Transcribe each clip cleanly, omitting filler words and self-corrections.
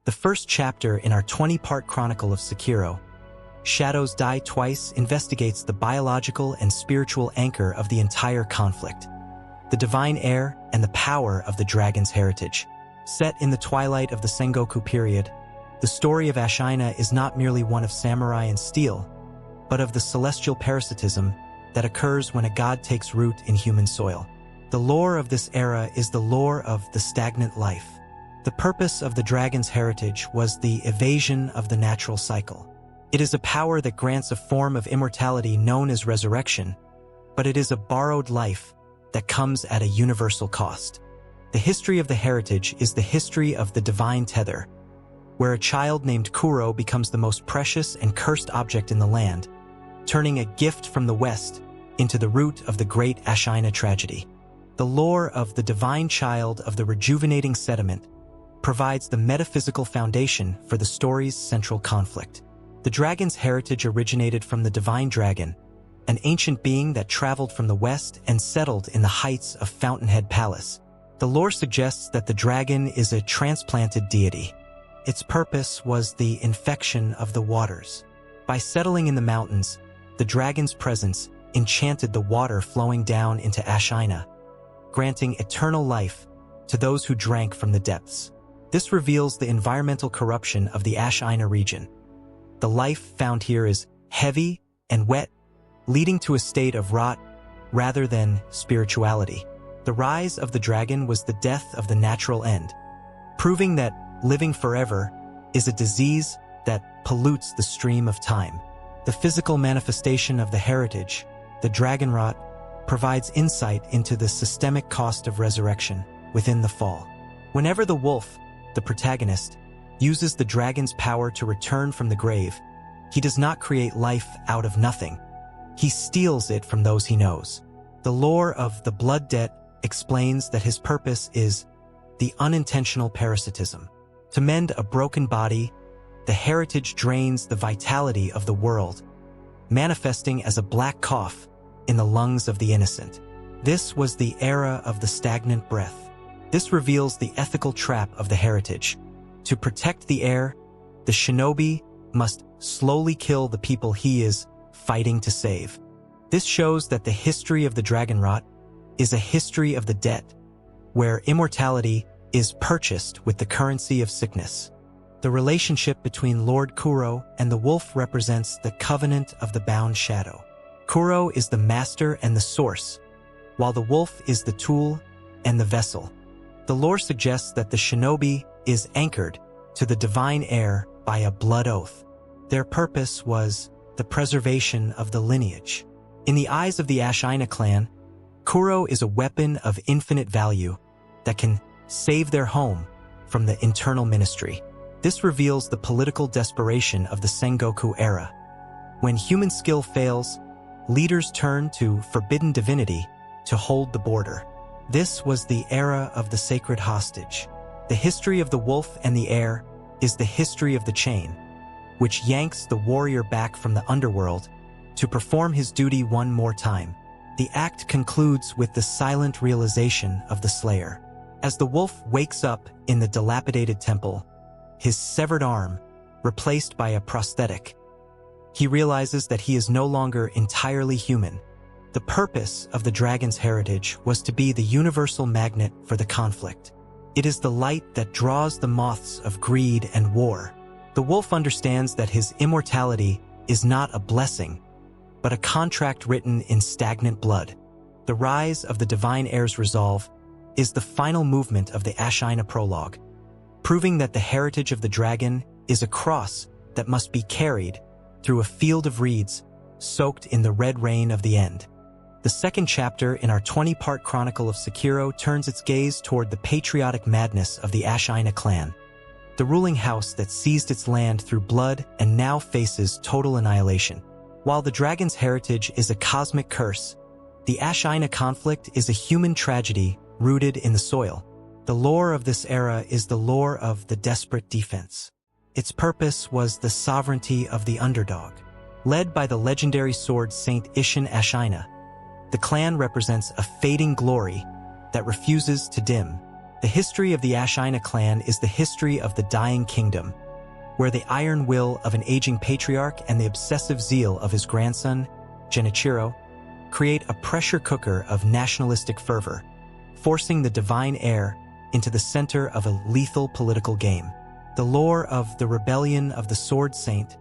The first chapter in our 20-part chronicle of Sekiro, Shadows Die Twice, investigates the biological and spiritual anchor of the entire conflict, the Divine Heir and the power of the dragon's heritage. Set in the twilight of the Sengoku period, the story of Ashina is not merely one of samurai and steel, but of the celestial parasitism that occurs when a god takes root in human soil. The lore of this era is the lore of the stagnant life. The purpose of the dragon's heritage was the evasion of the natural cycle. It is a power that grants a form of immortality known as resurrection, but it is a borrowed life that comes at a universal cost. The history of the heritage is the history of the divine tether, where a child named Kuro becomes the most precious and cursed object in the land, turning a gift from the West into the root of the great Ashina tragedy. The lore of the divine child of the rejuvenating sediment provides the metaphysical foundation for the story's central conflict. The dragon's heritage originated from the divine dragon, an ancient being that traveled from the west and settled in the heights of Fountainhead Palace. The lore suggests that the dragon is a transplanted deity. Its purpose was the infection of the waters. By settling in the mountains, the dragon's presence enchanted the water flowing down into Ashina, granting eternal life to those who drank from the depths. This reveals the environmental corruption of the Ashina region. The life found here is heavy and wet, leading to a state of rot rather than spirituality. The rise of the dragon was the death of the natural end, proving that living forever is a disease that pollutes the stream of time. The physical manifestation of the heritage, the dragon rot, provides insight into the systemic cost of resurrection within the fall. Whenever the wolf, the protagonist, uses the dragon's power to return from the grave, he does not create life out of nothing. He steals it from those he knows. The lore of the blood debt explains that his purpose is the unintentional parasitism. To mend a broken body, the heritage drains the vitality of the world, manifesting as a black cough in the lungs of the innocent. This was the era of the stagnant breath. This reveals the ethical trap of the heritage. To protect the heir, the shinobi must slowly kill the people he is fighting to save. This shows that the history of the dragon rot is a history of the debt, where immortality is purchased with the currency of sickness. The relationship between Lord Kuro and the wolf represents the covenant of the bound shadow. Kuro is the master and the source, while the wolf is the tool and the vessel. The lore suggests that the shinobi is anchored to the divine heir by a blood oath. Their purpose was the preservation of the lineage. In the eyes of the Ashina clan, Kuro is a weapon of infinite value that can save their home from the internal ministry. This reveals the political desperation of the Sengoku era. When human skill fails, leaders turn to forbidden divinity to hold the border. This was the era of the sacred hostage. The history of the wolf and the heir is the history of the chain, which yanks the warrior back from the underworld to perform his duty one more time. The act concludes with the silent realization of the slayer. As the wolf wakes up in the dilapidated temple, his severed arm replaced by a prosthetic, he realizes that he is no longer entirely human. The purpose of the dragon's heritage was to be the universal magnet for the conflict. It is the light that draws the moths of greed and war. The wolf understands that his immortality is not a blessing, but a contract written in stagnant blood. The rise of the Divine Heir's resolve is the final movement of the Ashina prologue, proving that the heritage of the dragon is a cross that must be carried through a field of reeds soaked in the red rain of the end. The second chapter in our 20-part chronicle of Sekiro turns its gaze toward the patriotic madness of the Ashina clan, the ruling house that seized its land through blood and now faces total annihilation. While the dragon's heritage is a cosmic curse, the Ashina conflict is a human tragedy rooted in the soil. The lore of this era is the lore of the desperate defense. Its purpose was the sovereignty of the underdog. Led by the legendary sword Saint Ishin Ashina, the clan represents a fading glory that refuses to dim. The history of the Ashina clan is the history of the dying kingdom, where the iron will of an aging patriarch and the obsessive zeal of his grandson, Genichiro, create a pressure cooker of nationalistic fervor, forcing the Divine Heir into the center of a lethal political game. The lore of the rebellion of the Sword Saint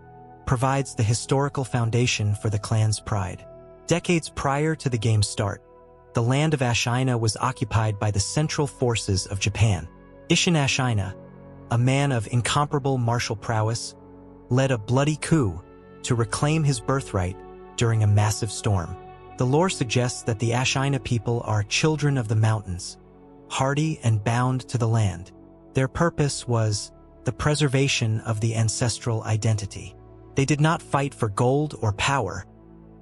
provides the historical foundation for the clan's pride. Decades prior to the game's start, the land of Ashina was occupied by the central forces of Japan. Isshin Ashina, a man of incomparable martial prowess, led a bloody coup to reclaim his birthright during a massive storm. The lore suggests that the Ashina people are children of the mountains, hardy and bound to the land. Their purpose was the preservation of the ancestral identity. They did not fight for gold or power,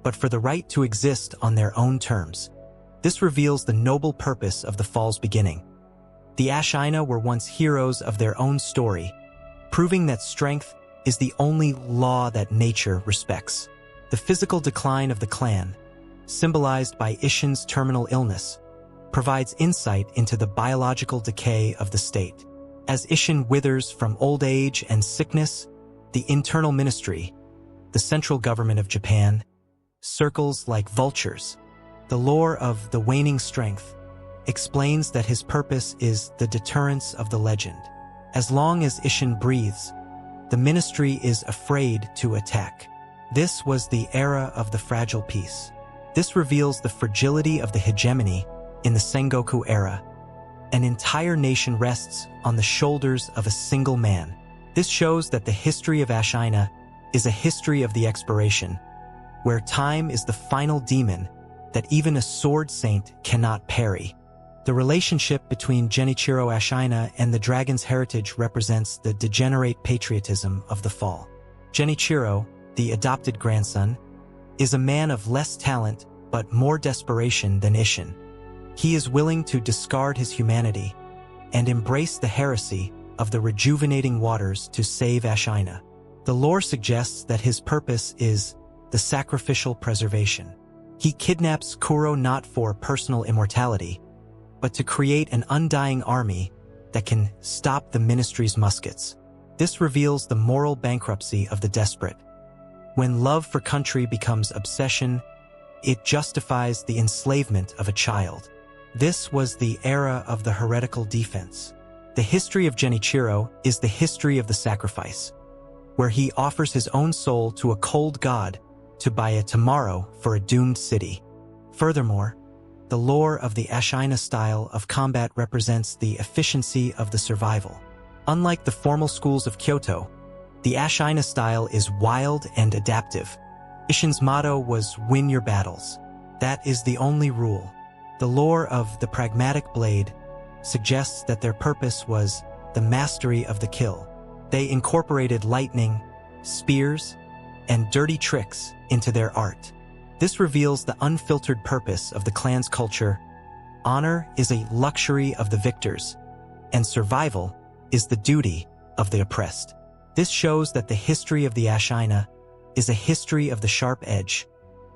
but for the right to exist on their own terms. This reveals the noble purpose of the fall's beginning. The Ashina were once heroes of their own story, proving that strength is the only law that nature respects. The physical decline of the clan, symbolized by Isshin's terminal illness, provides insight into the biological decay of the state. As Isshin withers from old age and sickness, the internal ministry, the central government of Japan, circles like vultures. The lore of the waning strength explains that his purpose is the deterrence of the legend. As long as Isshin breathes, the ministry is afraid to attack. This was the era of the fragile peace. This reveals the fragility of the hegemony in the Sengoku era. An entire nation rests on the shoulders of a single man. This shows that the history of Ashina is a history of the expiration, where time is the final demon that even a sword saint cannot parry. The relationship between Genichiro Ashina and the dragon's heritage represents the degenerate patriotism of the fall. Genichiro, the adopted grandson, is a man of less talent but more desperation than Isshin. He is willing to discard his humanity and embrace the heresy of the rejuvenating waters to save Ashina. The lore suggests that his purpose is the sacrificial preservation. He kidnaps Kuro not for personal immortality, but to create an undying army that can stop the ministry's muskets. This reveals the moral bankruptcy of the desperate. When love for country becomes obsession, it justifies the enslavement of a child. This was the era of the heretical defense. The history of Genichiro is the history of the sacrifice, where he offers his own soul to a cold god to buy a tomorrow for a doomed city. Furthermore, the lore of the Ashina style of combat represents the efficiency of the survival. Unlike the formal schools of Kyoto, the Ashina style is wild and adaptive. Isshin's motto was "Win your battles." That is the only rule. The lore of the pragmatic blade suggests that their purpose was the mastery of the kill. They incorporated lightning, spears, and dirty tricks into their art. This reveals the unfiltered purpose of the clan's culture. Honor is a luxury of the victors, and survival is the duty of the oppressed. This shows that the history of the Ashina is a history of the sharp edge,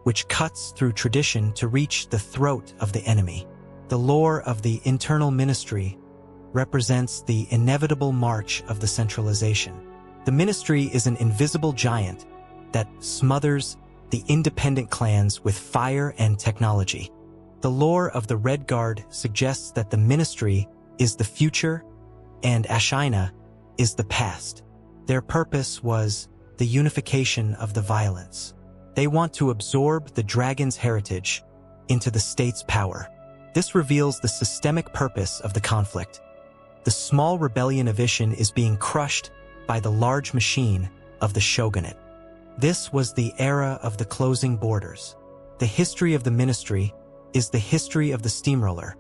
which cuts through tradition to reach the throat of the enemy. The lore of the internal ministry represents the inevitable march of the centralization. The ministry is an invisible giant that smothers the independent clans with fire and technology. The lore of the Red Guard suggests that the ministry is the future and Ashina is the past. Their purpose was the unification of the violence. They want to absorb the dragon's heritage into the state's power. This reveals the systemic purpose of the conflict. The small rebellion of Isshin is being crushed by the large machine of the shogunate. This was the era of the closing borders. The history of the ministry is the history of the steamroller,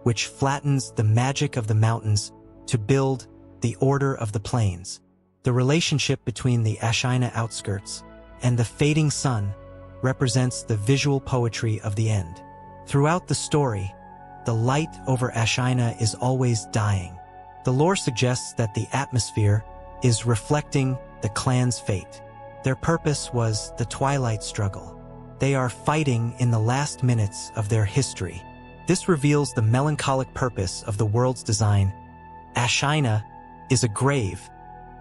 which flattens the magic of the mountains to build the order of the plains. The relationship between the Ashina outskirts and the fading sun represents the visual poetry of the end. Throughout the story, the light over Ashina is always dying. The lore suggests that the atmosphere is reflecting the clan's fate. Their purpose was the twilight struggle. They are fighting in the last minutes of their history. This reveals the melancholic purpose of the world's design. Ashina is a grave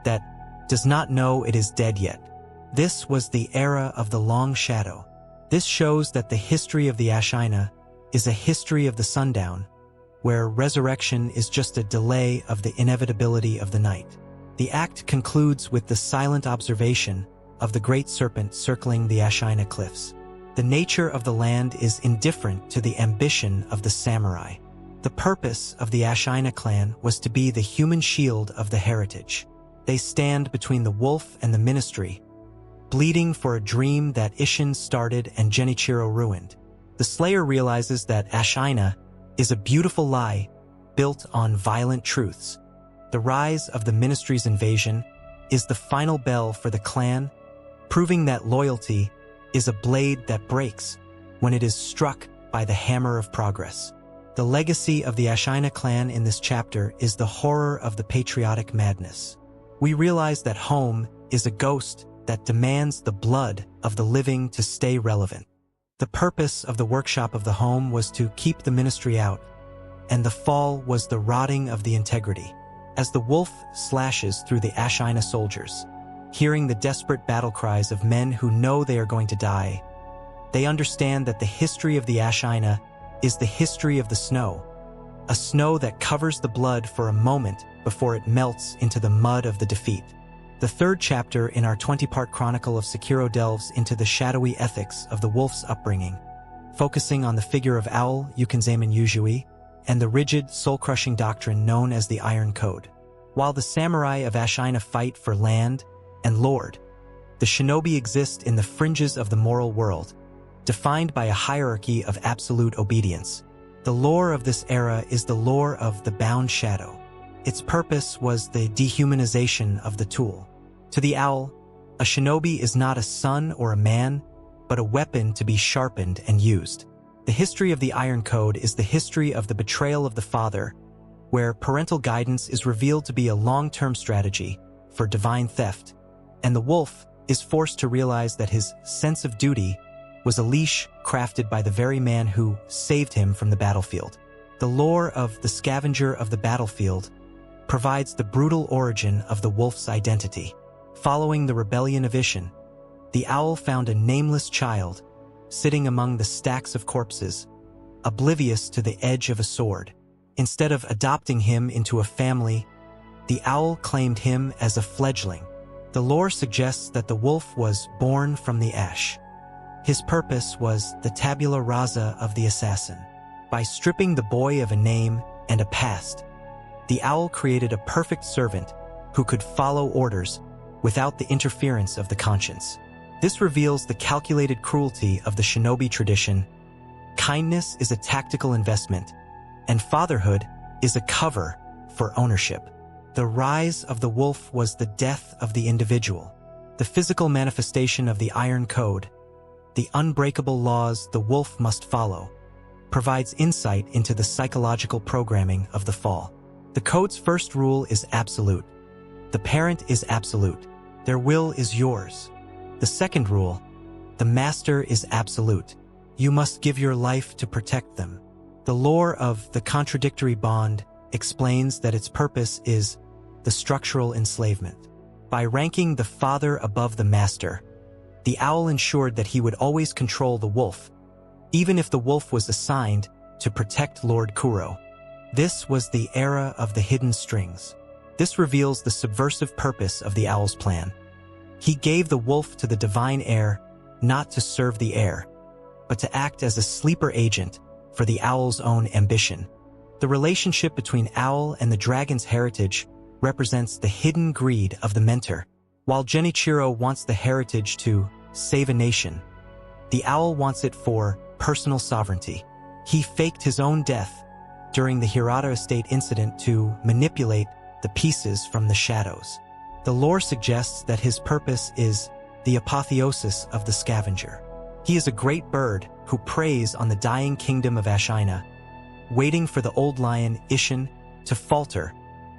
that does not know it is dead yet. This was the era of the long shadow. This shows that the history of the Ashina is a history of the sundown, where resurrection is just a delay of the inevitability of the night. The act concludes with the silent observation of the great serpent circling the Ashina cliffs. The nature of the land is indifferent to the ambition of the samurai. The purpose of the Ashina clan was to be the human shield of the heritage. They stand between the wolf and the ministry, bleeding for a dream that Ishin started and Genichiro ruined. The Slayer realizes that Ashina is a beautiful lie built on violent truths. The rise of the ministry's invasion is the final bell for the clan, proving that loyalty is a blade that breaks when it is struck by the hammer of progress. The legacy of the Ashina clan in this chapter is the horror of the patriotic madness. We realize that home is a ghost that demands the blood of the living to stay relevant. The purpose of the workshop of the home was to keep the ministry out, and the fall was the rotting of the integrity. As the wolf slashes through the Ashina soldiers, hearing the desperate battle cries of men who know they are going to die, they understand that the history of the Ashina is the history of the snow, a snow that covers the blood for a moment before it melts into the mud of the defeat. The third chapter in our 20-part chronicle of Sekiro delves into the shadowy ethics of the wolf's upbringing, focusing on the figure of Owl Yukinzaemon Yujui and the rigid, soul-crushing doctrine known as the Iron Code. While the samurai of Ashina fight for land and lord, the shinobi exist in the fringes of the moral world, defined by a hierarchy of absolute obedience. The lore of this era is the lore of the bound shadow. Its purpose was the dehumanization of the tool. To the owl, a shinobi is not a son or a man, but a weapon to be sharpened and used. The history of the Iron Code is the history of the betrayal of the father, where parental guidance is revealed to be a long-term strategy for divine theft, and the wolf is forced to realize that his sense of duty was a leash crafted by the very man who saved him from the battlefield. The lore of the scavenger of the battlefield provides the brutal origin of the wolf's identity. Following the rebellion of Ishin, the owl found a nameless child sitting among the stacks of corpses, oblivious to the edge of a sword. Instead of adopting him into a family, the owl claimed him as a fledgling. The lore suggests that the wolf was born from the ash. His purpose was the tabula rasa of the assassin. By stripping the boy of a name and a past, the owl created a perfect servant who could follow orders without the interference of the conscience. This reveals the calculated cruelty of the shinobi tradition. Kindness is a tactical investment, and fatherhood is a cover for ownership. The rise of the wolf was the death of the individual. The physical manifestation of the Iron Code, the unbreakable laws the wolf must follow, provides insight into the psychological programming of the fall. The code's first rule is absolute. The parent is absolute. Their will is yours. The second rule, the master is absolute. You must give your life to protect them. The lore of the contradictory bond explains that its purpose is the structural enslavement. By ranking the father above the master, the owl ensured that he would always control the wolf, even if the wolf was assigned to protect Lord Kuro. This was the era of the hidden strings. This reveals the subversive purpose of the owl's plan. He gave the wolf to the Divine Heir, not to serve the heir, but to act as a sleeper agent for the owl's own ambition. The relationship between owl and the dragon's heritage represents the hidden greed of the mentor. While Genichiro wants the heritage to save a nation, the owl wants it for personal sovereignty. He faked his own death during the Hirata estate incident to manipulate the pieces from the shadows. The lore suggests that his purpose is the apotheosis of the scavenger. He is a great bird who preys on the dying kingdom of Ashina, waiting for the old lion Ishin to falter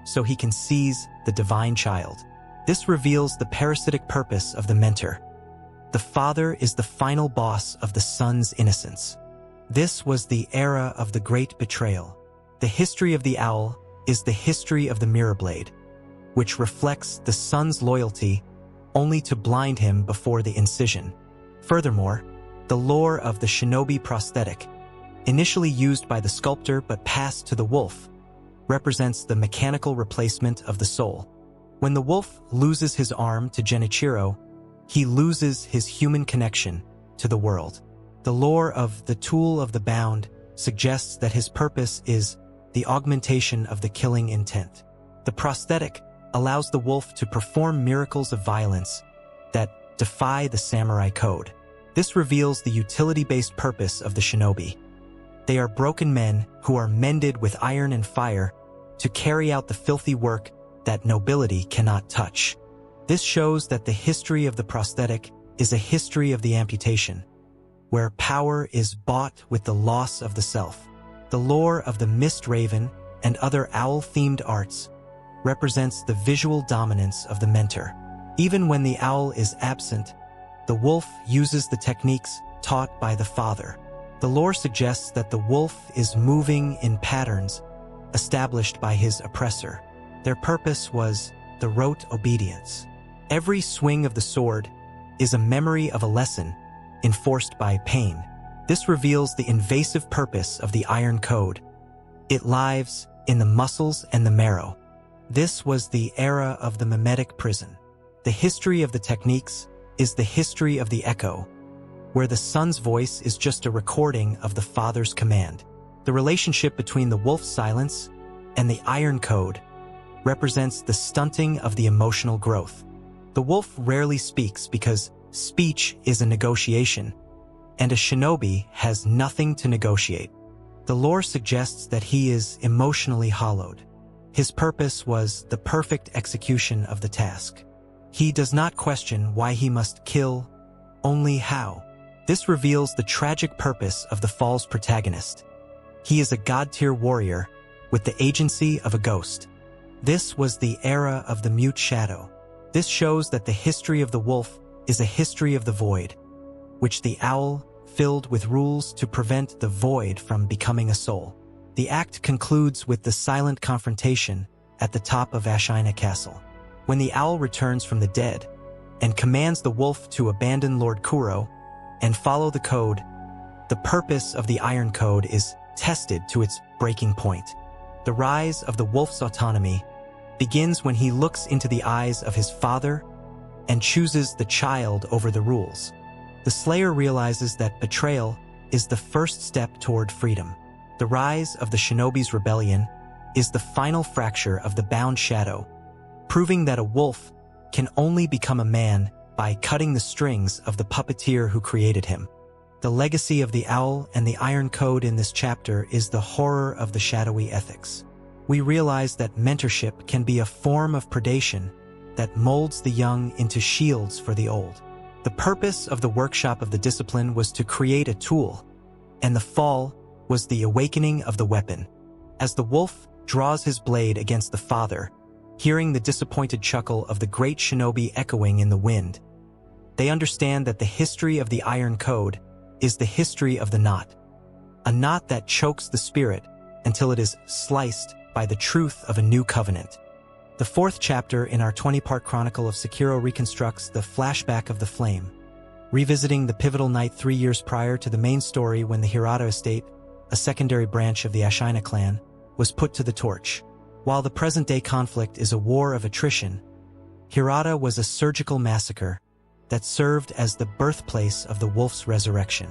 so he can seize the divine child. This reveals the parasitic purpose of the mentor. The father is the final boss of the son's innocence. This was the era of the great betrayal. The history of the owl is the history of the mirror blade, which reflects the sun's loyalty only to blind him before the incision. Furthermore, the lore of the shinobi prosthetic, initially used by the sculptor but passed to the wolf, represents the mechanical replacement of the soul. When the wolf loses his arm to Genichiro, he loses his human connection to the world. The lore of the tool of the bound suggests that his purpose is the augmentation of the killing intent. The prosthetic allows the wolf to perform miracles of violence that defy the samurai code. This reveals the utility-based purpose of the shinobi. They are broken men who are mended with iron and fire to carry out the filthy work that nobility cannot touch. This shows that the history of the prosthetic is a history of the amputation, where power is bought with the loss of the self. The lore of the Mist Raven and other owl-themed arts represents the visual dominance of the mentor. Even when the owl is absent, the wolf uses the techniques taught by the father. The lore suggests that the wolf is moving in patterns established by his oppressor. Their purpose was the rote obedience. Every swing of the sword is a memory of a lesson enforced by pain. This reveals the invasive purpose of the Iron Code. It lives in the muscles and the marrow. This was the era of the mimetic prison. The history of the techniques is the history of the echo, where the son's voice is just a recording of the father's command. The relationship between the wolf's silence and the Iron Code represents the stunting of the emotional growth. The wolf rarely speaks because speech is a negotiation, and a shinobi has nothing to negotiate. The lore suggests that he is emotionally hollowed. His purpose was the perfect execution of the task. He does not question why he must kill, only how. This reveals the tragic purpose of the fall's protagonist. He is a god-tier warrior with the agency of a ghost. This was the era of the mute shadow. This shows that the history of the wolf is a history of the void, which the owl filled with rules to prevent the void from becoming a soul. The act concludes with the silent confrontation at the top of Ashina Castle. When the owl returns from the dead and commands the wolf to abandon Lord Kuro and follow the code, the purpose of the Iron Code is tested to its breaking point. The rise of the wolf's autonomy begins when he looks into the eyes of his father and chooses the child over the rules. The Slayer realizes that betrayal is the first step toward freedom. The rise of the Shinobi's rebellion is the final fracture of the bound shadow, proving that a wolf can only become a man by cutting the strings of the puppeteer who created him. The legacy of the owl and the Iron Code in this chapter is the horror of the shadowy ethics. We realize that mentorship can be a form of predation that molds the young into shields for the old. The purpose of the workshop of the discipline was to create a tool, and the fall was the awakening of the weapon. As the wolf draws his blade against the father, hearing the disappointed chuckle of the great shinobi echoing in the wind, they understand that the history of the Iron Code is the history of the knot, a knot that chokes the spirit until it is sliced by the truth of a new covenant. The fourth chapter in our 20-part chronicle of Sekiro reconstructs the flashback of the flame, revisiting the pivotal night 3 years prior to the main story when the Hirata estate, a secondary branch of the Ashina clan, was put to the torch. While the present-day conflict is a war of attrition, Hirata was a surgical massacre that served as the birthplace of the wolf's resurrection.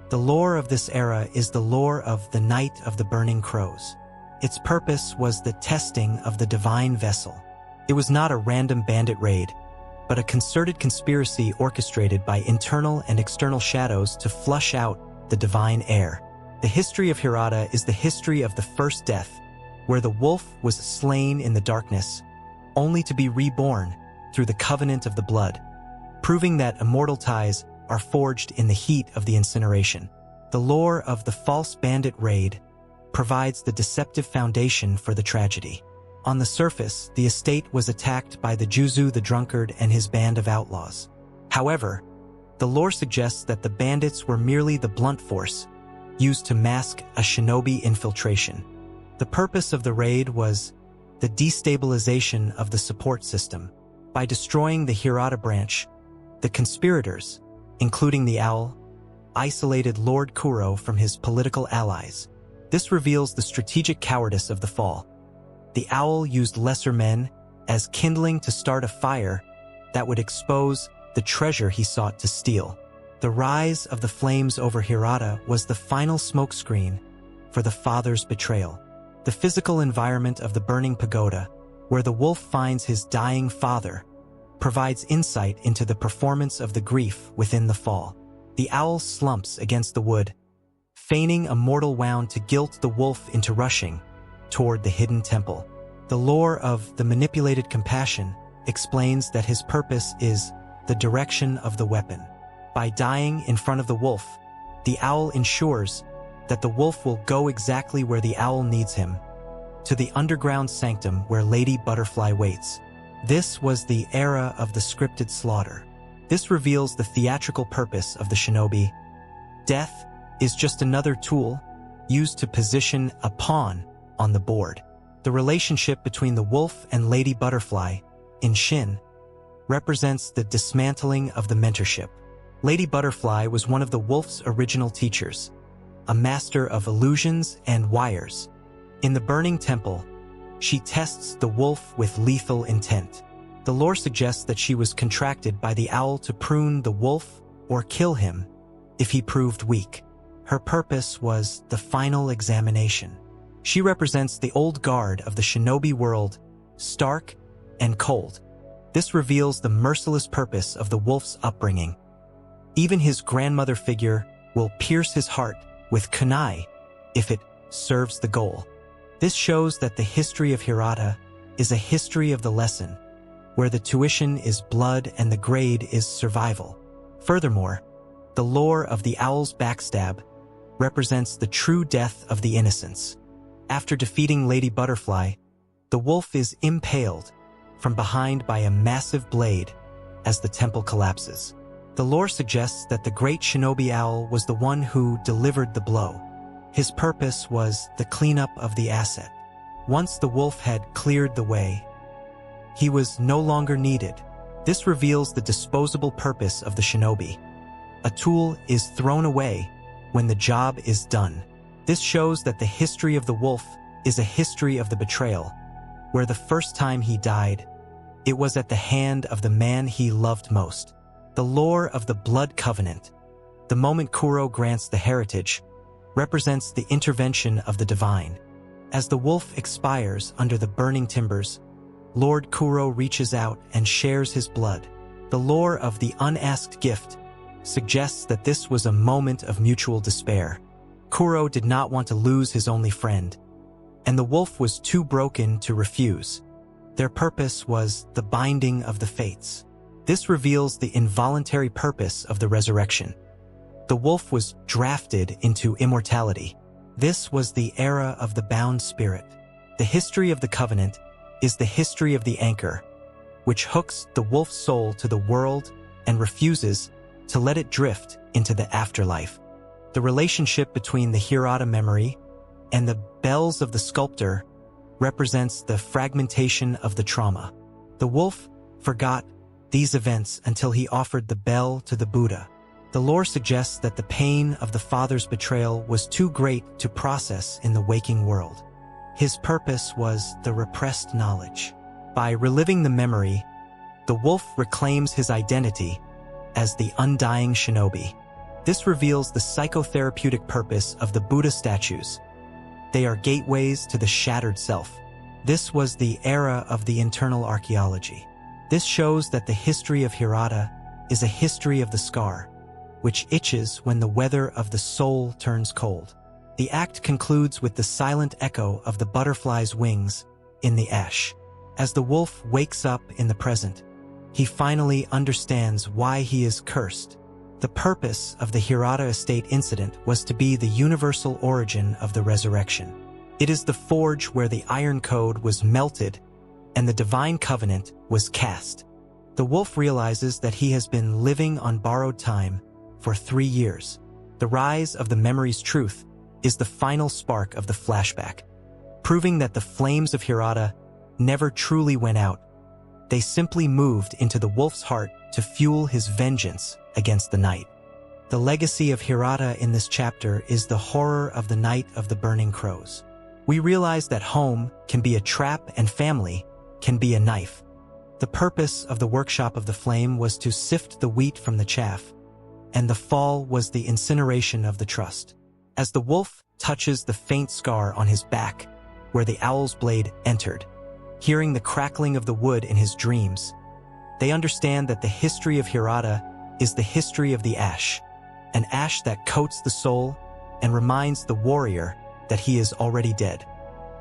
The lore of this era is the lore of the Night of the Burning Crows. Its purpose was the testing of the divine vessel. It was not a random bandit raid, but a concerted conspiracy orchestrated by internal and external shadows to flush out the Divine Heir. The history of Hirata is the history of the first death, where the wolf was slain in the darkness, only to be reborn through the covenant of the blood, proving that immortal ties are forged in the heat of the incineration. The lore of the false bandit raid provides the deceptive foundation for the tragedy. On the surface, the estate was attacked by the Juzu the Drunkard and his band of outlaws. However, the lore suggests that the bandits were merely the blunt force used to mask a shinobi infiltration. The purpose of the raid was the destabilization of the support system. By destroying the Hirata branch, the conspirators, including the owl, isolated Lord Kuro from his political allies. This reveals the strategic cowardice of the fall. The owl used lesser men as kindling to start a fire that would expose the treasure he sought to steal. The rise of the flames over Hirata was the final smokescreen for the father's betrayal. The physical environment of the burning pagoda, where the wolf finds his dying father, provides insight into the performance of the grief within the fall. The owl slumps against the wood, feigning a mortal wound to guilt the wolf into rushing toward the hidden temple. The lore of the manipulated compassion explains that his purpose is the direction of the weapon. By dying in front of the wolf, the owl ensures that the wolf will go exactly where the owl needs him, to the underground sanctum where Lady Butterfly waits. This was the era of the scripted slaughter. This reveals the theatrical purpose of the shinobi. Death is just another tool used to position a pawn on the board. The relationship between the wolf and Lady Butterfly in Shin represents the dismantling of the mentorship. Lady Butterfly was one of the wolf's original teachers, a master of illusions and wires. In the burning temple, she tests the wolf with lethal intent. The lore suggests that she was contracted by the owl to prune the wolf or kill him if he proved weak. Her purpose was the final examination. She represents the old guard of the shinobi world, stark and cold. This reveals the merciless purpose of the wolf's upbringing. Even his grandmother figure will pierce his heart with kunai if it serves the goal. This shows that the history of Hirata is a history of the lesson, where the tuition is blood and the grade is survival. Furthermore, the lore of the owl's backstab represents the true death of the innocents. After defeating Lady Butterfly, the wolf is impaled from behind by a massive blade as the temple collapses. The lore suggests that the great shinobi owl was the one who delivered the blow. His purpose was the cleanup of the asset. Once the wolf had cleared the way, he was no longer needed. This reveals the disposable purpose of the shinobi. A tool is thrown away when the job is done. This shows that the history of the wolf is a history of the betrayal, where the first time he died, it was at the hand of the man he loved most. The lore of the blood covenant, the moment Kuro grants the heritage, represents the intervention of the divine. As the wolf expires under the burning timbers, Lord Kuro reaches out and shares his blood. The lore of the unasked gift suggests that this was a moment of mutual despair. Kuro did not want to lose his only friend, and the wolf was too broken to refuse. Their purpose was the binding of the fates. This reveals the involuntary purpose of the resurrection. The wolf was drafted into immortality. This was the era of the bound spirit. The history of the covenant is the history of the anchor, which hooks the wolf's soul to the world and refuses to let it drift into the afterlife. The relationship between the Hirata memory and the bells of the sculptor represents the fragmentation of the trauma. The wolf forgot these events until he offered the bell to the Buddha. The lore suggests that the pain of the father's betrayal was too great to process in the waking world. His purpose was the repressed knowledge. By reliving the memory, the wolf reclaims his identity as the undying shinobi. This reveals the psychotherapeutic purpose of the Buddha statues. They are gateways to the shattered self. This was the era of the internal archaeology. This shows that the history of Hirata is a history of the scar, which itches when the weather of the soul turns cold. The act concludes with the silent echo of the butterfly's wings in the ash. As the wolf wakes up in the present, he finally understands why he is cursed. The purpose of the Hirata estate incident was to be the universal origin of the resurrection. It is the forge where the iron code was melted and the divine covenant was cast. The wolf realizes that he has been living on borrowed time for 3 years. The rise of the memory's truth is the final spark of the flashback, proving that the flames of Hirata never truly went out. They simply moved into the wolf's heart to fuel his vengeance against the night. The legacy of Hirata in this chapter is the horror of the night of the burning crows. We realize that home can be a trap and family can be a knife. The purpose of the workshop of the flame was to sift the wheat from the chaff, and the fall was the incineration of the trust. As the wolf touches the faint scar on his back, where the owl's blade entered, hearing the crackling of the wood in his dreams, they understand that the history of Hirata is the history of the ash, an ash that coats the soul and reminds the warrior that he is already dead.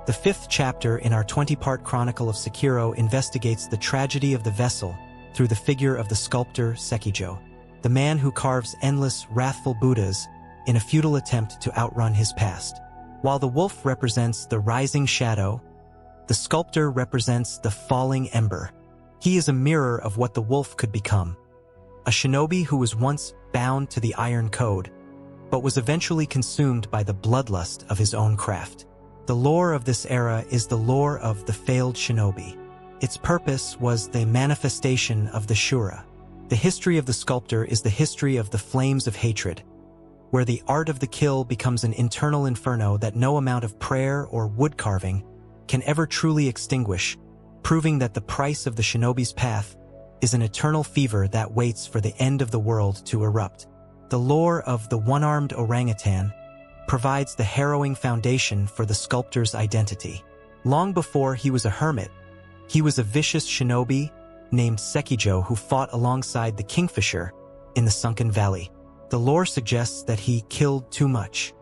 The 5th chapter in our 20-part chronicle of Sekiro investigates the tragedy of the vessel through the figure of the sculptor Sekiro, the man who carves endless, wrathful Buddhas in a futile attempt to outrun his past. While the wolf represents the rising shadow, the sculptor represents the falling ember. He is a mirror of what the wolf could become, a shinobi who was once bound to the iron code, but was eventually consumed by the bloodlust of his own craft. The lore of this era is the lore of the failed shinobi. Its purpose was the manifestation of the Shura. The history of the sculptor is the history of the flames of hatred, where the art of the kill becomes an internal inferno that no amount of prayer or wood carving can ever truly extinguish, proving that the price of the shinobi's path is an eternal fever that waits for the end of the world to erupt. The lore of the one-armed orangutan provides the harrowing foundation for the sculptor's identity. Long before he was a hermit, he was a vicious shinobi named Sekiro who fought alongside the kingfisher in the sunken valley. The lore suggests that he killed too much.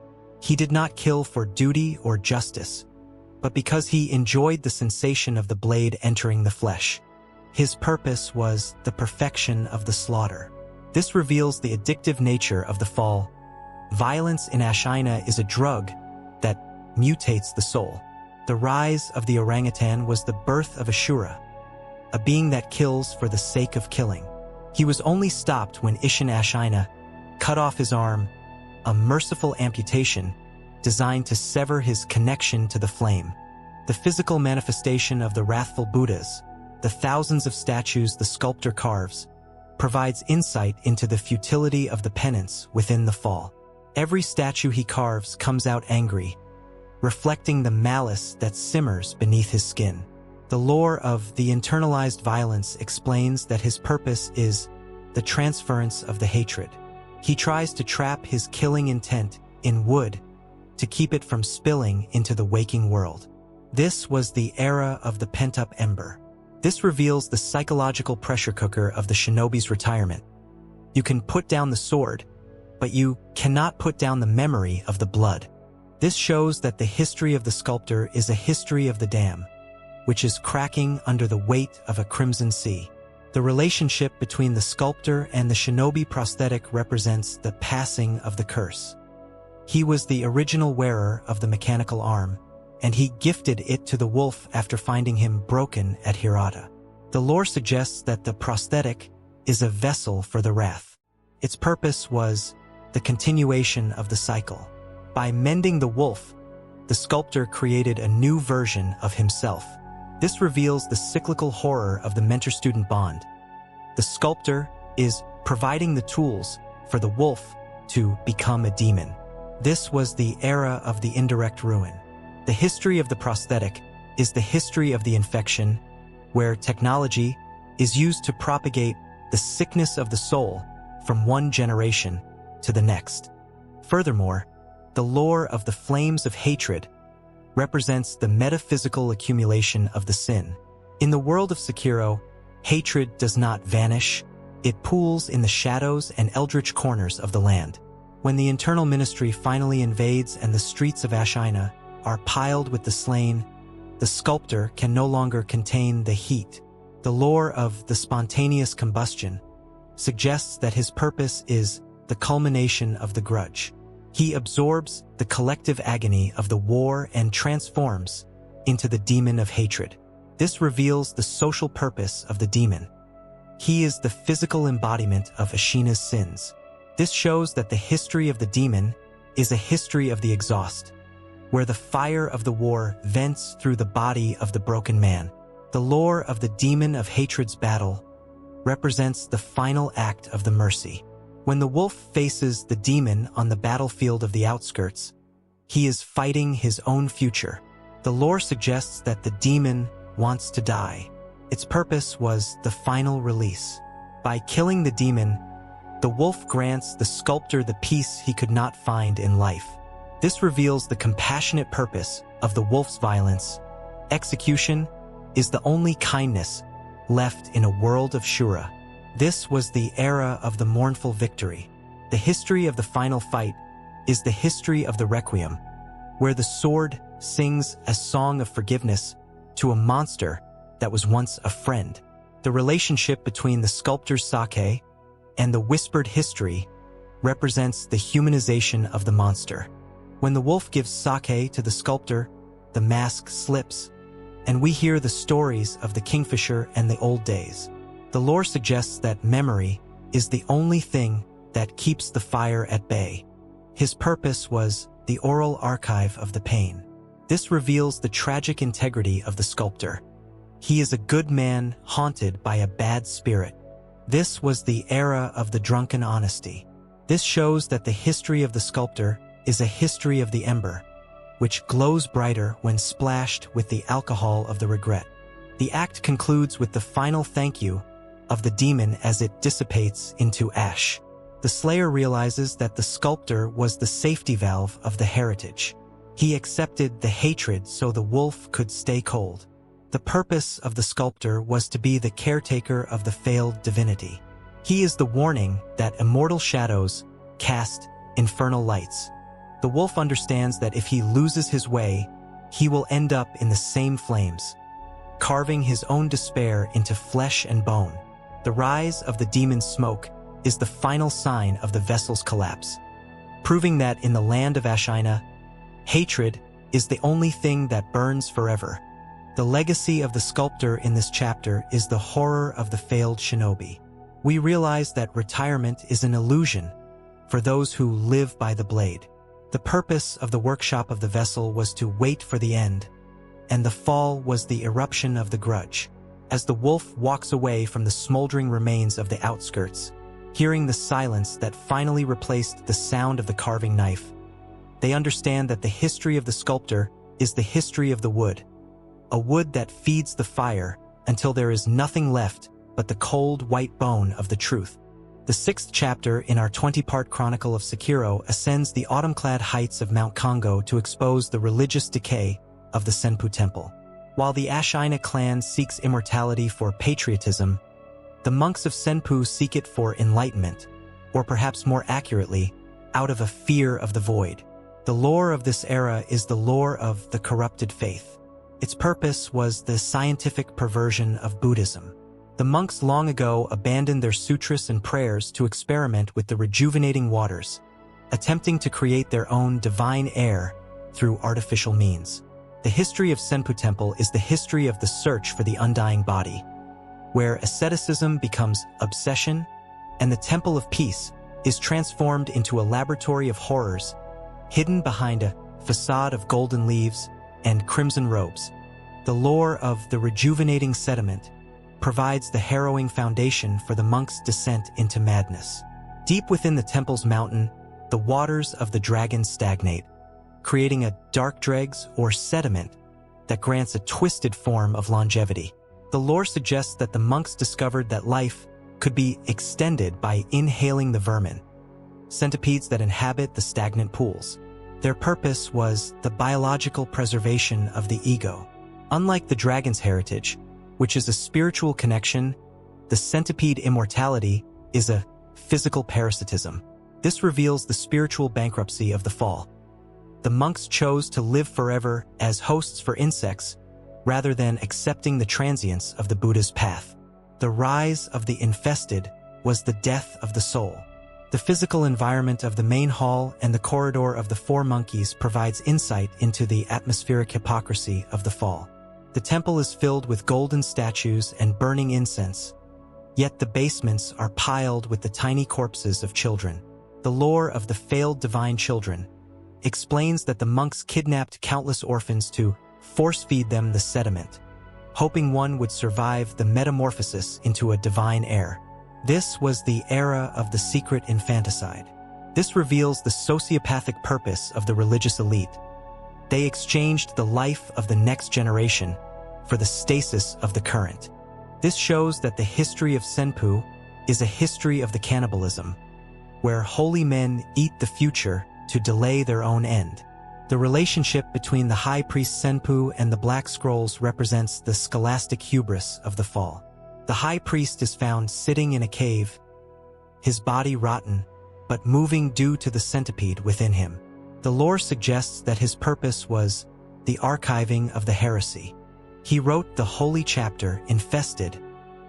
He did not kill for duty or justice, but because he enjoyed the sensation of the blade entering the flesh. His purpose was the perfection of the slaughter. This reveals the addictive nature of the fall. Violence in Ashina is a drug that mutates the soul. The rise of the orangutan was the birth of Ashura, a being that kills for the sake of killing. He was only stopped when Ishin Ashina cut off his arm, a merciful amputation designed to sever his connection to the flame. The physical manifestation of the wrathful Buddhas, the thousands of statues the sculptor carves, provides insight into the futility of the penance within the fall. Every statue he carves comes out angry, reflecting the malice that simmers beneath his skin. The lore of the internalized violence explains that his purpose is the transference of the hatred. He tries to trap his killing intent in wood to keep it from spilling into the waking world. This was the era of the pent-up ember. This reveals the psychological pressure cooker of the shinobi's retirement. You can put down the sword, but you cannot put down the memory of the blood. This shows that the history of the sculptor is a history of the dam, which is cracking under the weight of a crimson sea. The relationship between the sculptor and the shinobi prosthetic represents the passing of the curse. He was the original wearer of the mechanical arm, and he gifted it to the wolf after finding him broken at Hirata. The lore suggests that the prosthetic is a vessel for the wrath. Its purpose was the continuation of the cycle. By mending the wolf, the sculptor created a new version of himself. This reveals the cyclical horror of the mentor-student bond. The sculptor is providing the tools for the wolf to become a demon. This was the era of the indirect ruin. The history of the prosthetic is the history of the infection, where technology is used to propagate the sickness of the soul from one generation to the next. Furthermore, the lore of the flames of hatred represents the metaphysical accumulation of the sin. In the world of Sekiro, hatred does not vanish, it pools in the shadows and eldritch corners of the land. When the internal ministry finally invades and the streets of Ashina are piled with the slain, the sculptor can no longer contain the heat. The lore of the spontaneous combustion suggests that his purpose is the culmination of the grudge. He absorbs the collective agony of the war and transforms into the demon of hatred. This reveals the social purpose of the demon. He is the physical embodiment of Ashina's sins. This shows that the history of the demon is a history of the exhaust, where the fire of the war vents through the body of the broken man. The lore of the demon of hatred's battle represents the final act of the mercy. When the wolf faces the demon on the battlefield of the outskirts, he is fighting his own future. The lore suggests that the demon wants to die. Its purpose was the final release. By killing the demon, the wolf grants the sculptor the peace he could not find in life. This reveals the compassionate purpose of the wolf's violence. Execution is the only kindness left in a world of Shura. This was the era of the mournful victory. The history of the final fight is the history of the Requiem, where the sword sings a song of forgiveness to a monster that was once a friend. The relationship between the sculptor's sake and the whispered history represents the humanization of the monster. When the wolf gives sake to the sculptor, the mask slips, and we hear the stories of the kingfisher and the old days. The lore suggests that memory is the only thing that keeps the fire at bay. His purpose was the oral archive of the pain. This reveals the tragic integrity of the sculptor. He is a good man haunted by a bad spirit. This was the era of the drunken honesty. This shows that the history of the sculptor is a history of the ember, which glows brighter when splashed with the alcohol of the regret. The act concludes with the final thank you of the demon as it dissipates into ash. The slayer realizes that the sculptor was the safety valve of the heritage. He accepted the hatred so the wolf could stay cold. The purpose of the sculptor was to be the caretaker of the failed divinity. He is the warning that immortal shadows cast infernal lights. The wolf understands that if he loses his way, he will end up in the same flames, carving his own despair into flesh and bone. The rise of the demon's smoke is the final sign of the vessel's collapse, proving that in the land of Ashina, hatred is the only thing that burns forever. The legacy of the sculptor in this chapter is the horror of the failed shinobi. We realize that retirement is an illusion for those who live by the blade. The purpose of the workshop of the vessel was to wait for the end, and the fall was the eruption of the grudge. As the wolf walks away from the smoldering remains of the outskirts, hearing the silence that finally replaced the sound of the carving knife, they understand that the history of the sculptor is the history of the wood, a wood that feeds the fire until there is nothing left but the cold white bone of the truth. The 6th chapter in our 20-part chronicle of Sekiro ascends the autumn-clad heights of Mount Kongo to expose the religious decay of the Senpu Temple. While the Ashina clan seeks immortality for patriotism, the monks of Senpu seek it for enlightenment, or perhaps more accurately, out of a fear of the void. The lore of this era is the lore of the corrupted faith. Its purpose was the scientific perversion of Buddhism. The monks long ago abandoned their sutras and prayers to experiment with the rejuvenating waters, attempting to create their own divine heir through artificial means. The history of Senpu Temple is the history of the search for the undying body, where asceticism becomes obsession, and the Temple of Peace is transformed into a laboratory of horrors, hidden behind a facade of golden leaves and crimson robes. The lore of the rejuvenating sediment provides the harrowing foundation for the monks' descent into madness. Deep within the temple's mountain, the waters of the dragon stagnate, creating a dark dregs or sediment that grants a twisted form of longevity. The lore suggests that the monks discovered that life could be extended by inhaling the vermin, centipedes that inhabit the stagnant pools. Their purpose was the biological preservation of the ego. Unlike the dragon's heritage, which is a spiritual connection, the centipede immortality is a physical parasitism. This reveals the spiritual bankruptcy of the fall. The monks chose to live forever as hosts for insects rather than accepting the transience of the Buddha's path. The rise of the infested was the death of the soul. The physical environment of the main hall and the corridor of the four monkeys provides insight into the atmospheric hypocrisy of the fall. The temple is filled with golden statues and burning incense, yet the basements are piled with the tiny corpses of children. The lore of the failed divine children explains that the monks kidnapped countless orphans to force-feed them the sediment, hoping one would survive the metamorphosis into a divine heir. This was the era of the secret infanticide. This reveals the sociopathic purpose of the religious elite. They exchanged the life of the next generation for the stasis of the current. This shows that the history of Senpu is a history of the cannibalism, where holy men eat the future to delay their own end. The relationship between the high priest Senpu and the Black Scrolls represents the scholastic hubris of the fall. The high priest is found sitting in a cave, his body rotten, but moving due to the centipede within him. The lore suggests that his purpose was the archiving of the heresy. He wrote the holy chapter, Infested,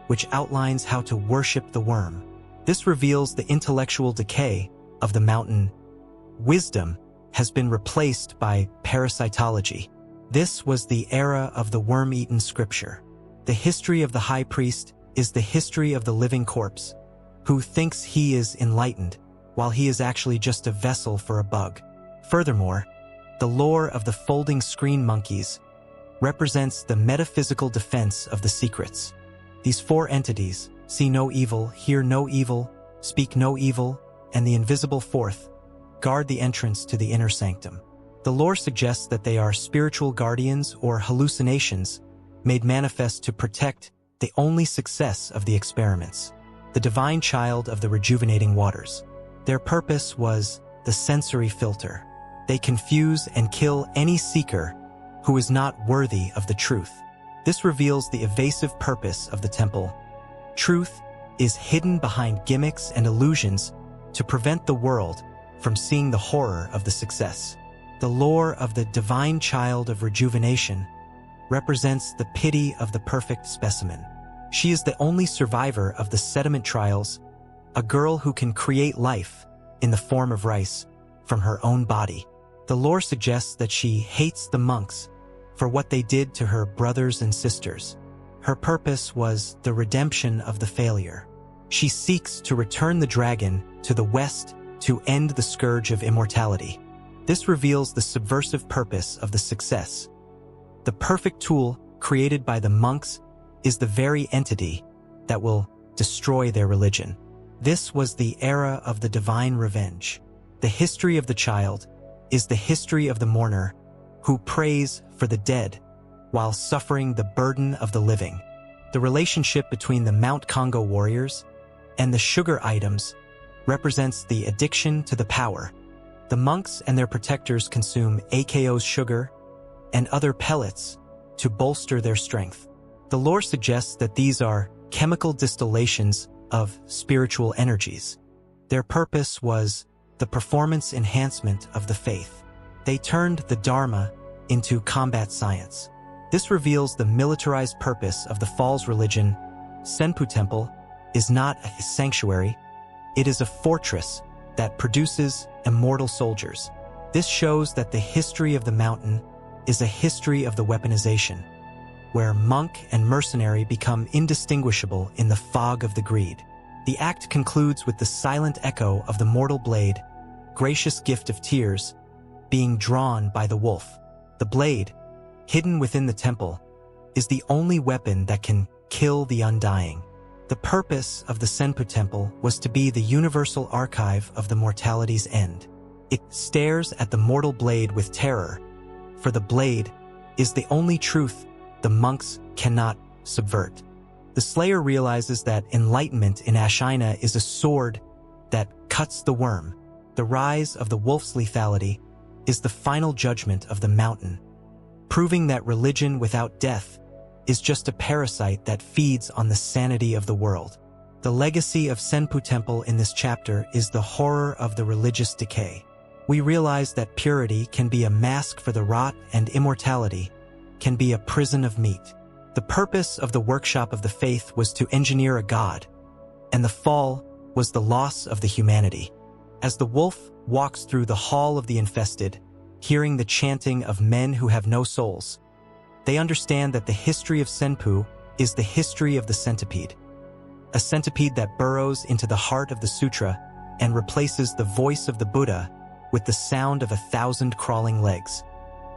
which outlines how to worship the worm. This reveals the intellectual decay of the mountain. Wisdom has been replaced by parasitology. This was the era of the worm-eaten scripture. The history of the high priest is the history of the living corpse, who thinks he is enlightened, while he is actually just a vessel for a bug. Furthermore, the lore of the folding screen monkeys represents the metaphysical defense of the secrets. These four entities, see no evil, hear no evil, speak no evil, and the invisible fourth, guard the entrance to the inner sanctum. The lore suggests that they are spiritual guardians or hallucinations made manifest to protect the only success of the experiments, the divine child of the rejuvenating waters. Their purpose was the sensory filter. They confuse and kill any seeker who is not worthy of the truth. This reveals the evasive purpose of the temple. Truth is hidden behind gimmicks and illusions to prevent the world from seeing the horror of the success. The lore of the divine child of rejuvenation represents the pity of the perfect specimen. She is the only survivor of the sediment trials, a girl who can create life in the form of rice from her own body. The lore suggests that she hates the monks for what they did to her brothers and sisters. Her purpose was the redemption of the failure. She seeks to return the dragon to the west to end the scourge of immortality. This reveals the subversive purpose of the success. The perfect tool created by the monks is the very entity that will destroy their religion. This was the era of the divine revenge. The history of the child is the history of the mourner who prays for the dead while suffering the burden of the living. The relationship between the Mount Congo warriors and the sugar items represents the addiction to the power. The monks and their protectors consume AKO's sugar and other pellets to bolster their strength. The lore suggests that these are chemical distillations of spiritual energies. Their purpose was the performance enhancement of the faith. They turned the Dharma into combat science. This reveals the militarized purpose of the Fall's religion. Senpu Temple is not a sanctuary, it is a fortress that produces immortal soldiers. This shows that the history of the mountain is a history of the weaponization, where monk and mercenary become indistinguishable in the fog of the greed. The act concludes with the silent echo of the mortal blade, gracious gift of tears, being drawn by the wolf. The blade, hidden within the temple, is the only weapon that can kill the undying. The purpose of the Senpu Temple was to be the universal archive of the mortality's end. It stares at the mortal blade with terror, for the blade is the only truth the monks cannot subvert. The Slayer realizes that enlightenment in Ashina is a sword that cuts the worm. The rise of the wolf's lethality is the final judgment of the mountain, proving that religion without death is just a parasite that feeds on the sanity of the world. The legacy of Senpu Temple in this chapter is the horror of the religious decay. We realize that purity can be a mask for the rot and immortality can be a prison of meat. The purpose of the workshop of the faith was to engineer a god, and the fall was the loss of the humanity. As the wolf walks through the hall of the infested, hearing the chanting of men who have no souls, they understand that the history of Senpu is the history of the centipede, a centipede that burrows into the heart of the sutra and replaces the voice of the Buddha with the sound of 1,000 crawling legs.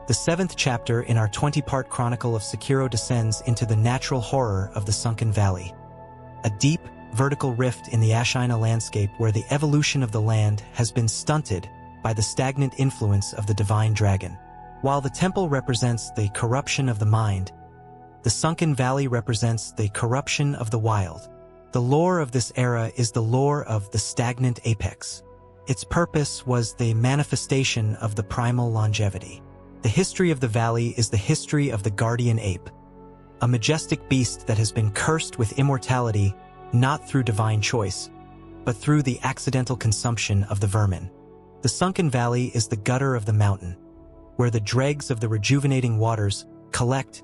The 7th chapter in our 20-part chronicle of Sekiro descends into the natural horror of the sunken valley. A deep, vertical rift in the Ashina landscape where the evolution of the land has been stunted by the stagnant influence of the divine dragon. While the temple represents the corruption of the mind, the sunken valley represents the corruption of the wild. The lore of this era is the lore of the stagnant apex. Its purpose was the manifestation of the primal longevity. The history of the valley is the history of the guardian ape, a majestic beast that has been cursed with immortality not through divine choice, but through the accidental consumption of the vermin. The sunken valley is the gutter of the mountain, where the dregs of the rejuvenating waters collect,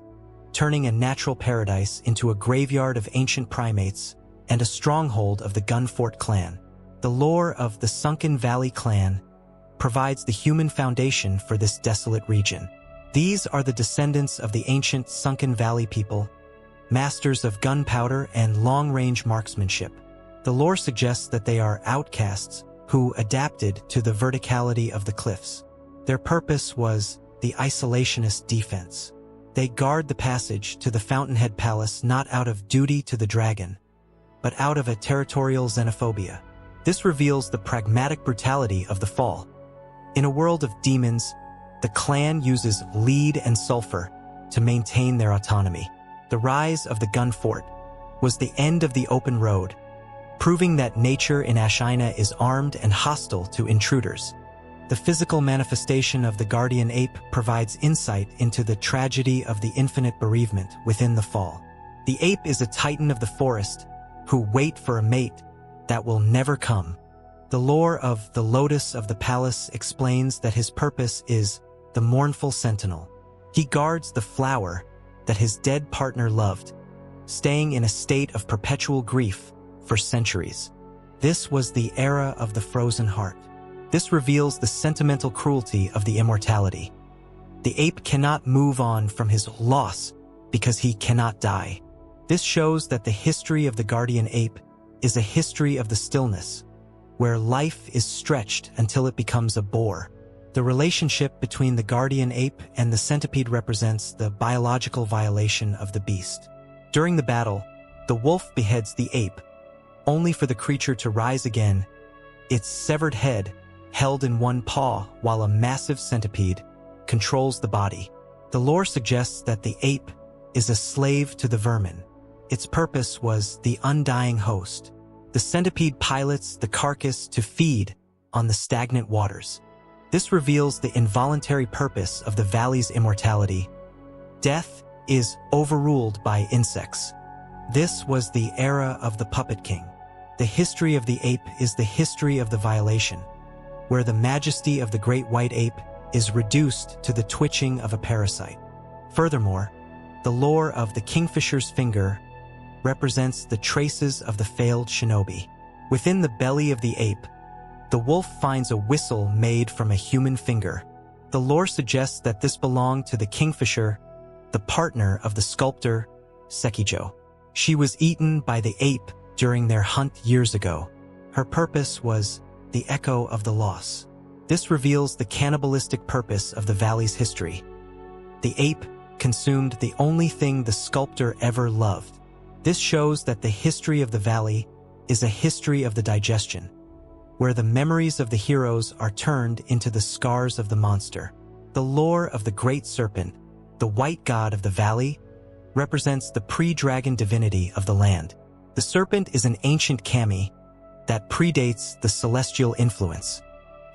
turning a natural paradise into a graveyard of ancient primates and a stronghold of the Gunfort clan. The lore of the Sunken Valley clan provides the human foundation for this desolate region. These are the descendants of the ancient Sunken Valley people, masters of gunpowder and long-range marksmanship. The lore suggests that they are outcasts who adapted to the verticality of the cliffs. Their purpose was the isolationist defense. They guard the passage to the Fountainhead Palace not out of duty to the dragon, but out of a territorial xenophobia. This reveals the pragmatic brutality of the fall. In a world of demons, the clan uses lead and sulfur to maintain their autonomy. The rise of the gun fort was the end of the open road, proving that nature in Ashina is armed and hostile to intruders. The physical manifestation of the guardian ape provides insight into the tragedy of the infinite bereavement within the fall. The ape is a titan of the forest who wait for a mate that will never come. The lore of the Lotus of the Palace explains that his purpose is the mournful sentinel. He guards the flower that his dead partner loved, staying in a state of perpetual grief for centuries. This was the era of the frozen heart. This reveals the sentimental cruelty of the immortality. The ape cannot move on from his loss because he cannot die. This shows that the history of the guardian ape is a history of the stillness, where life is stretched until it becomes a bore. The relationship between the guardian ape and the centipede represents the biological violation of the beast. During the battle, the wolf beheads the ape, only for the creature to rise again, its severed head held in one paw while a massive centipede controls the body. The lore suggests that the ape is a slave to the vermin. Its purpose was the undying host. The centipede pilots the carcass to feed on the stagnant waters. This reveals the involuntary purpose of the valley's immortality. Death is overruled by insects. This was the era of the Puppet King. The history of the ape is the history of the violation, where the majesty of the great white ape is reduced to the twitching of a parasite. Furthermore, the lore of the kingfisher's finger represents the traces of the failed shinobi. Within the belly of the ape, the wolf finds a whistle made from a human finger. The lore suggests that this belonged to the kingfisher, the partner of the sculptor Sekiro. She was eaten by the ape during their hunt years ago. Her purpose was the echo of the loss. This reveals the cannibalistic purpose of the valley's history. The ape consumed the only thing the sculptor ever loved. This shows that the history of the valley is a history of the digestion, where the memories of the heroes are turned into the scars of the monster. The lore of the great serpent, the white god of the valley, represents the pre-dragon divinity of the land. The serpent is an ancient kami that predates the celestial influence.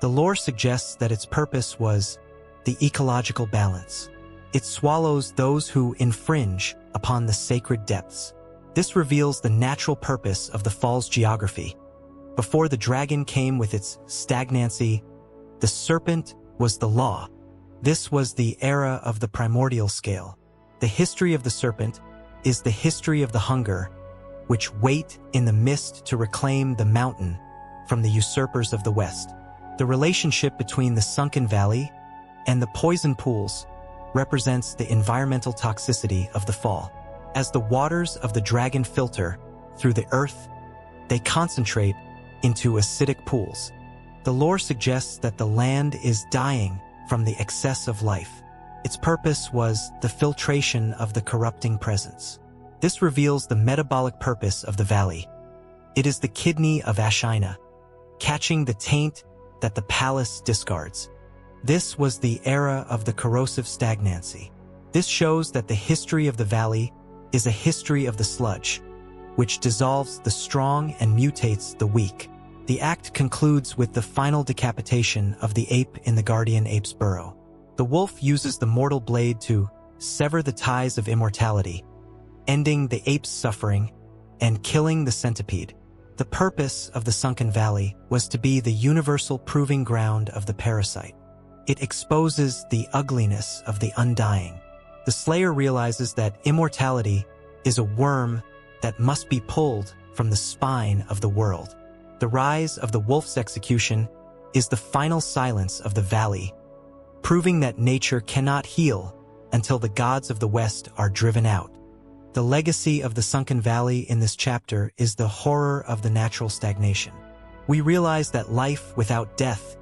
The lore suggests that its purpose was the ecological balance. It swallows those who infringe upon the sacred depths. This reveals the natural purpose of the fall's geography. Before the dragon came with its stagnancy, the serpent was the law. This was the era of the primordial scale. The history of the serpent is the history of the hunger, which wait in the mist to reclaim the mountain from the usurpers of the west. The relationship between the sunken valley and the poison pools represents the environmental toxicity of the fall. As the waters of the dragon filter through the earth, they concentrate into acidic pools. The lore suggests that the land is dying from the excess of life. Its purpose was the filtration of the corrupting presence. This reveals the metabolic purpose of the valley. It is the kidney of Ashina, catching the taint that the palace discards. This was the era of the corrosive stagnancy. This shows that the history of the valley is a history of the sludge, which dissolves the strong and mutates the weak. The act concludes with the final decapitation of the ape in the guardian ape's burrow. The wolf uses the mortal blade to sever the ties of immortality, ending the ape's suffering and killing the centipede. The purpose of the sunken valley was to be the universal proving ground of the parasite. It exposes the ugliness of the undying. The slayer realizes that immortality is a worm that must be pulled from the spine of the world. The rise of the wolf's execution is the final silence of the valley, proving that nature cannot heal until the gods of the West are driven out. The legacy of the sunken valley in this chapter is the horror of the natural stagnation. We realize that life without death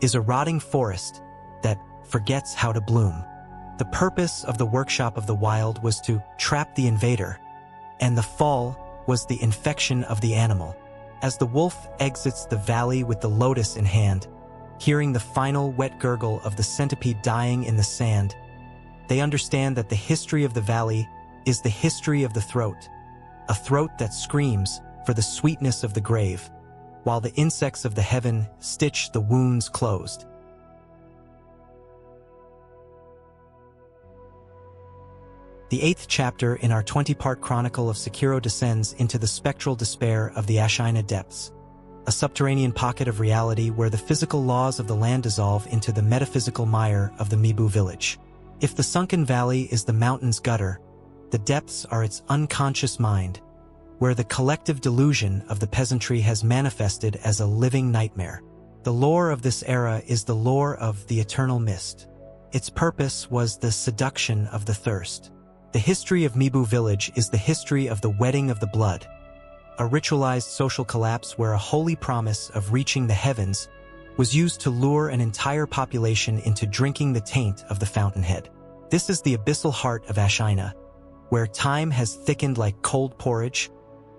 is a rotting forest that forgets how to bloom. The purpose of the workshop of the wild was to trap the invader, and the fall was the infection of the animal. As the wolf exits the valley with the lotus in hand, hearing the final wet gurgle of the centipede dying in the sand, they understand that the history of the valley is the history of the throat, a throat that screams for the sweetness of the grave, while the insects of the heaven stitch the wounds closed. The 8th chapter in our 20-part chronicle of Sekiro descends into the spectral despair of the Ashina depths, a subterranean pocket of reality where the physical laws of the land dissolve into the metaphysical mire of the Mibu village. If the sunken valley is the mountain's gutter, the depths are its unconscious mind, where the collective delusion of the peasantry has manifested as a living nightmare. The lore of this era is the lore of the eternal mist. Its purpose was the seduction of the thirst. The history of Mibu village is the history of the wedding of the blood, a ritualized social collapse where a holy promise of reaching the heavens was used to lure an entire population into drinking the taint of the fountainhead. This is the abyssal heart of Ashina, where time has thickened like cold porridge,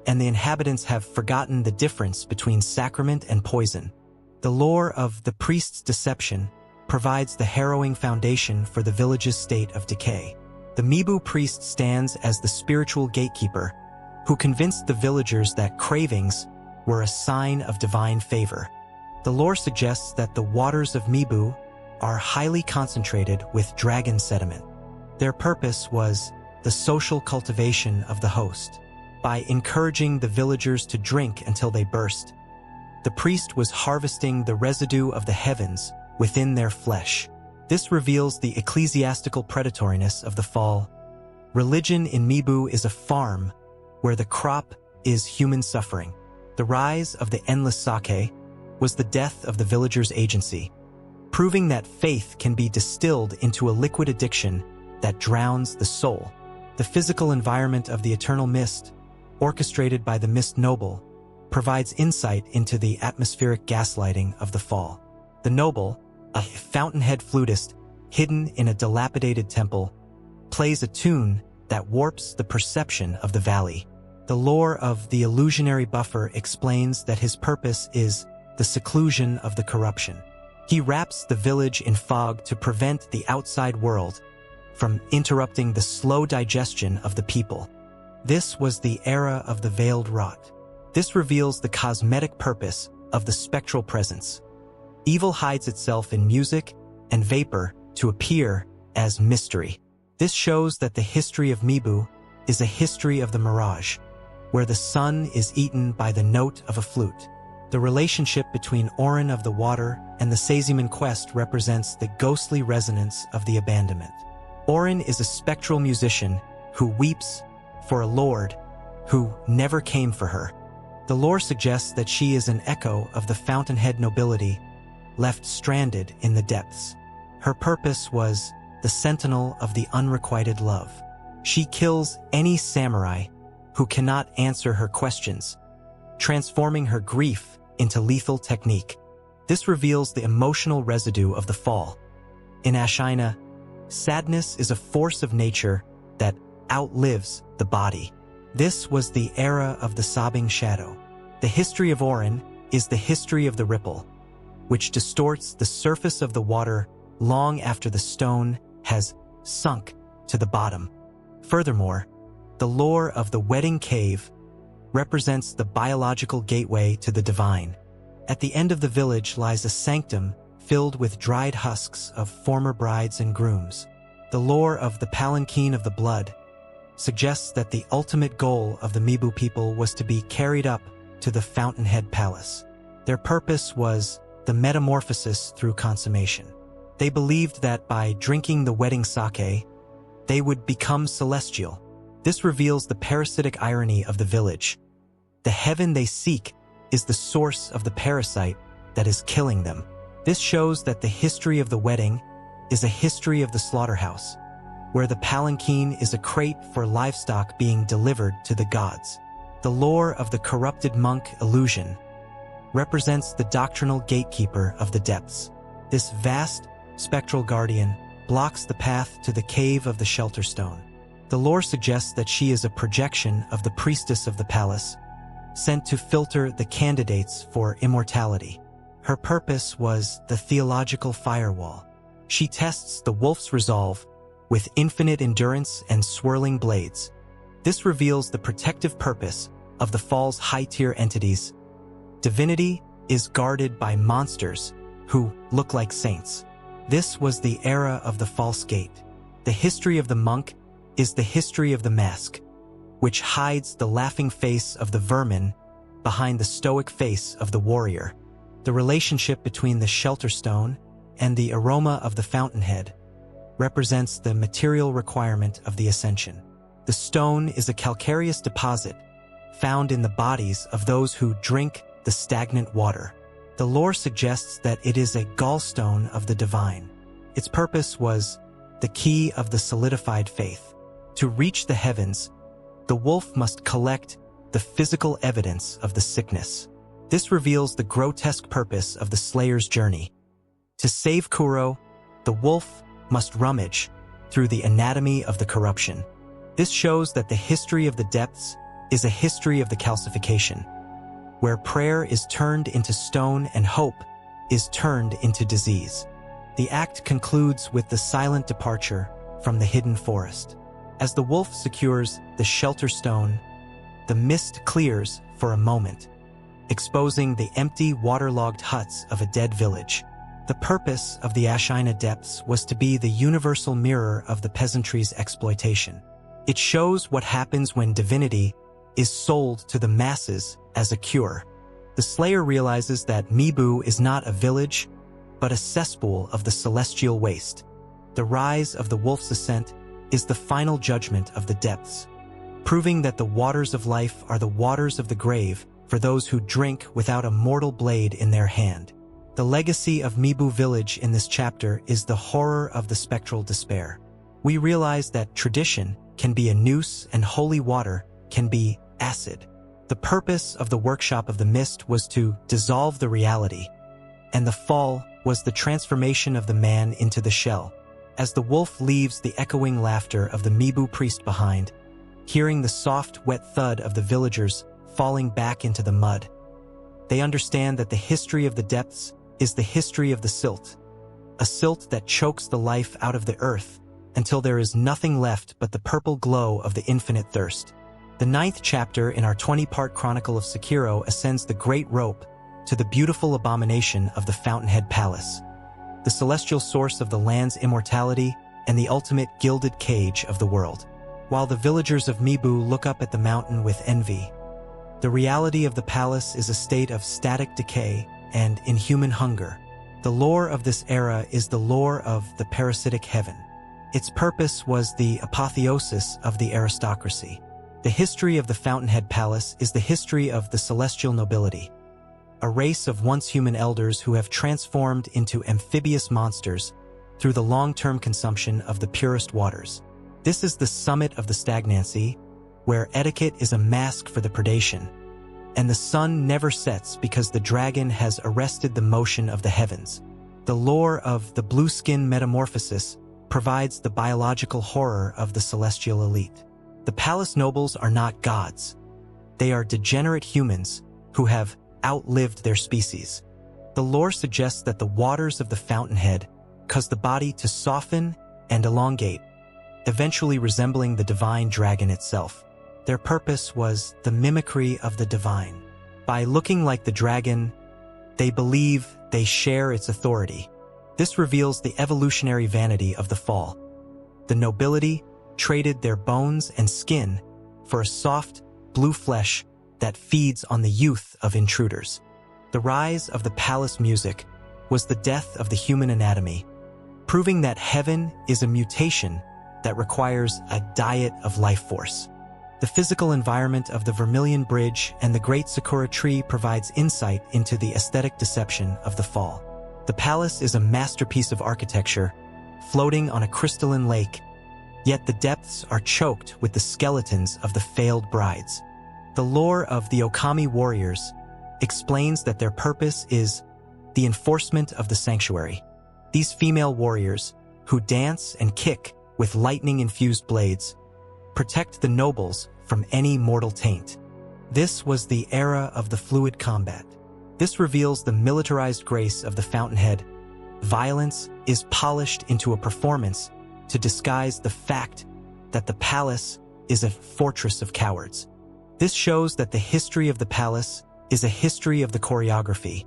and the inhabitants have forgotten the difference between sacrament and poison. The lore of the priest's deception provides the harrowing foundation for the village's state of decay. The Mibu priest stands as the spiritual gatekeeper, who convinced the villagers that cravings were a sign of divine favor. The lore suggests that the waters of Mibu are highly concentrated with dragon sediment. Their purpose was the social cultivation of the host. By encouraging the villagers to drink until they burst, the priest was harvesting the residue of the heavens within their flesh. This reveals the ecclesiastical predatoriness of the fall. Religion in Mibu is a farm where the crop is human suffering. The rise of the endless sake was the death of the villagers' agency, proving that faith can be distilled into a liquid addiction that drowns the soul. The physical environment of the eternal mist, orchestrated by the Mist Noble, provides insight into the atmospheric gaslighting of the fall. The Noble, a fountainhead flutist hidden in a dilapidated temple, plays a tune that warps the perception of the valley. The lore of the illusionary buffer explains that his purpose is the seclusion of the corruption. He wraps the village in fog to prevent the outside world from interrupting the slow digestion of the people. This was the era of the veiled rot. This reveals the cosmetic purpose of the spectral presence. Evil hides itself in music and vapor to appear as mystery. This shows that the history of Mibu is a history of the mirage, where the sun is eaten by the note of a flute. The relationship between Orin of the Water and the Seiziman quest represents the ghostly resonance of the abandonment. Orin is a spectral musician who weeps for a lord who never came for her. The lore suggests that she is an echo of the fountainhead nobility left stranded in the depths. Her purpose was the sentinel of the unrequited love. She kills any samurai who cannot answer her questions, transforming her grief into lethal technique. This reveals the emotional residue of the fall. In Ashina, sadness is a force of nature that outlives the body. This was the era of the sobbing shadow. The history of Orin is the history of the ripple, which distorts the surface of the water long after the stone has sunk to the bottom. Furthermore, the lore of the wedding cave represents the biological gateway to the divine. At the end of the village lies a sanctum filled with dried husks of former brides and grooms. The lore of the palanquin of the blood suggests that the ultimate goal of the Mibu people was to be carried up to the Fountainhead Palace. Their purpose was the metamorphosis through consummation. They believed that by drinking the wedding sake, they would become celestial. This reveals the parasitic irony of the village. The heaven they seek is the source of the parasite that is killing them. This shows that the history of the wedding is a history of the slaughterhouse, where the palanquin is a crate for livestock being delivered to the gods. The lore of the corrupted monk illusion represents the doctrinal gatekeeper of the depths. This vast, spectral guardian blocks the path to the cave of the shelter stone. The lore suggests that she is a projection of the priestess of the palace, sent to filter the candidates for immortality. Her purpose was the theological firewall. She tests the wolf's resolve with infinite endurance and swirling blades. This reveals the protective purpose of the fall's high-tier entities. Divinity is guarded by monsters who look like saints. This was the era of the false gate. The history of the monk is the history of the mask, which hides the laughing face of the vermin behind the stoic face of the warrior. The relationship between the shelter stone and the aroma of the fountainhead represents the material requirement of the ascension. The stone is a calcareous deposit found in the bodies of those who drink the stagnant water. The lore suggests that it is a gallstone of the divine. Its purpose was the key of the solidified faith. To reach the heavens, the wolf must collect the physical evidence of the sickness. This reveals the grotesque purpose of the Slayer's journey. To save Kuro, the wolf must rummage through the anatomy of the corruption. This shows that the history of the depths is a history of the calcification, where prayer is turned into stone and hope is turned into disease. The act concludes with the silent departure from the hidden forest. As the wolf secures the shelter stone, the mist clears for a moment, exposing the empty, waterlogged huts of a dead village. The purpose of the Ashina depths was to be the universal mirror of the peasantry's exploitation. It shows what happens when divinity is sold to the masses as a cure. The Slayer realizes that Mibu is not a village, but a cesspool of the celestial waste. The rise of the wolf's ascent is the final judgment of the depths, proving that the waters of life are the waters of the grave for those who drink without a mortal blade in their hand. The legacy of Mibu village in this chapter is the horror of the spectral despair. We realize that tradition can be a noose and holy water can be acid. The purpose of the workshop of the mist was to dissolve the reality, and the fall was the transformation of the man into the shell. As the wolf leaves the echoing laughter of the Mibu priest behind, hearing the soft, wet thud of the villagers falling back into the mud, they understand that the history of the depths is the history of the silt, a silt that chokes the life out of the earth until there is nothing left but the purple glow of the infinite thirst. The 9th chapter in our 20-part chronicle of Sekiro ascends the great rope to the beautiful abomination of the Fountainhead Palace, the celestial source of the land's immortality and the ultimate gilded cage of the world. While the villagers of Mibu look up at the mountain with envy, the reality of the palace is a state of static decay and inhuman hunger. The lore of this era is the lore of the parasitic heaven. Its purpose was the apotheosis of the aristocracy. The history of the Fountainhead Palace is the history of the celestial nobility, a race of once human elders who have transformed into amphibious monsters through the long-term consumption of the purest waters. This is the summit of the stagnancy, where etiquette is a mask for the predation, and the sun never sets because the dragon has arrested the motion of the heavens. The lore of the blue-skin metamorphosis provides the biological horror of the celestial elite. The palace nobles are not gods. They are degenerate humans who have outlived their species. The lore suggests that the waters of the fountainhead cause the body to soften and elongate, eventually resembling the divine dragon itself. Their purpose was the mimicry of the divine. By looking like the dragon, they believe they share its authority. This reveals the evolutionary vanity of the fall. The nobility traded their bones and skin for a soft, blue flesh that feeds on the youth of intruders. The rise of the palace music was the death of the human anatomy, proving that heaven is a mutation that requires a diet of life force. The physical environment of the Vermilion Bridge and the Great Sakura Tree provides insight into the aesthetic deception of the fall. The palace is a masterpiece of architecture, floating on a crystalline lake, yet the depths are choked with the skeletons of the failed brides. The lore of the Okami warriors explains that their purpose is the enforcement of the sanctuary. These female warriors, who dance and kick with lightning-infused blades, protect the nobles from any mortal taint. This was the era of the fluid combat. This reveals the militarized grace of the fountainhead. Violence is polished into a performance to disguise the fact that the palace is a fortress of cowards. This shows that the history of the palace is a history of the choreography,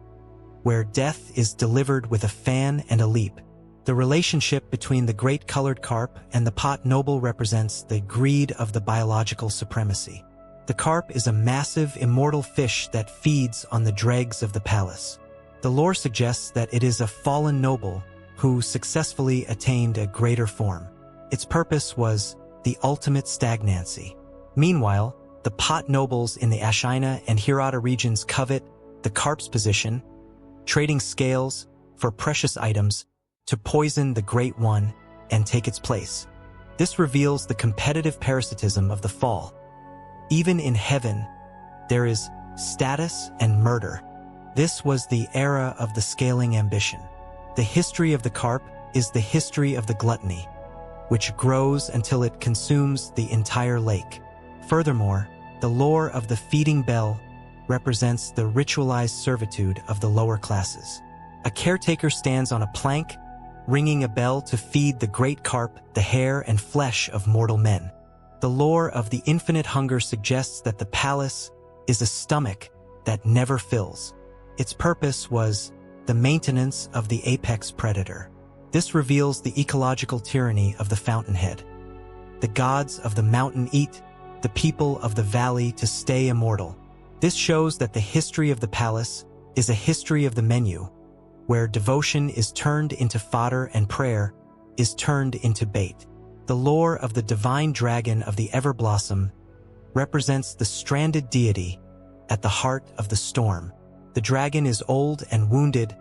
where death is delivered with a fan and a leap. The relationship between the great colored carp and the pot noble represents the greed of the biological supremacy. The carp is a massive, immortal fish that feeds on the dregs of the palace. The lore suggests that it is a fallen noble who successfully attained a greater form. Its purpose was the ultimate stagnancy. Meanwhile, the pot nobles in the Ashina and Hirata regions covet the carp's position, trading scales for precious items to poison the Great One and take its place. This reveals the competitive parasitism of the fall. Even in heaven, there is status and murder. This was the era of the scaling ambition. The history of the carp is the history of the gluttony, which grows until it consumes the entire lake. Furthermore, the lore of the feeding bell represents the ritualized servitude of the lower classes. A caretaker stands on a plank, ringing a bell to feed the great carp the hair and flesh of mortal men. The lore of the infinite hunger suggests that the palace is a stomach that never fills. Its purpose was the maintenance of the apex predator. This reveals the ecological tyranny of the fountainhead. The gods of the mountain eat the people of the valley to stay immortal. This shows that the history of the palace is a history of the menu, where devotion is turned into fodder and prayer is turned into bait. The lore of the divine dragon of the Everblossom represents the stranded deity at the heart of the storm. The dragon is old and wounded,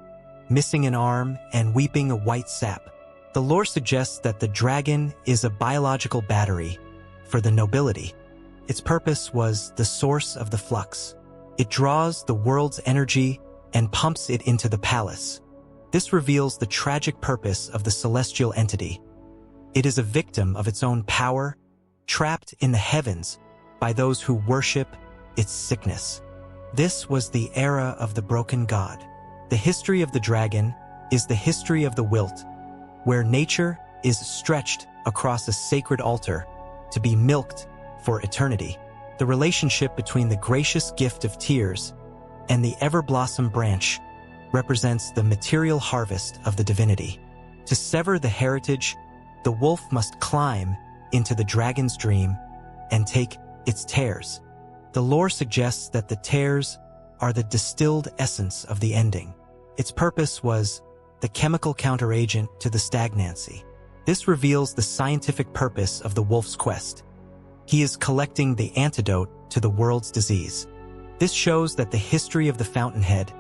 missing an arm and weeping a white sap. The lore suggests that the dragon is a biological battery for the nobility. Its purpose was the source of the flux. It draws the world's energy and pumps it into the palace. This reveals the tragic purpose of the celestial entity. It is a victim of its own power, trapped in the heavens by those who worship its sickness. This was the era of the broken god. The history of the dragon is the history of the wilt, where nature is stretched across a sacred altar to be milked for eternity. The relationship between the gracious gift of tears and the Everblossom branch represents the material harvest of the divinity. To sever the heritage, the wolf must climb into the dragon's dream and take its tears. The lore suggests that the tears are the distilled essence of the ending. Its purpose was the chemical counteragent to the stagnancy. This reveals the scientific purpose of the wolf's quest. He is collecting the antidote to the world's disease. This shows that the history of the fountainhead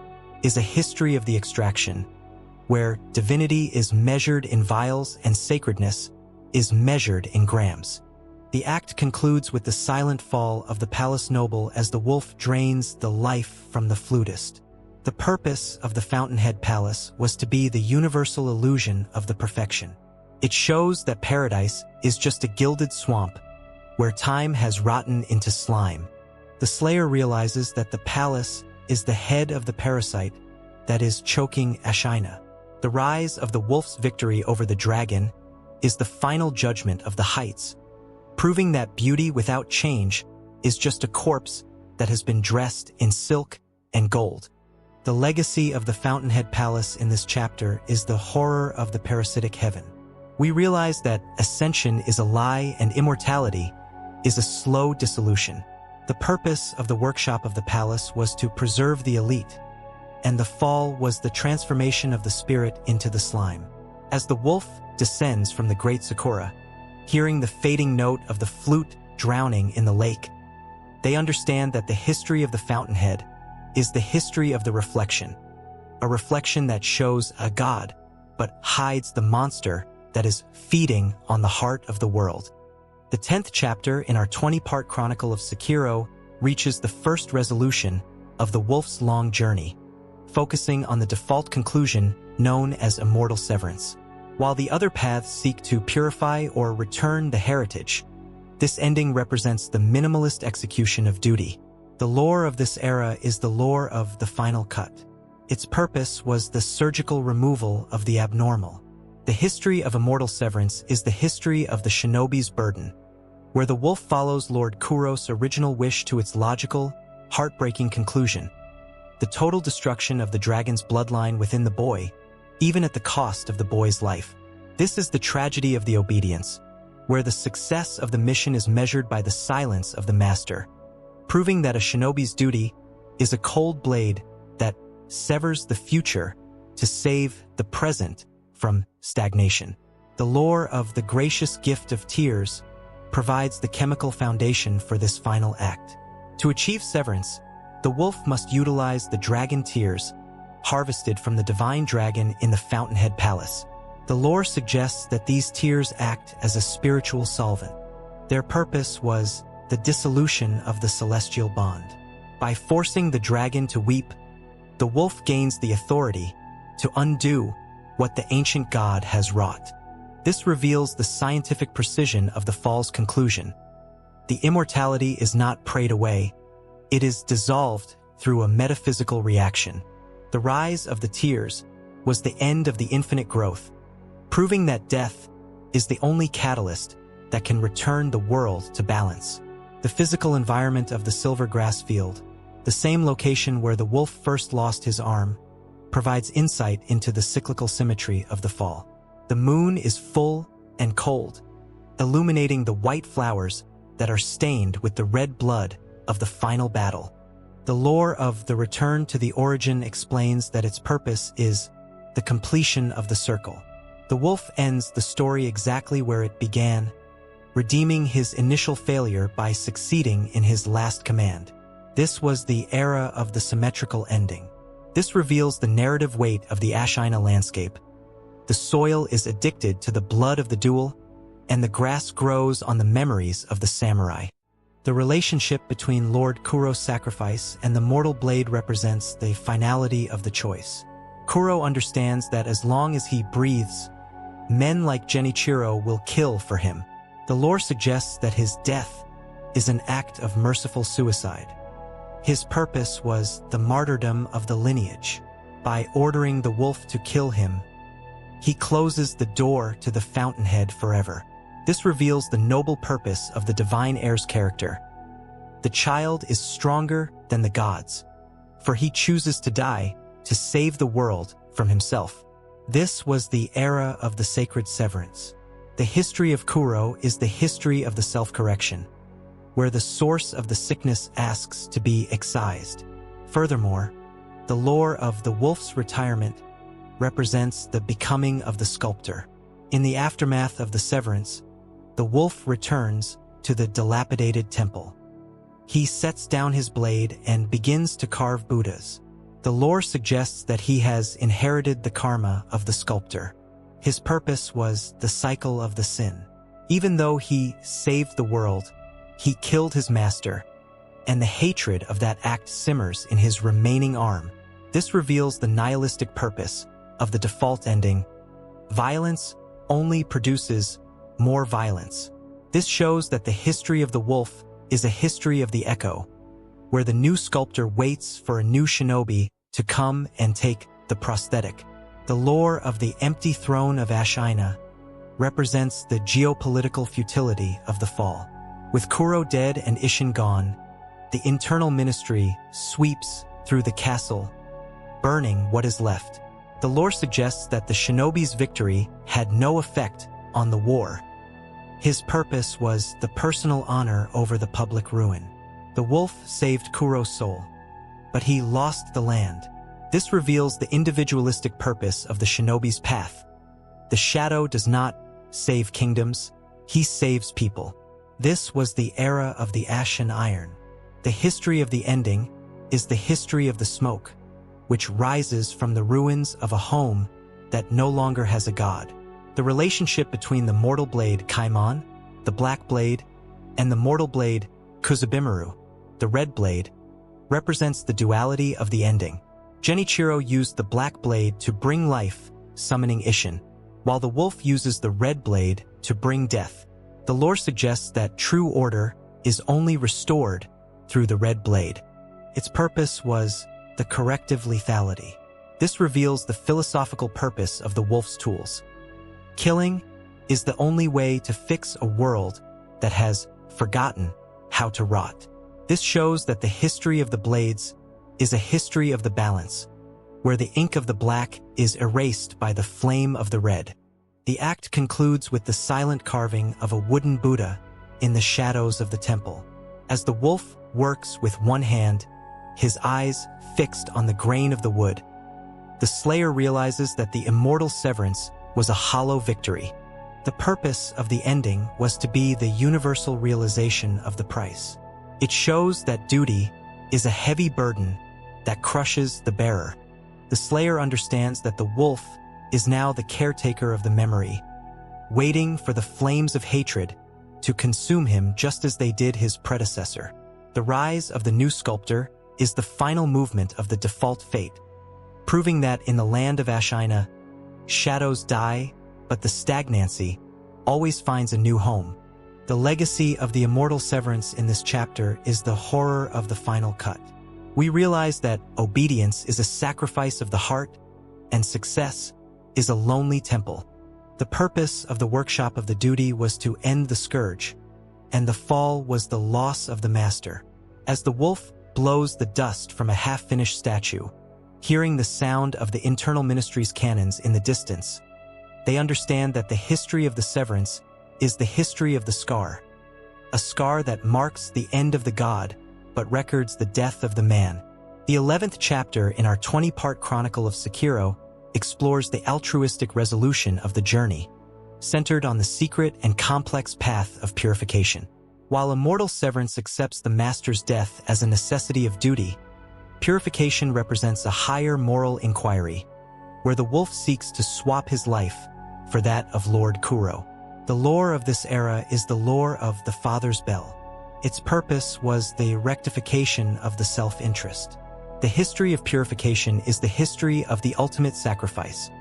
is a history of the extraction, where divinity is measured in vials and sacredness is measured in grams. The act concludes with the silent fall of the palace noble as the wolf drains the life from the flutist. The purpose of the Fountainhead Palace was to be the universal illusion of the perfection. It shows that paradise is just a gilded swamp where time has rotten into slime. The Slayer realizes that the palace is the head of the parasite that is choking Ashina. The rise of the wolf's victory over the dragon is the final judgment of the heights, proving that beauty without change is just a corpse that has been dressed in silk and gold. The legacy of the Fountainhead Palace in this chapter is the horror of the parasitic heaven. We realize that ascension is a lie and immortality is a slow dissolution. The purpose of the workshop of the palace was to preserve the elite, and the fall was the transformation of the spirit into the slime. As the wolf descends from the great Sakura, hearing the fading note of the flute drowning in the lake, they understand that the history of the Fountainhead is the history of the reflection, a reflection that shows a god, but hides the monster that is feeding on the heart of the world. The 10th chapter in our 20-part chronicle of Sekiro reaches the first resolution of the wolf's long journey, focusing on the default conclusion known as immortal severance. While the other paths seek to purify or return the heritage, this ending represents the minimalist execution of duty. The lore of this era is the lore of the final cut. Its purpose was the surgical removal of the abnormal. The history of immortal severance is the history of the shinobi's burden, where the wolf follows Lord Kuro's original wish to its logical, heartbreaking conclusion: the total destruction of the dragon's bloodline within the boy, even at the cost of the boy's life. This is the tragedy of the obedience, where the success of the mission is measured by the silence of the master, proving that a shinobi's duty is a cold blade that severs the future to save the present from stagnation. The lore of the gracious gift of tears provides the chemical foundation for this final act. To achieve severance, the wolf must utilize the dragon tears harvested from the divine dragon in the Fountainhead Palace. The lore suggests that these tears act as a spiritual solvent. Their purpose was the dissolution of the celestial bond. By forcing the dragon to weep, the wolf gains the authority to undo what the ancient god has wrought. This reveals the scientific precision of the fall's conclusion. The immortality is not prayed away, it is dissolved through a metaphysical reaction. The rise of the tears was the end of the infinite growth, proving that death is the only catalyst that can return the world to balance. The physical environment of the silver grass field, the same location where the wolf first lost his arm, provides insight into the cyclical symmetry of the fall. The moon is full and cold, illuminating the white flowers that are stained with the red blood of the final battle. The lore of the return to the origin explains that its purpose is the completion of the circle. The wolf ends the story exactly where it began, redeeming his initial failure by succeeding in his last command. This was the era of the symmetrical ending. This reveals the narrative weight of the Ashina landscape. The soil is addicted to the blood of the duel, and the grass grows on the memories of the samurai. The relationship between Lord Kuro's sacrifice and the mortal blade represents the finality of the choice. Kuro understands that as long as he breathes, men like Genichiro will kill for him. The lore suggests that his death is an act of merciful suicide. His purpose was the martyrdom of the lineage. By ordering the wolf to kill him, he closes the door to the Fountainhead forever. This reveals the noble purpose of the Divine Heir's character. The child is stronger than the gods, for he chooses to die to save the world from himself. This was the era of the sacred severance. The history of Kuro is the history of the self-correction, where the source of the sickness asks to be excised. Furthermore, the lore of the wolf's retirement represents the becoming of the sculptor. In the aftermath of the severance, the wolf returns to the dilapidated temple. He sets down his blade and begins to carve Buddhas. The lore suggests that he has inherited the karma of the sculptor. His purpose was the cycle of the sin. Even though he saved the world, he killed his master, and the hatred of that act simmers in his remaining arm. This reveals the nihilistic purpose of the default ending. Violence only produces more violence. This shows that the history of the wolf is a history of the echo, where the new sculptor waits for a new shinobi to come and take the prosthetic. The lore of the empty throne of Ashina represents the geopolitical futility of the fall. With Kuro dead and Ishin gone, the internal ministry sweeps through the castle, burning what is left. The lore suggests that the shinobi's victory had no effect on the war. His purpose was the personal honor over the public ruin. The wolf saved Kuro's soul, but he lost the land. This reveals the individualistic purpose of the shinobi's path. The shadow does not save kingdoms, he saves people. This was the era of the ash and iron. The history of the ending is the history of the smoke, which rises from the ruins of a home that no longer has a god. The relationship between the mortal blade Kaimon, the black blade, and the mortal blade Kuzubimaru, the red blade, represents the duality of the ending. Genichiro used the black blade to bring life, summoning Ishin, while the wolf uses the red blade to bring death. The lore suggests that true order is only restored through the red blade. Its purpose was the corrective lethality. This reveals the philosophical purpose of the wolf's tools. Killing is the only way to fix a world that has forgotten how to rot. This shows that the history of the blades is a history of the balance, where the ink of the black is erased by the flame of the red. The act concludes with the silent carving of a wooden Buddha in the shadows of the temple. As the wolf works with one hand, his eyes fixed on the grain of the wood, the slayer realizes that the immortal severance was a hollow victory. The purpose of the ending was to be the universal realization of the price. It shows that duty is a heavy burden that crushes the bearer. The slayer understands that the wolf is now the caretaker of the memory, waiting for the flames of hatred to consume him just as they did his predecessor. The rise of the new sculptor is the final movement of the default fate, proving that in the land of Ashina, shadows die, but the stagnancy always finds a new home. The legacy of the immortal severance in this chapter is the horror of the final cut. We realize that obedience is a sacrifice of the heart, and success is a lonely temple. The purpose of the workshop of the duty was to end the scourge, and the fall was the loss of the master. As the wolf blows the dust from a half-finished statue, hearing the sound of the internal ministry's cannons in the distance, they understand that the history of the severance is the history of the scar, a scar that marks the end of the god, but records the death of the man. The 11th chapter in our 20-part chronicle of Sekiro explores the altruistic resolution of the journey, centered on the secret and complex path of purification. While immortal severance accepts the master's death as a necessity of duty, purification represents a higher moral inquiry, where the wolf seeks to swap his life for that of Lord Kuro. The lore of this era is the lore of the Father's Bell. Its purpose was the rectification of the self-interest. The history of purification is the history of the ultimate sacrifice,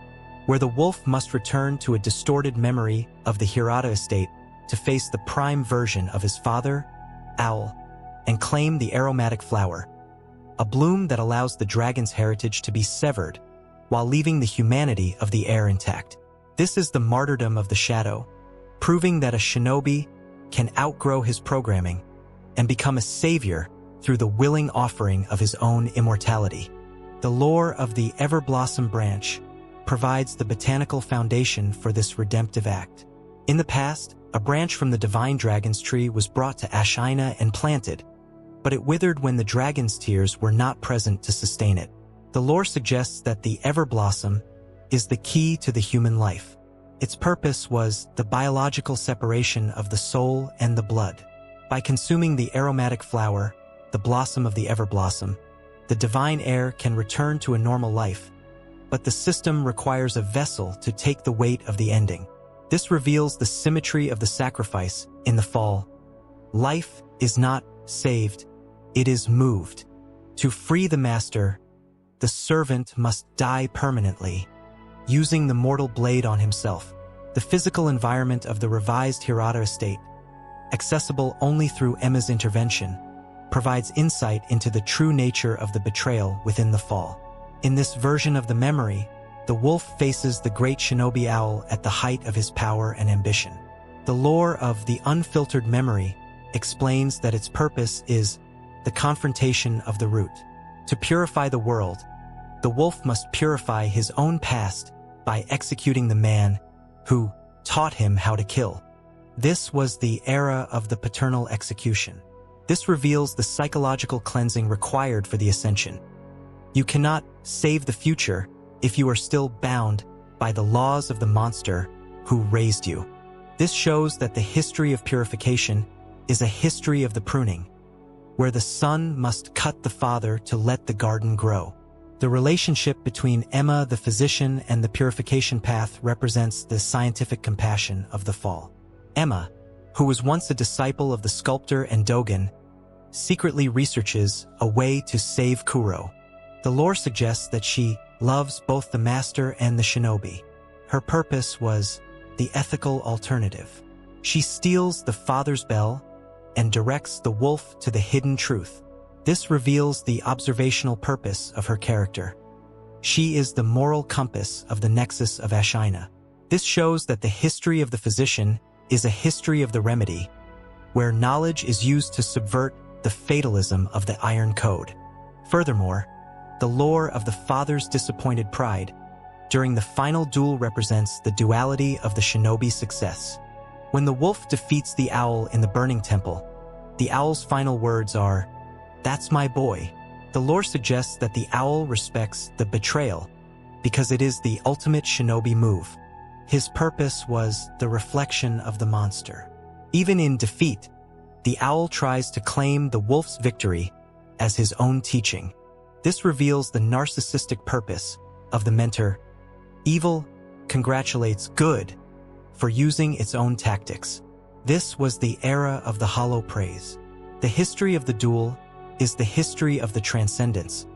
where the wolf must return to a distorted memory of the Hirata estate to face the prime version of his father, Owl, and claim the aromatic flower, a bloom that allows the dragon's heritage to be severed while leaving the humanity of the heir intact. This is the martyrdom of the shadow, proving that a shinobi can outgrow his programming and become a savior through the willing offering of his own immortality. The lore of the Everblossom branch provides the botanical foundation for this redemptive act. In the past, a branch from the divine dragon's tree was brought to Ashina and planted, but it withered when the dragon's tears were not present to sustain it. The lore suggests that the Everblossom is the key to the human life. Its purpose was the biological separation of the soul and the blood. By consuming the aromatic flower, the blossom of the Everblossom, the Divine Heir can return to a normal life, but the system requires a vessel to take the weight of the ending. This reveals the symmetry of the sacrifice in the fall. Life is not saved, it is moved. To free the master, the servant must die permanently, using the mortal blade on himself. The physical environment of the revised Hirata estate, accessible only through Emma's intervention, provides insight into the true nature of the betrayal within the fall. In this version of the memory, the wolf faces the great shinobi owl at the height of his power and ambition. The lore of the unfiltered memory explains that its purpose is the confrontation of the root. To purify the world, the wolf must purify his own past by executing the man who taught him how to kill. This was the era of the paternal execution. This reveals the psychological cleansing required for the ascension. You cannot save the future if you are still bound by the laws of the monster who raised you. This shows that the history of purification is a history of the pruning, where the son must cut the father to let the garden grow. The relationship between Emma, the physician, and the purification path represents the scientific compassion of the fall. Emma, who was once a disciple of the sculptor and Dogen, secretly researches a way to save Kuro. The lore suggests that she loves both the master and the shinobi. Her purpose was the ethical alternative. She steals the father's bell and directs the wolf to the hidden truth. This reveals the observational purpose of her character. She is the moral compass of the nexus of Ashina. This shows that the history of the physician is a history of the remedy, where knowledge is used to subvert the fatalism of the Iron Code. Furthermore, the lore of the father's disappointed pride during the final duel represents the duality of the shinobi's success. When the wolf defeats the owl in the burning temple, the owl's final words are, "That's my boy." The lore suggests that the owl respects the betrayal because it is the ultimate shinobi move. His purpose was the reflection of the monster. Even in defeat, the owl tries to claim the wolf's victory as his own teaching. This reveals the narcissistic purpose of the mentor. Evil congratulates good for using its own tactics. This was the era of the hollow praise. The history of the duel is the history of the transcendence,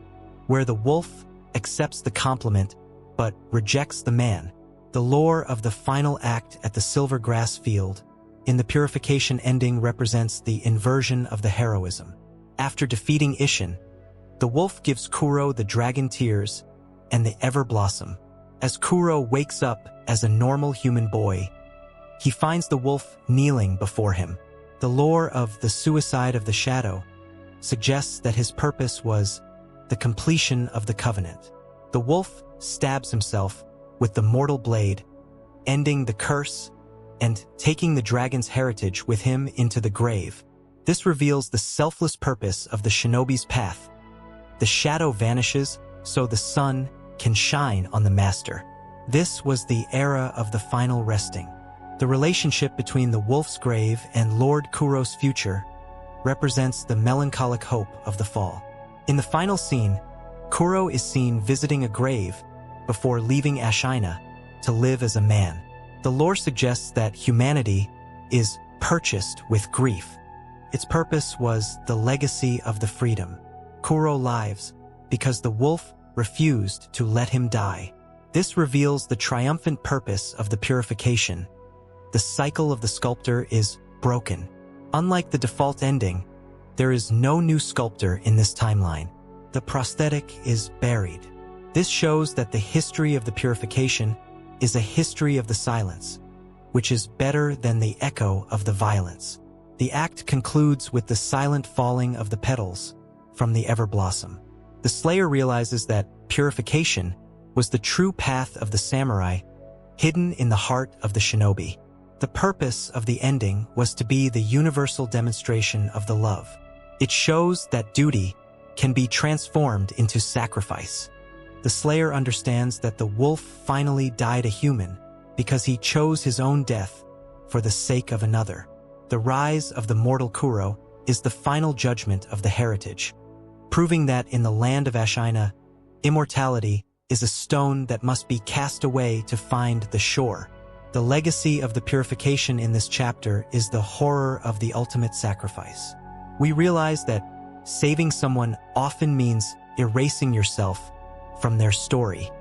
where the wolf accepts the compliment but rejects the man. The lore of the final act at the silver grass field in the purification ending represents the inversion of the heroism. After defeating Ishin, the wolf gives Kuro the dragon tears and the ever blossom. As Kuro wakes up as a normal human boy, he finds the wolf kneeling before him. The lore of the suicide of the shadow suggests that his purpose was the completion of the covenant. The wolf stabs himself with the mortal blade, ending the curse and taking the dragon's heritage with him into the grave. This reveals the selfless purpose of the shinobi's path. The shadow vanishes so the sun can shine on the master. This was the era of the final resting. The relationship between the wolf's grave and Lord Kuro's future represents the melancholic hope of the fall. In the final scene, Kuro is seen visiting a grave before leaving Ashina to live as a man. The lore suggests that humanity is purchased with grief. Its purpose was the legacy of the freedom. Kuro lives because the wolf refused to let him die. This reveals the triumphant purpose of the purification. The cycle of the sculptor is broken. Unlike the default ending, there is no new sculptor in this timeline. The prosthetic is buried. This shows that the history of the purification is a history of the silence, which is better than the echo of the violence. The act concludes with the silent falling of the petals from the Everblossom. The Slayer realizes that purification was the true path of the samurai, hidden in the heart of the shinobi. The purpose of the ending was to be the universal demonstration of the love. It shows that duty can be transformed into sacrifice. The Slayer understands that the wolf finally died a human because he chose his own death for the sake of another. The rise of the mortal Kuro is the final judgment of the heritage, proving that in the land of Ashina, immortality is a stone that must be cast away to find the shore. The legacy of the purification in this chapter is the horror of the ultimate sacrifice. We realize that saving someone often means erasing yourself from their story.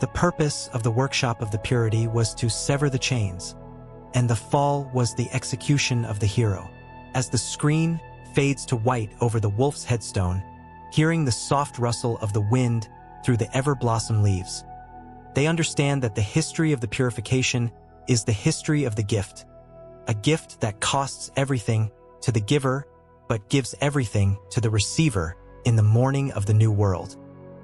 The purpose of the workshop of the purity was to sever the chains, and the fall was the execution of the hero. As the screen fades to white over the wolf's headstone, hearing the soft rustle of the wind through the ever-blossom leaves, they understand that the history of the purification is the history of the gift, a gift that costs everything to the giver but gives everything to the receiver in the morning of the new world.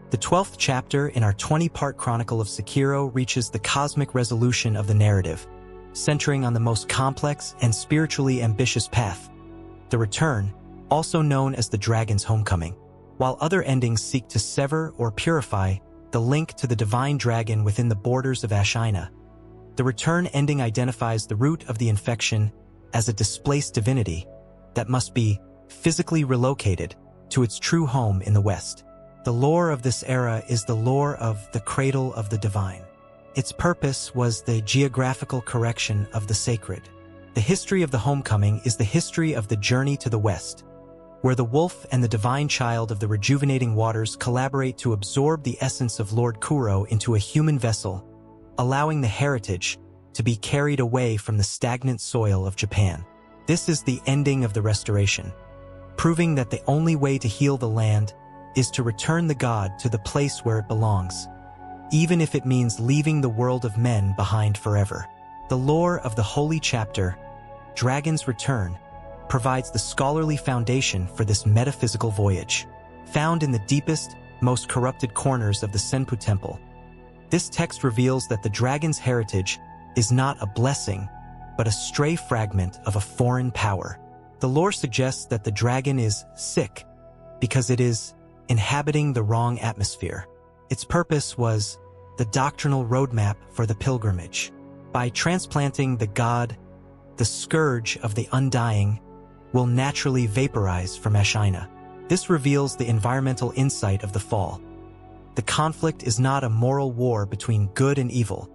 The 12th chapter in our 20-part chronicle of Sekiro reaches the cosmic resolution of the narrative, centering on the most complex and spiritually ambitious path, the return, also known as the dragon's homecoming. While other endings seek to sever or purify the link to the divine dragon within the borders of Ashina, the return ending identifies the root of the infection as a displaced divinity that must be physically relocated to its true home in the West. The lore of this era is the lore of the cradle of the divine. Its purpose was the geographical correction of the sacred. The history of the homecoming is the history of the journey to the West, where the wolf and the divine child of the rejuvenating waters collaborate to absorb the essence of Lord Kuro into a human vessel, allowing the heritage to be carried away from the stagnant soil of Japan. This is the ending of the restoration, proving that the only way to heal the land is to return the god to the place where it belongs, even if it means leaving the world of men behind forever. The lore of the holy chapter, Dragon's Return, provides the scholarly foundation for this metaphysical voyage. Found in the deepest, most corrupted corners of the Senpu Temple, this text reveals that the dragon's heritage is not a blessing, but a stray fragment of a foreign power. The lore suggests that the dragon is sick because it is inhabiting the wrong atmosphere. Its purpose was the doctrinal roadmap for the pilgrimage. By transplanting the god, the scourge of the undying will naturally vaporize from Ashina. This reveals the environmental insight of the fall. The conflict is not a moral war between good and evil,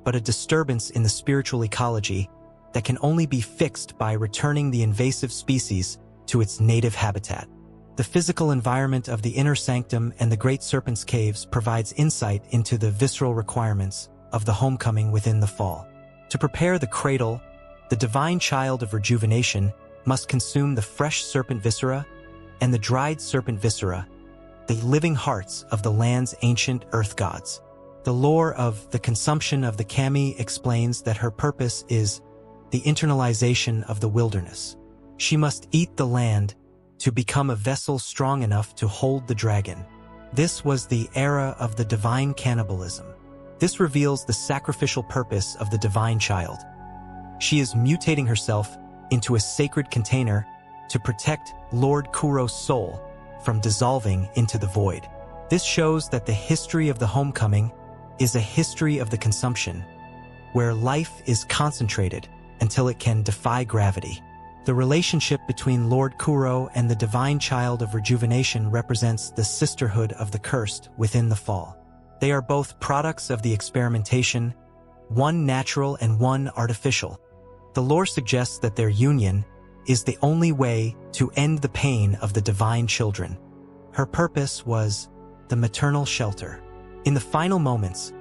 but a disturbance in the spiritual ecology that can only be fixed by returning the invasive species to its native habitat. The physical environment of the inner sanctum and the Great Serpent's caves provides insight into the visceral requirements of the homecoming within the fall. To prepare the cradle, the divine child of rejuvenation must consume the fresh serpent viscera and the dried serpent viscera, the living hearts of the land's ancient earth gods. The lore of the consumption of the kami explains that her purpose is the internalization of the wilderness. She must eat the land to become a vessel strong enough to hold the dragon. This was the era of the divine cannibalism. This reveals the sacrificial purpose of the divine child. She is mutating herself into a sacred container to protect Lord Kuro's soul from dissolving into the void. This shows that the history of the homecoming is a history of the consumption, where life is concentrated until it can defy gravity. The relationship between Lord Kuro and the divine child of rejuvenation represents the sisterhood of the cursed within the fall. They are both products of the experimentation, one natural and one artificial. The lore suggests that their union is the only way to end the pain of the divine children. Her purpose was the maternal shelter. In the final moments,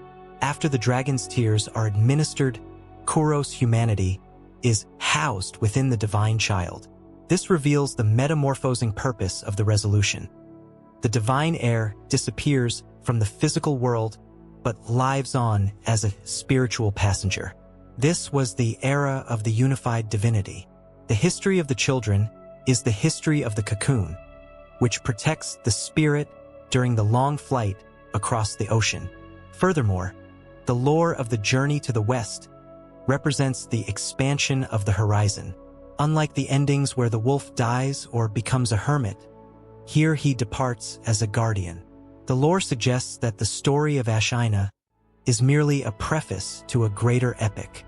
after the dragon's tears are administered, Kuro's humanity is housed within the divine child. This reveals the metamorphosing purpose of the resolution. The divine heir disappears from the physical world, but lives on as a spiritual passenger. This was the era of the unified divinity. The history of the children is the history of the cocoon, which protects the spirit during the long flight across the ocean. Furthermore, the lore of the journey to the west represents the expansion of the horizon. Unlike the endings where the wolf dies or becomes a hermit, here he departs as a guardian. The lore suggests that the story of Ashina is merely a preface to a greater epic.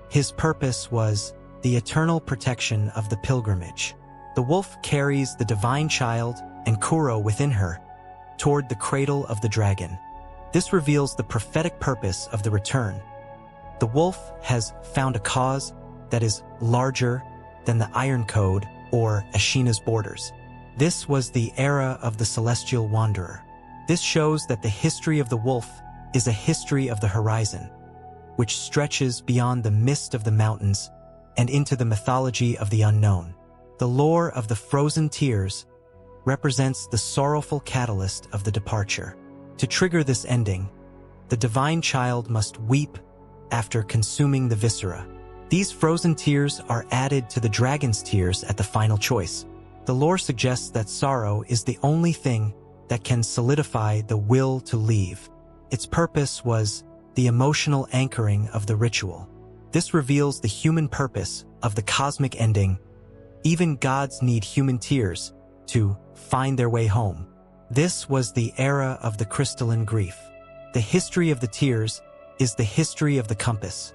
His purpose was the eternal protection of the pilgrimage. The wolf carries the divine child and Kuro within her toward the cradle of the dragon. This reveals the prophetic purpose of the return, The wolf has found a cause that is larger than the Iron Code or Ashina's borders. This was the era of the Celestial Wanderer. This shows that the history of the wolf is a history of the horizon, which stretches beyond the mist of the mountains and into the mythology of the unknown. The lore of the frozen tears represents the sorrowful catalyst of the departure. To trigger this ending, the divine child must weep after consuming the viscera. These frozen tears are added to the dragon's tears at the final choice. The lore suggests that sorrow is the only thing that can solidify the will to leave. Its purpose was the emotional anchoring of the ritual. This reveals the human purpose of the cosmic ending. Even gods need human tears to find their way home. This was the era of the crystalline grief. The history of the tears is the history of the compass,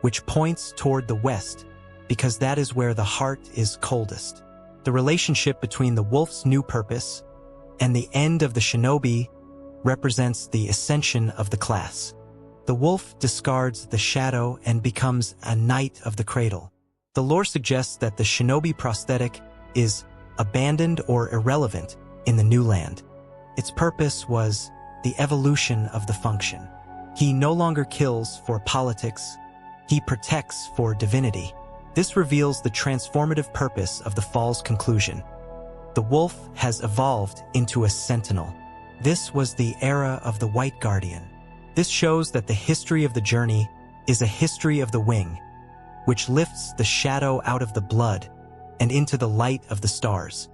which points toward the west because that is where the heart is coldest. The relationship between the wolf's new purpose and the end of the shinobi represents the ascension of the class. The wolf discards the shadow and becomes a knight of the cradle. The lore suggests that the shinobi prosthetic is abandoned or irrelevant in the new land. Its purpose was the evolution of the function. He no longer kills for politics, he protects for divinity. This reveals the transformative purpose of the fall's conclusion. The wolf has evolved into a sentinel. This was the era of the White Guardian. This shows that the history of the journey is a history of the wing, which lifts the shadow out of the blood and into the light of the stars.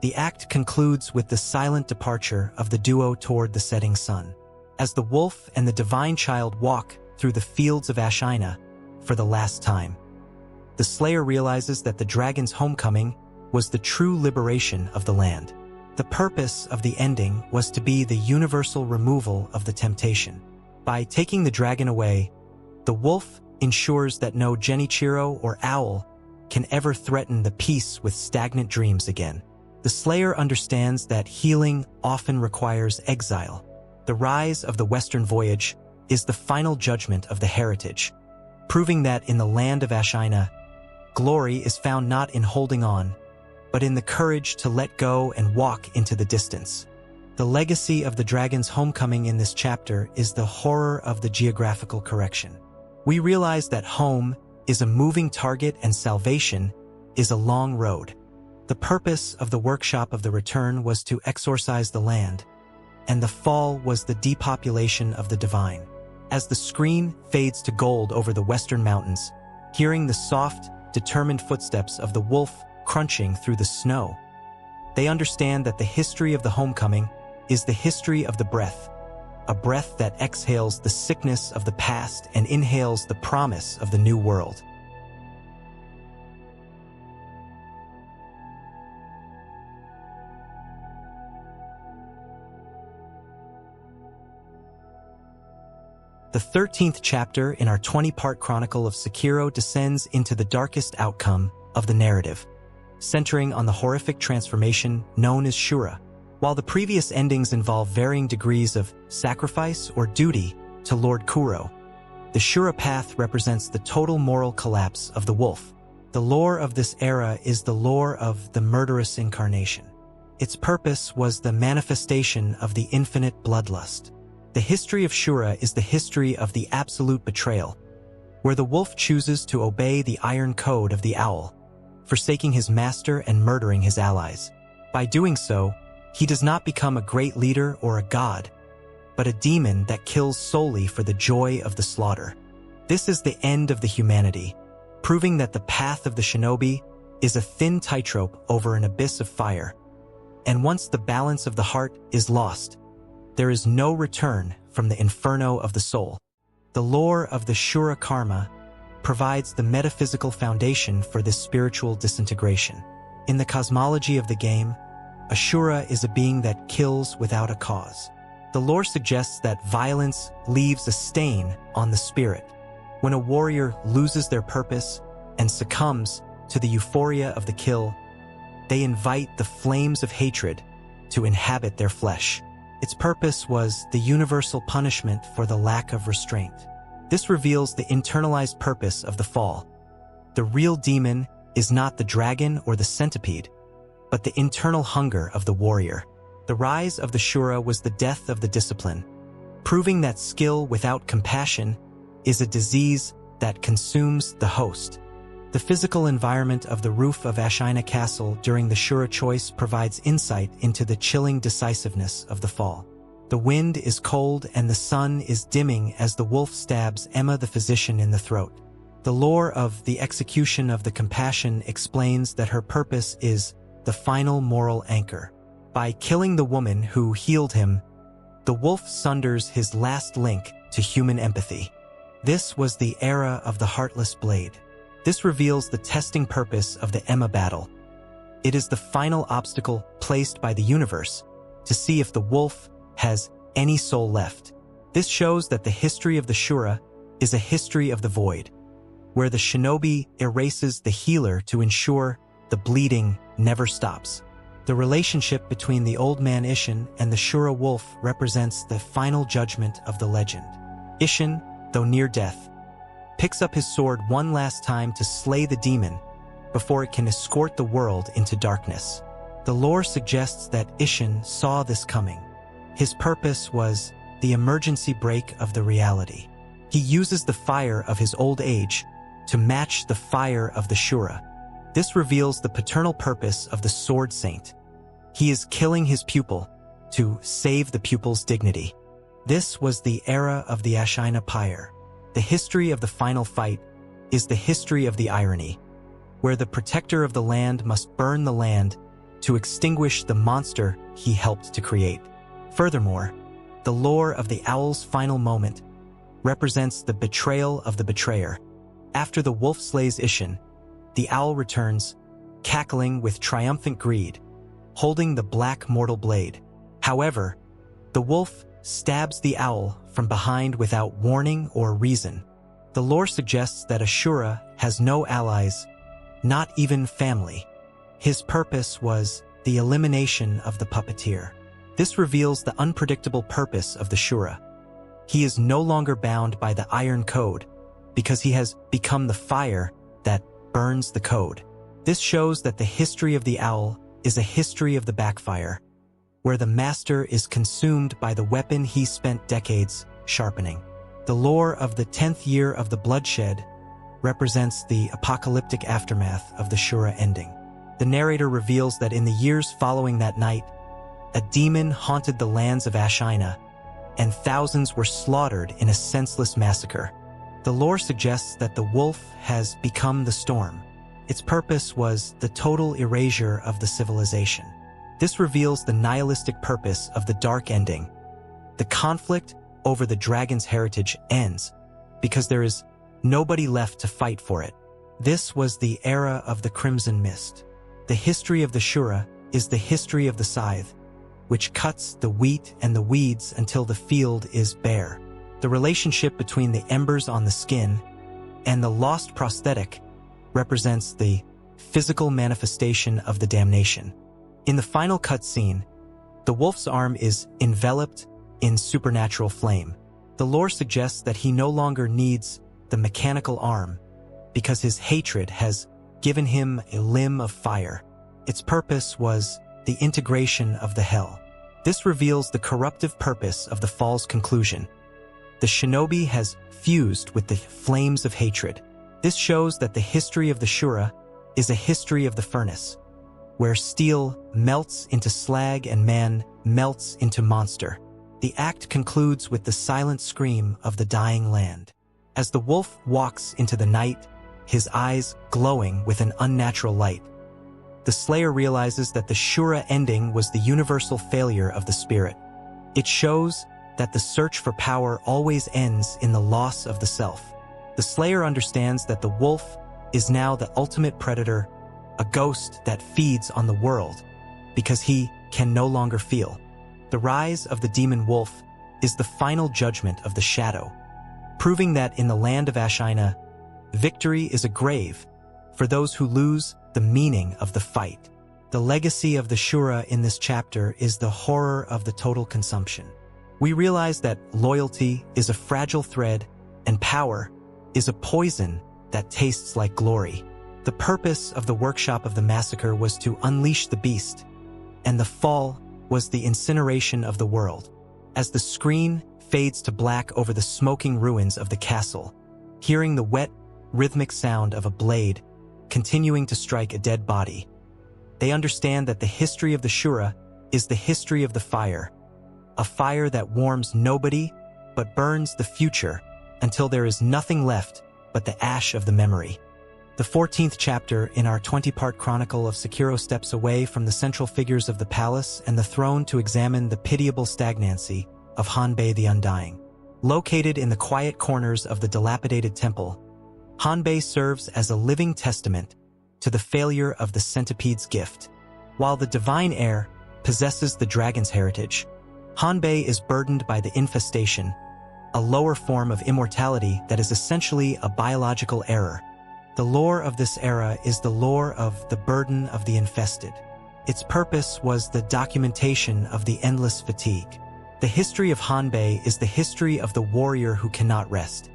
The act concludes with the silent departure of the duo toward the setting sun. As the wolf and the divine child walk through the fields of Ashina for the last time, the slayer realizes that the dragon's homecoming was the true liberation of the land. The purpose of the ending was to be the universal removal of the temptation. By taking the dragon away, the wolf ensures that no Genichiro or owl can ever threaten the peace with stagnant dreams again. The slayer understands that healing often requires exile. The rise of the Western Voyage is the final judgment of the heritage, proving that in the land of Ashina, glory is found not in holding on, but in the courage to let go and walk into the distance. The legacy of the dragon's homecoming in this chapter is the horror of the geographical correction. We realize that home is a moving target and salvation is a long road. The purpose of the workshop of the return was to exorcise the land, and the fall was the depopulation of the divine. As the screen fades to gold over the western mountains, hearing the soft, determined footsteps of the wolf crunching through the snow, they understand that the history of the homecoming is the history of the breath, a breath that exhales the sickness of the past and inhales the promise of the new world. The 13th chapter in our 20-part chronicle of Sekiro descends into the darkest outcome of the narrative, centering on the horrific transformation known as Shura. While the previous endings involve varying degrees of sacrifice or duty to Lord Kuro, the Shura path represents the total moral collapse of the wolf. The lore of this era is the lore of the murderous incarnation. Its purpose was the manifestation of the infinite bloodlust. The history of Shura is the history of the absolute betrayal, where the wolf chooses to obey the iron code of the owl, forsaking his master and murdering his allies. By doing so, he does not become a great leader or a god, but a demon that kills solely for the joy of the slaughter. This is the end of the humanity, proving that the path of the shinobi is a thin tightrope over an abyss of fire. And once the balance of the heart is lost, there is no return from the inferno of the soul. The lore of the Shura karma provides the metaphysical foundation for this spiritual disintegration. In the cosmology of the game, Ashura is a being that kills without a cause. The lore suggests that violence leaves a stain on the spirit. When a warrior loses their purpose and succumbs to the euphoria of the kill, they invite the flames of hatred to inhabit their flesh. Its purpose was the universal punishment for the lack of restraint. This reveals the internalized purpose of the fall. The real demon is not the dragon or the centipede, but the internal hunger of the warrior. The rise of the Shura was the death of the discipline, proving that skill without compassion is a disease that consumes the host. The physical environment of the roof of Ashina Castle during the Shura choice provides insight into the chilling decisiveness of the fall. The wind is cold and the sun is dimming as the wolf stabs Emma the physician in the throat. The lore of the execution of the compassion explains that her purpose is the final moral anchor. By killing the woman who healed him, the wolf sunders his last link to human empathy. This was the era of the heartless blade. This reveals the testing purpose of the Emma battle. It is the final obstacle placed by the universe to see if the wolf has any soul left. This shows that the history of the Shura is a history of the void, where the shinobi erases the healer to ensure the bleeding never stops. The relationship between the old man Ishin and the Shura wolf represents the final judgment of the legend. Ishin, though near death, picks up his sword one last time to slay the demon before it can escort the world into darkness. The lore suggests that Ishin saw this coming. His purpose was the emergency brake of the reality. He uses the fire of his old age to match the fire of the Shura. This reveals the paternal purpose of the Sword Saint. He is killing his pupil to save the pupil's dignity. This was the era of the Ashina Pyre. The history of the final fight is the history of the irony, where the protector of the land must burn the land to extinguish the monster he helped to create. Furthermore, the lore of the owl's final moment represents the betrayal of the betrayer. After the wolf slays Ishin, the owl returns, cackling with triumphant greed, holding the black mortal blade. However, the wolf stabs the owl from behind without warning or reason. The lore suggests that Ashura has no allies, not even family. His purpose was the elimination of the puppeteer. This reveals the unpredictable purpose of the Shura. He is no longer bound by the Iron Code because he has become the fire that burns the code. This shows that the history of the owl is a history of the backfire, where the master is consumed by the weapon he spent decades sharpening. The lore of the 10th year of the bloodshed represents the apocalyptic aftermath of the Shura ending. The narrator reveals that in the years following that night, a demon haunted the lands of Ashina, and thousands were slaughtered in a senseless massacre. The lore suggests that the wolf has become the storm. Its purpose was the total erasure of the civilization. This reveals the nihilistic purpose of the dark ending. The conflict over the dragon's heritage ends because there is nobody left to fight for it. This was the era of the Crimson Mist. The history of the Shura is the history of the scythe, which cuts the wheat and the weeds until the field is bare. The relationship between the embers on the skin and the lost prosthetic represents the physical manifestation of the damnation. In the final cutscene, the wolf's arm is enveloped in supernatural flame. The lore suggests that he no longer needs the mechanical arm because his hatred has given him a limb of fire. Its purpose was the integration of the hell. This reveals the corruptive purpose of the fall's conclusion. The shinobi has fused with the flames of hatred. This shows that the history of the Shura is a history of the furnace, where steel melts into slag and man melts into monster. The act concludes with the silent scream of the dying land. As the wolf walks into the night, his eyes glowing with an unnatural light, the slayer realizes that the Shura ending was the universal failure of the spirit. It shows that the search for power always ends in the loss of the self. The slayer understands that the wolf is now the ultimate predator, a ghost that feeds on the world because he can no longer feel. The rise of the demon wolf is the final judgment of the shadow, proving that in the land of Ashina, victory is a grave for those who lose the meaning of the fight. The legacy of the Shura in this chapter is the horror of the total consumption. We realize that loyalty is a fragile thread and power is a poison that tastes like glory. The purpose of the workshop of the massacre was to unleash the beast, and the fall was the incineration of the world. As the screen fades to black over the smoking ruins of the castle, hearing the wet, rhythmic sound of a blade continuing to strike a dead body, they understand that the history of the Shura is the history of the fire, a fire that warms nobody but burns the future until there is nothing left but the ash of the memory. The 14th chapter in our 20-part chronicle of Sekiro steps away from the central figures of the palace and the throne to examine the pitiable stagnancy of Hanbei the Undying. Located in the quiet corners of the dilapidated temple, Hanbei serves as a living testament to the failure of the centipede's gift. While the Divine Heir possesses the dragon's heritage, Hanbei is burdened by the infestation, a lower form of immortality that is essentially a biological error. The lore of this era is the lore of the burden of the infested. Its purpose was the documentation of the endless fatigue. The history of Hanbei is the history of the warrior who cannot rest.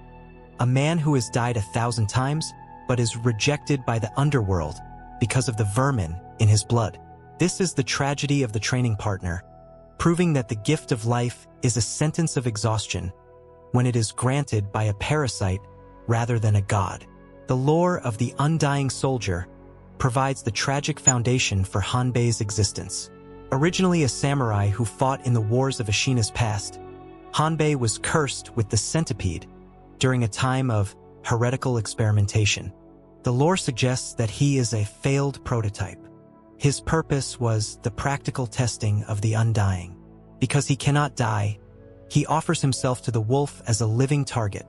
A man who has died 1,000 times, but is rejected by the underworld because of the vermin in his blood. This is the tragedy of the training partner, proving that the gift of life is a sentence of exhaustion when it is granted by a parasite rather than a god. The lore of the undying soldier provides the tragic foundation for Hanbei's existence. Originally a samurai who fought in the wars of Ashina's past, Hanbei was cursed with the centipede during a time of heretical experimentation. The lore suggests that he is a failed prototype. His purpose was the practical testing of the undying. Because he cannot die, he offers himself to the wolf as a living target,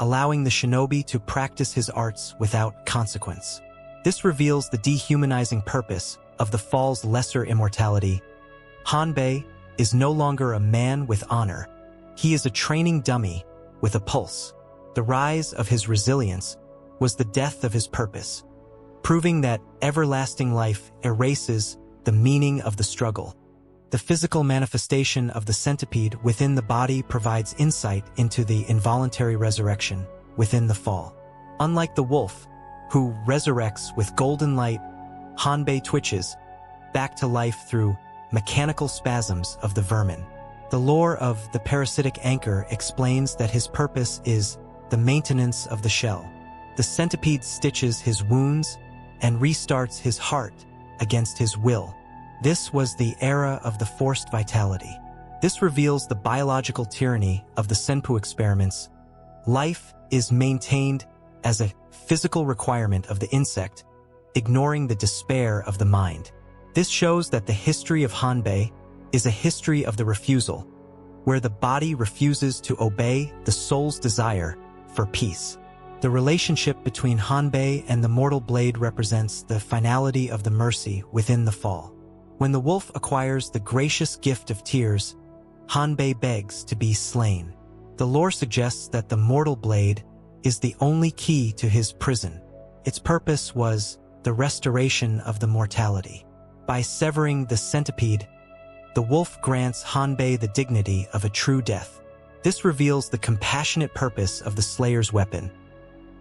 allowing the shinobi to practice his arts without consequence. This reveals the dehumanizing purpose of the fall's lesser immortality. Hanbei is no longer a man with honor. He is a training dummy with a pulse. The rise of his resilience was the death of his purpose, proving that everlasting life erases the meaning of the struggle. The physical manifestation of the centipede within the body provides insight into the involuntary resurrection within the fall. Unlike the wolf, who resurrects with golden light, Hanbei twitches back to life through mechanical spasms of the vermin. The lore of the parasitic anchor explains that his purpose is the maintenance of the shell. The centipede stitches his wounds and restarts his heart against his will. This was the era of the forced vitality. This reveals the biological tyranny of the Senpu experiments. Life is maintained as a physical requirement of the insect, ignoring the despair of the mind. This shows that the history of Hanbei is a history of the refusal, where the body refuses to obey the soul's desire for peace. The relationship between Hanbei and the mortal blade represents the finality of the mercy within the fall. When the wolf acquires the gracious gift of tears, Hanbei begs to be slain. The lore suggests that the mortal blade is the only key to his prison. Its purpose was the restoration of the mortality. By severing the centipede, the wolf grants Hanbei the dignity of a true death. This reveals the compassionate purpose of the slayer's weapon.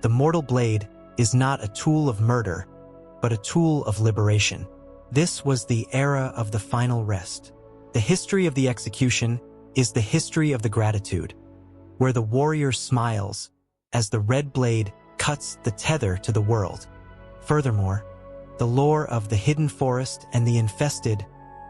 The mortal blade is not a tool of murder, but a tool of liberation. This was the era of the final rest. The history of the execution is the history of the gratitude, where the warrior smiles as the red blade cuts the tether to the world. Furthermore, the lore of the hidden forest and the infested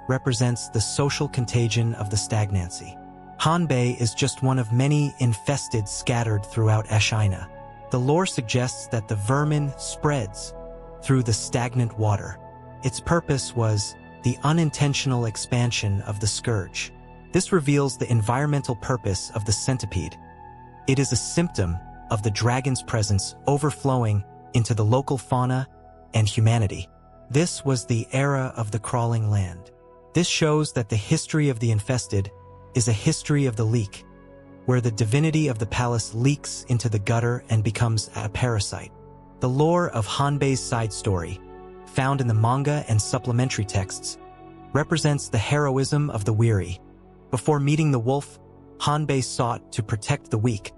represents the social contagion of the stagnancy. Hanbei is just one of many infested scattered throughout Ashina. The lore suggests that the vermin spreads through the stagnant water. Its purpose was the unintentional expansion of the scourge. This reveals the environmental purpose of the centipede. It is a symptom of the dragon's presence overflowing into the local fauna and humanity. This was the era of the crawling land. This shows that the history of the infested is a history of the leak, where the divinity of the palace leaks into the gutter and becomes a parasite. The lore of Hanbei's side story, found in the manga and supplementary texts, represents the heroism of the weary. Before meeting the wolf, Hanbei sought to protect the weak,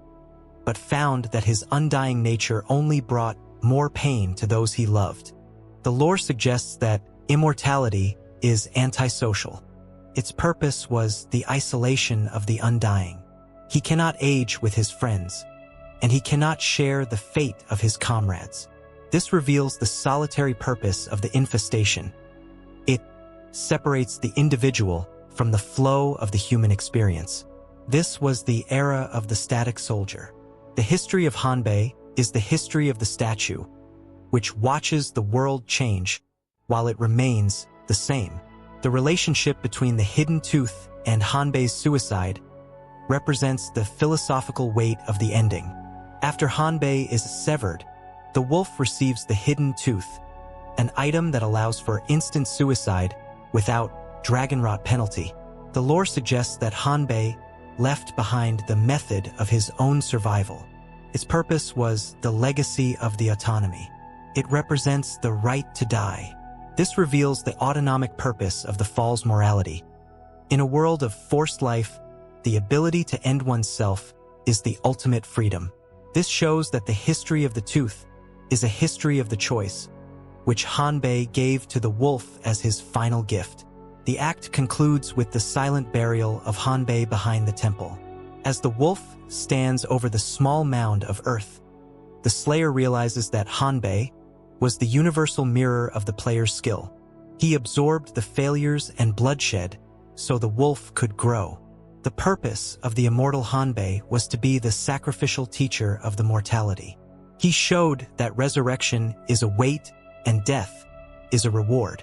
but found that his undying nature only brought more pain to those he loved. The lore suggests that immortality is antisocial. Its purpose was the isolation of the undying. He cannot age with his friends, and he cannot share the fate of his comrades. This reveals the solitary purpose of the infestation. It separates the individual from the flow of the human experience. This was the era of the static soldier. The history of Hanbei is the history of the statue, which watches the world change while it remains the same. The relationship between the hidden tooth and Hanbei's suicide represents the philosophical weight of the ending. After Hanbei is severed, the wolf receives the hidden tooth, an item that allows for instant suicide without dragonrot penalty. The lore suggests that Hanbei left behind the method of his own survival. Its purpose was the legacy of the autonomy. It represents the right to die. This reveals the autonomic purpose of the fall's morality. In a world of forced life, the ability to end oneself is the ultimate freedom. This shows that the history of the tooth is a history of the choice, which Hanbei gave to the wolf as his final gift. The act concludes with the silent burial of Hanbei behind the temple. As the wolf stands over the small mound of earth, the slayer realizes that Hanbei was the universal mirror of the player's skill. He absorbed the failures and bloodshed so the wolf could grow. The purpose of the immortal Hanbei was to be the sacrificial teacher of the mortality. He showed that resurrection is a weight and death is a reward.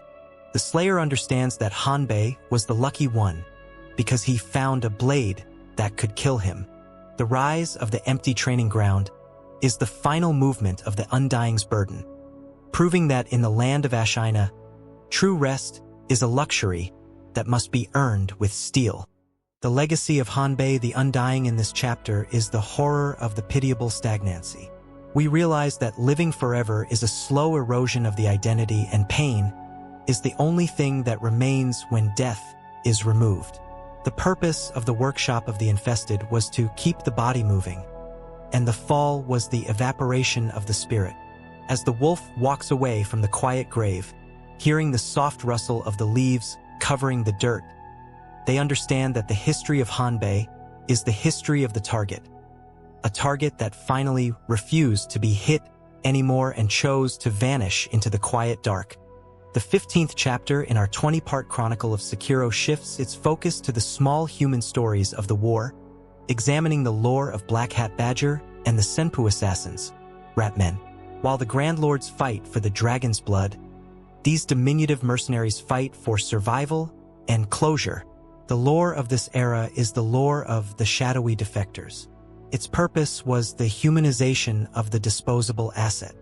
The slayer understands that Hanbei was the lucky one because he found a blade that could kill him. The rise of the empty training ground is the final movement of the undying's burden, proving that in the land of Ashina, true rest is a luxury that must be earned with steel. The legacy of Hanbei the Undying in this chapter is the horror of the pitiable stagnancy. We realize that living forever is a slow erosion of the identity, and pain is the only thing that remains when death is removed. The purpose of the workshop of the infested was to keep the body moving, and the fall was the evaporation of the spirit. As the wolf walks away from the quiet grave, hearing the soft rustle of the leaves covering the dirt, they understand that the history of Hanbei is the history of the target, a target that finally refused to be hit anymore and chose to vanish into the quiet dark. The 15th chapter in our 20-part chronicle of Sekiro shifts its focus to the small human stories of the war, examining the lore of Black Hat Badger and the Senpu assassins, Ratmen. While the Grand Lords fight for the dragon's blood, these diminutive mercenaries fight for survival and closure. The lore of this era is the lore of the shadowy defectors. Its purpose was the humanization of the disposable asset.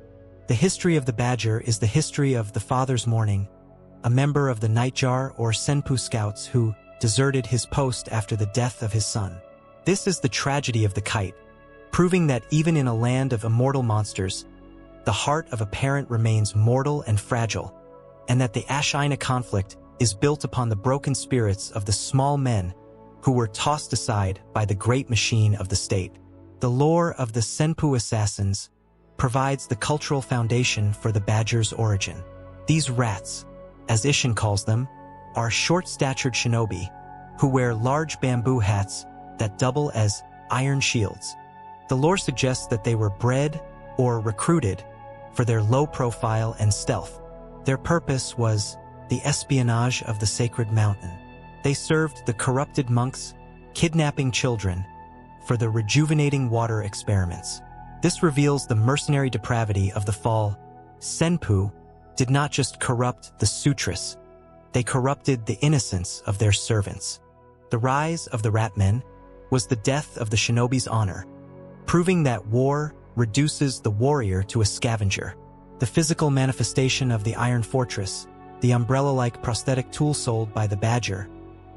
The history of the Badger is the history of the Father's Mourning, a member of the Nightjar or Senpu scouts who deserted his post after the death of his son. This is the tragedy of the kite, proving that even in a land of immortal monsters, the heart of a parent remains mortal and fragile, and that the Ashina conflict is built upon the broken spirits of the small men who were tossed aside by the great machine of the state. The lore of the Senpu assassins provides the cultural foundation for the Badger's origin. These rats, as Ishin calls them, are short-statured shinobi who wear large bamboo hats that double as iron shields. The lore suggests that they were bred or recruited for their low profile and stealth. Their purpose was the espionage of the sacred mountain. They served the corrupted monks, kidnapping children for the rejuvenating water experiments. This reveals the mercenary depravity of the fall. Senpu did not just corrupt the sutras, they corrupted the innocence of their servants. The rise of the Ratmen was the death of the shinobi's honor, proving that war reduces the warrior to a scavenger. The physical manifestation of the Iron Fortress, the umbrella-like prosthetic tool sold by the Badger,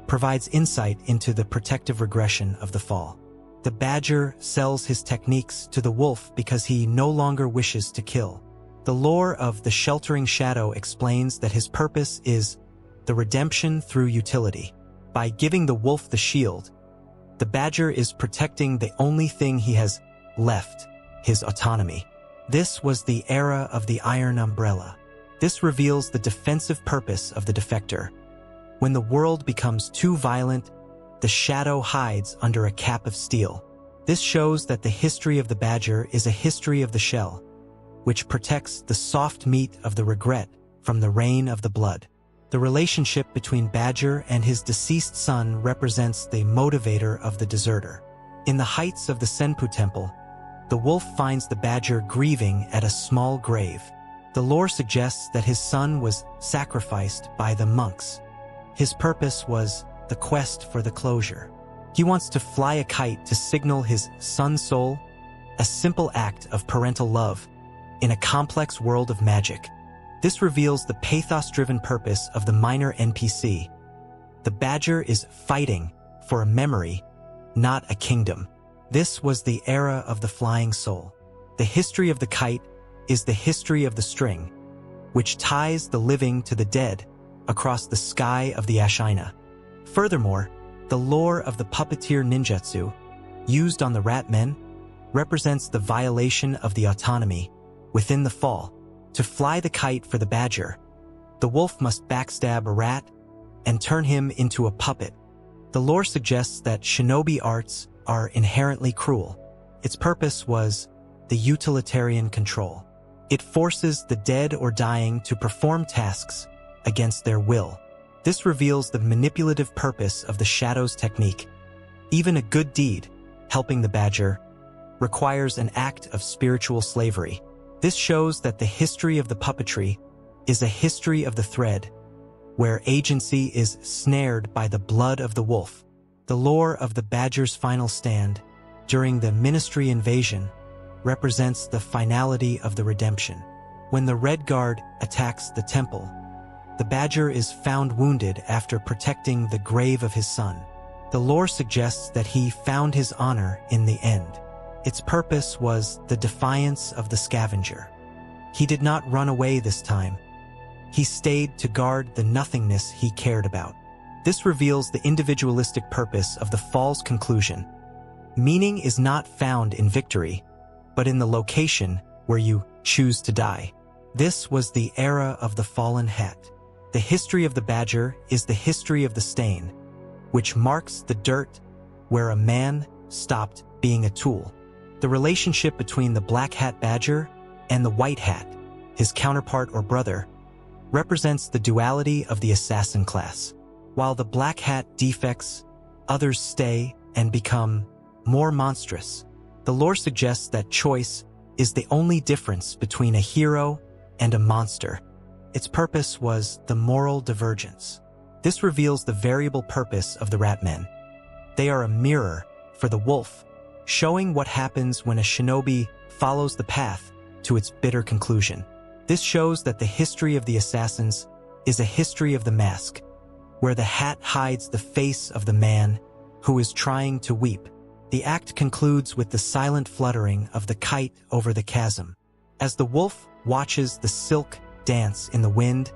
provides insight into the protective regression of the fall. The Badger sells his techniques to the wolf because he no longer wishes to kill. The lore of the Sheltering Shadow explains that his purpose is the redemption through utility. By giving the wolf the shield, the Badger is protecting the only thing he has left his autonomy. This was the era of the Iron Umbrella. This reveals the defensive purpose of the defector. When the world becomes too violent, the shadow hides under a cap of steel. This shows that the history of the badger is a history of the shell, which protects the soft meat of the regret from the rain of the blood. The relationship between Badger and his deceased son represents the motivator of the deserter. In the heights of the Senpu Temple, the wolf finds the badger grieving at a small grave. The lore suggests that his son was sacrificed by the monks. His purpose was the quest for the closure. He wants to fly a kite to signal his son's soul, a simple act of parental love in a complex world of magic. This reveals the pathos-driven purpose of the minor NPC. The badger is fighting for a memory, not a kingdom. This was the era of the flying soul. The history of the kite is the history of the string, which ties the living to the dead across the sky of the Ashina. Furthermore, the lore of the puppeteer ninjutsu, used on the rat men, represents the violation of the autonomy within the fall. To fly the kite for the badger, the wolf must backstab a rat and turn him into a puppet. The lore suggests that shinobi arts are inherently cruel. Its purpose was the utilitarian control. It forces the dead or dying to perform tasks against their will. This reveals the manipulative purpose of the shadow's technique. Even a good deed, helping the badger, requires an act of spiritual slavery. This shows that the history of the puppetry is a history of the thread, where agency is snared by the blood of the wolf. The lore of the badger's final stand during the Ministry invasion represents the finality of the redemption. When the Red Guard attacks the temple, the badger is found wounded after protecting the grave of his son. The lore suggests that he found his honor in the end. Its purpose was the defiance of the scavenger. He did not run away this time. He stayed to guard the nothingness he cared about. This reveals the individualistic purpose of the fall's conclusion. Meaning is not found in victory, but in the location where you choose to die. This was the era of the fallen hat. The history of the badger is the history of the stain, which marks the dirt where a man stopped being a tool. The relationship between the black hat badger and the white hat, his counterpart or brother, represents the duality of the assassin class. While the black hat defects, others stay and become more monstrous. The lore suggests that choice is the only difference between a hero and a monster. Its purpose was the moral divergence. This reveals the variable purpose of the rat men. They are a mirror for the wolf, showing what happens when a shinobi follows the path to its bitter conclusion. This shows that the history of the assassins is a history of the mask, where the hat hides the face of the man who is trying to weep. The act concludes with the silent fluttering of the kite over the chasm. As the wolf watches the silk dance in the wind,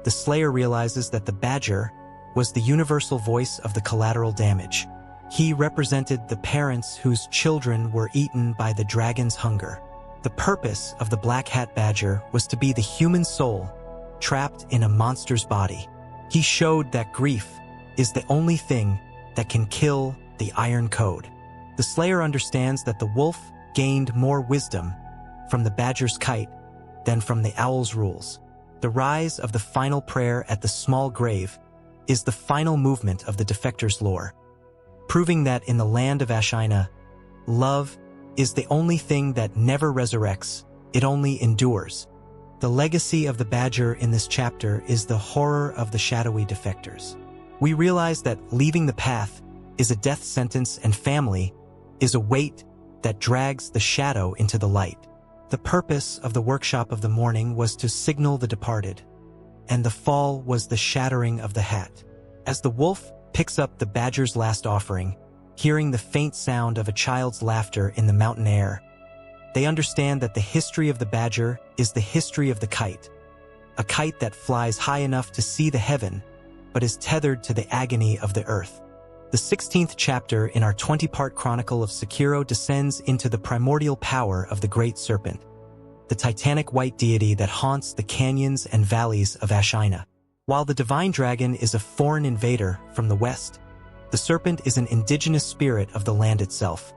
the slayer realizes that the badger was the universal voice of the collateral damage. He represented the parents whose children were eaten by the dragon's hunger. The purpose of the black hat badger was to be the human soul trapped in a monster's body. He showed that grief is the only thing that can kill the Iron Code. The slayer understands that the wolf gained more wisdom from the badger's kite than from the owl's rules. The rise of the final prayer at the small grave is the final movement of the defector's lore, proving that in the land of Ashina, love is the only thing that never resurrects, it only endures. The legacy of the badger in this chapter is the horror of the shadowy defectors. We realize that leaving the path is a death sentence and family is a weight that drags the shadow into the light. The purpose of the workshop of the morning was to signal the departed, and the fall was the shattering of the hat. As the wolf picks up the badger's last offering, hearing the faint sound of a child's laughter in the mountain air, they understand that the history of the badger is the history of the kite, a kite that flies high enough to see the heaven, but is tethered to the agony of the earth. The 16th chapter in our 20-part chronicle of Sekiro descends into the primordial power of the Great Serpent, the titanic white deity that haunts the canyons and valleys of Ashina. While the divine dragon is a foreign invader from the west, the serpent is an indigenous spirit of the land itself,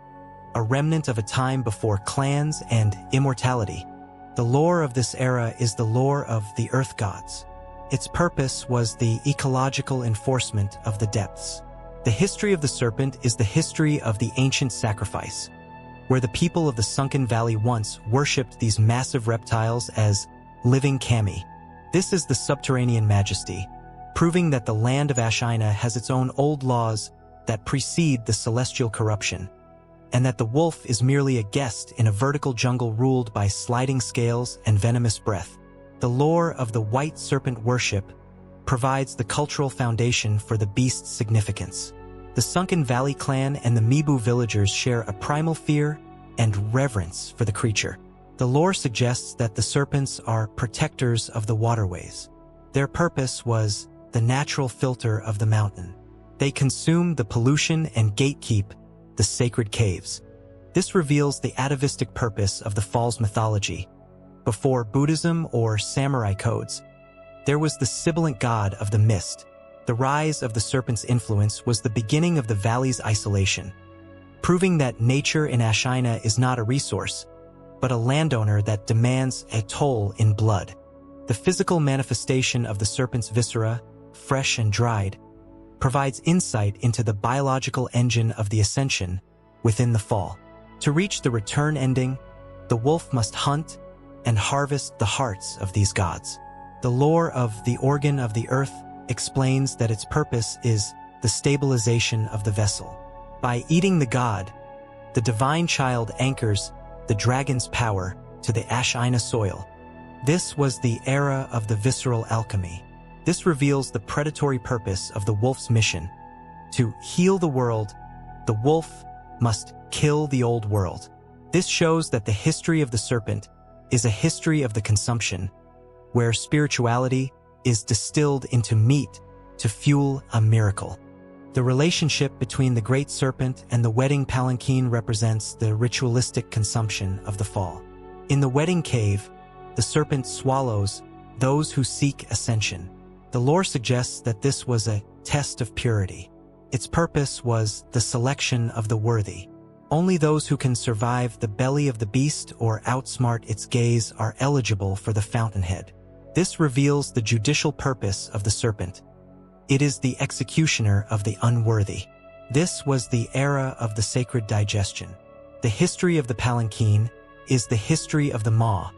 a remnant of a time before clans and immortality. The lore of this era is the lore of the earth gods. Its purpose was the ecological enforcement of the depths. The history of the serpent is the history of the ancient sacrifice, where the people of the sunken valley once worshipped these massive reptiles as living kami. This is the subterranean majesty, proving that the land of Ashina has its own old laws that precede the celestial corruption, and that the wolf is merely a guest in a vertical jungle ruled by sliding scales and venomous breath. The lore of the white serpent worship provides the cultural foundation for the beast's significance. The Sunken Valley clan and the Mibu villagers share a primal fear and reverence for the creature. The lore suggests that the serpents are protectors of the waterways. Their purpose was the natural filter of the mountain. They consume the pollution and gatekeep the sacred caves. This reveals the atavistic purpose of the Falls mythology. Before Buddhism or samurai codes, there was the sibilant god of the mist. The rise of the serpent's influence was the beginning of the valley's isolation, proving that nature in Ashina is not a resource, but a landowner that demands a toll in blood. The physical manifestation of the serpent's viscera, fresh and dried, provides insight into the biological engine of the ascension within the fall. To reach the return ending, the wolf must hunt and harvest the hearts of these gods. The lore of the organ of the earth explains that its purpose is the stabilization of the vessel. By eating the god, the divine child anchors the dragon's power to the Ashina soil. This was the era of the visceral alchemy. This reveals the predatory purpose of the wolf's mission. To heal the world, the wolf must kill the old world. This shows that the history of the serpent is a history of the consumption, where spirituality is distilled into meat to fuel a miracle. The relationship between the great serpent and the wedding palanquin represents the ritualistic consumption of the fall. In the wedding cave, the serpent swallows those who seek ascension. The lore suggests that this was a test of purity. Its purpose was the selection of the worthy. Only those who can survive the belly of the beast or outsmart its gaze are eligible for the fountainhead. This reveals the judicial purpose of the serpent. It is the executioner of the unworthy. This was the era of the sacred digestion. The history of the palanquin is the history of the maw,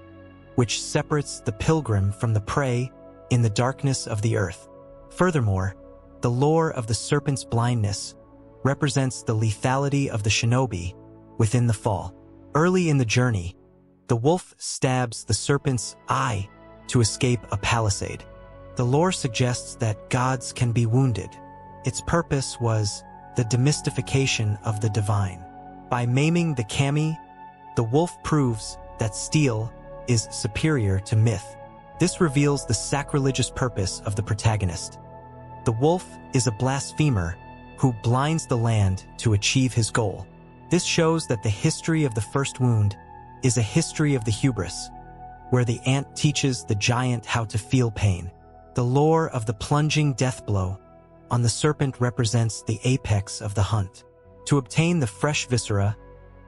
which separates the pilgrim from the prey in the darkness of the earth. Furthermore, the lore of the serpent's blindness represents the lethality of the shinobi within the fall. Early in the journey, the wolf stabs the serpent's eye to escape a palisade. The lore suggests that gods can be wounded. Its purpose was the demystification of the divine. By maiming the kami, the wolf proves that steel is superior to myth. This reveals the sacrilegious purpose of the protagonist. The wolf is a blasphemer who blinds the land to achieve his goal. This shows that the history of the first wound is a history of the hubris, where the ant teaches the giant how to feel pain. The lore of the plunging death blow on the serpent represents the apex of the hunt. To obtain the fresh viscera,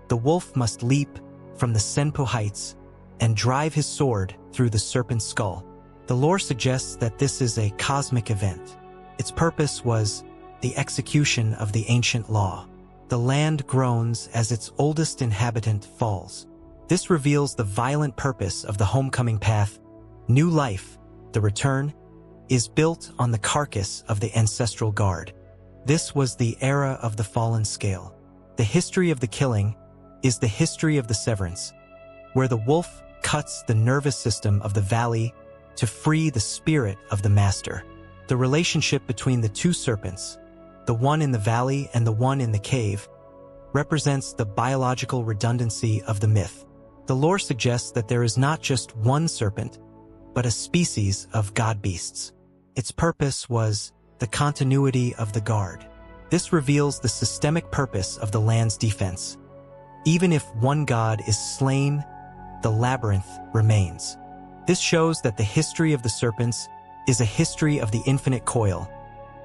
the wolf must leap from the Senpu heights and drive his sword through the serpent's skull. The lore suggests that this is a cosmic event. Its purpose was the execution of the ancient law. The land groans as its oldest inhabitant falls. This reveals the violent purpose of the homecoming path. New life, the return, is built on the carcass of the ancestral guard. This was the era of the fallen scale. The history of the killing is the history of the severance, where the wolf cuts the nervous system of the valley to free the spirit of the master. The relationship between the two serpents, the one in the valley and the one in the cave, represents the biological redundancy of the myth. The lore suggests that there is not just one serpent, but a species of god beasts. Its purpose was the continuity of the guard. This reveals the systemic purpose of the land's defense. Even if one god is slain, the labyrinth remains. This shows that the history of the serpents is a history of the infinite coil,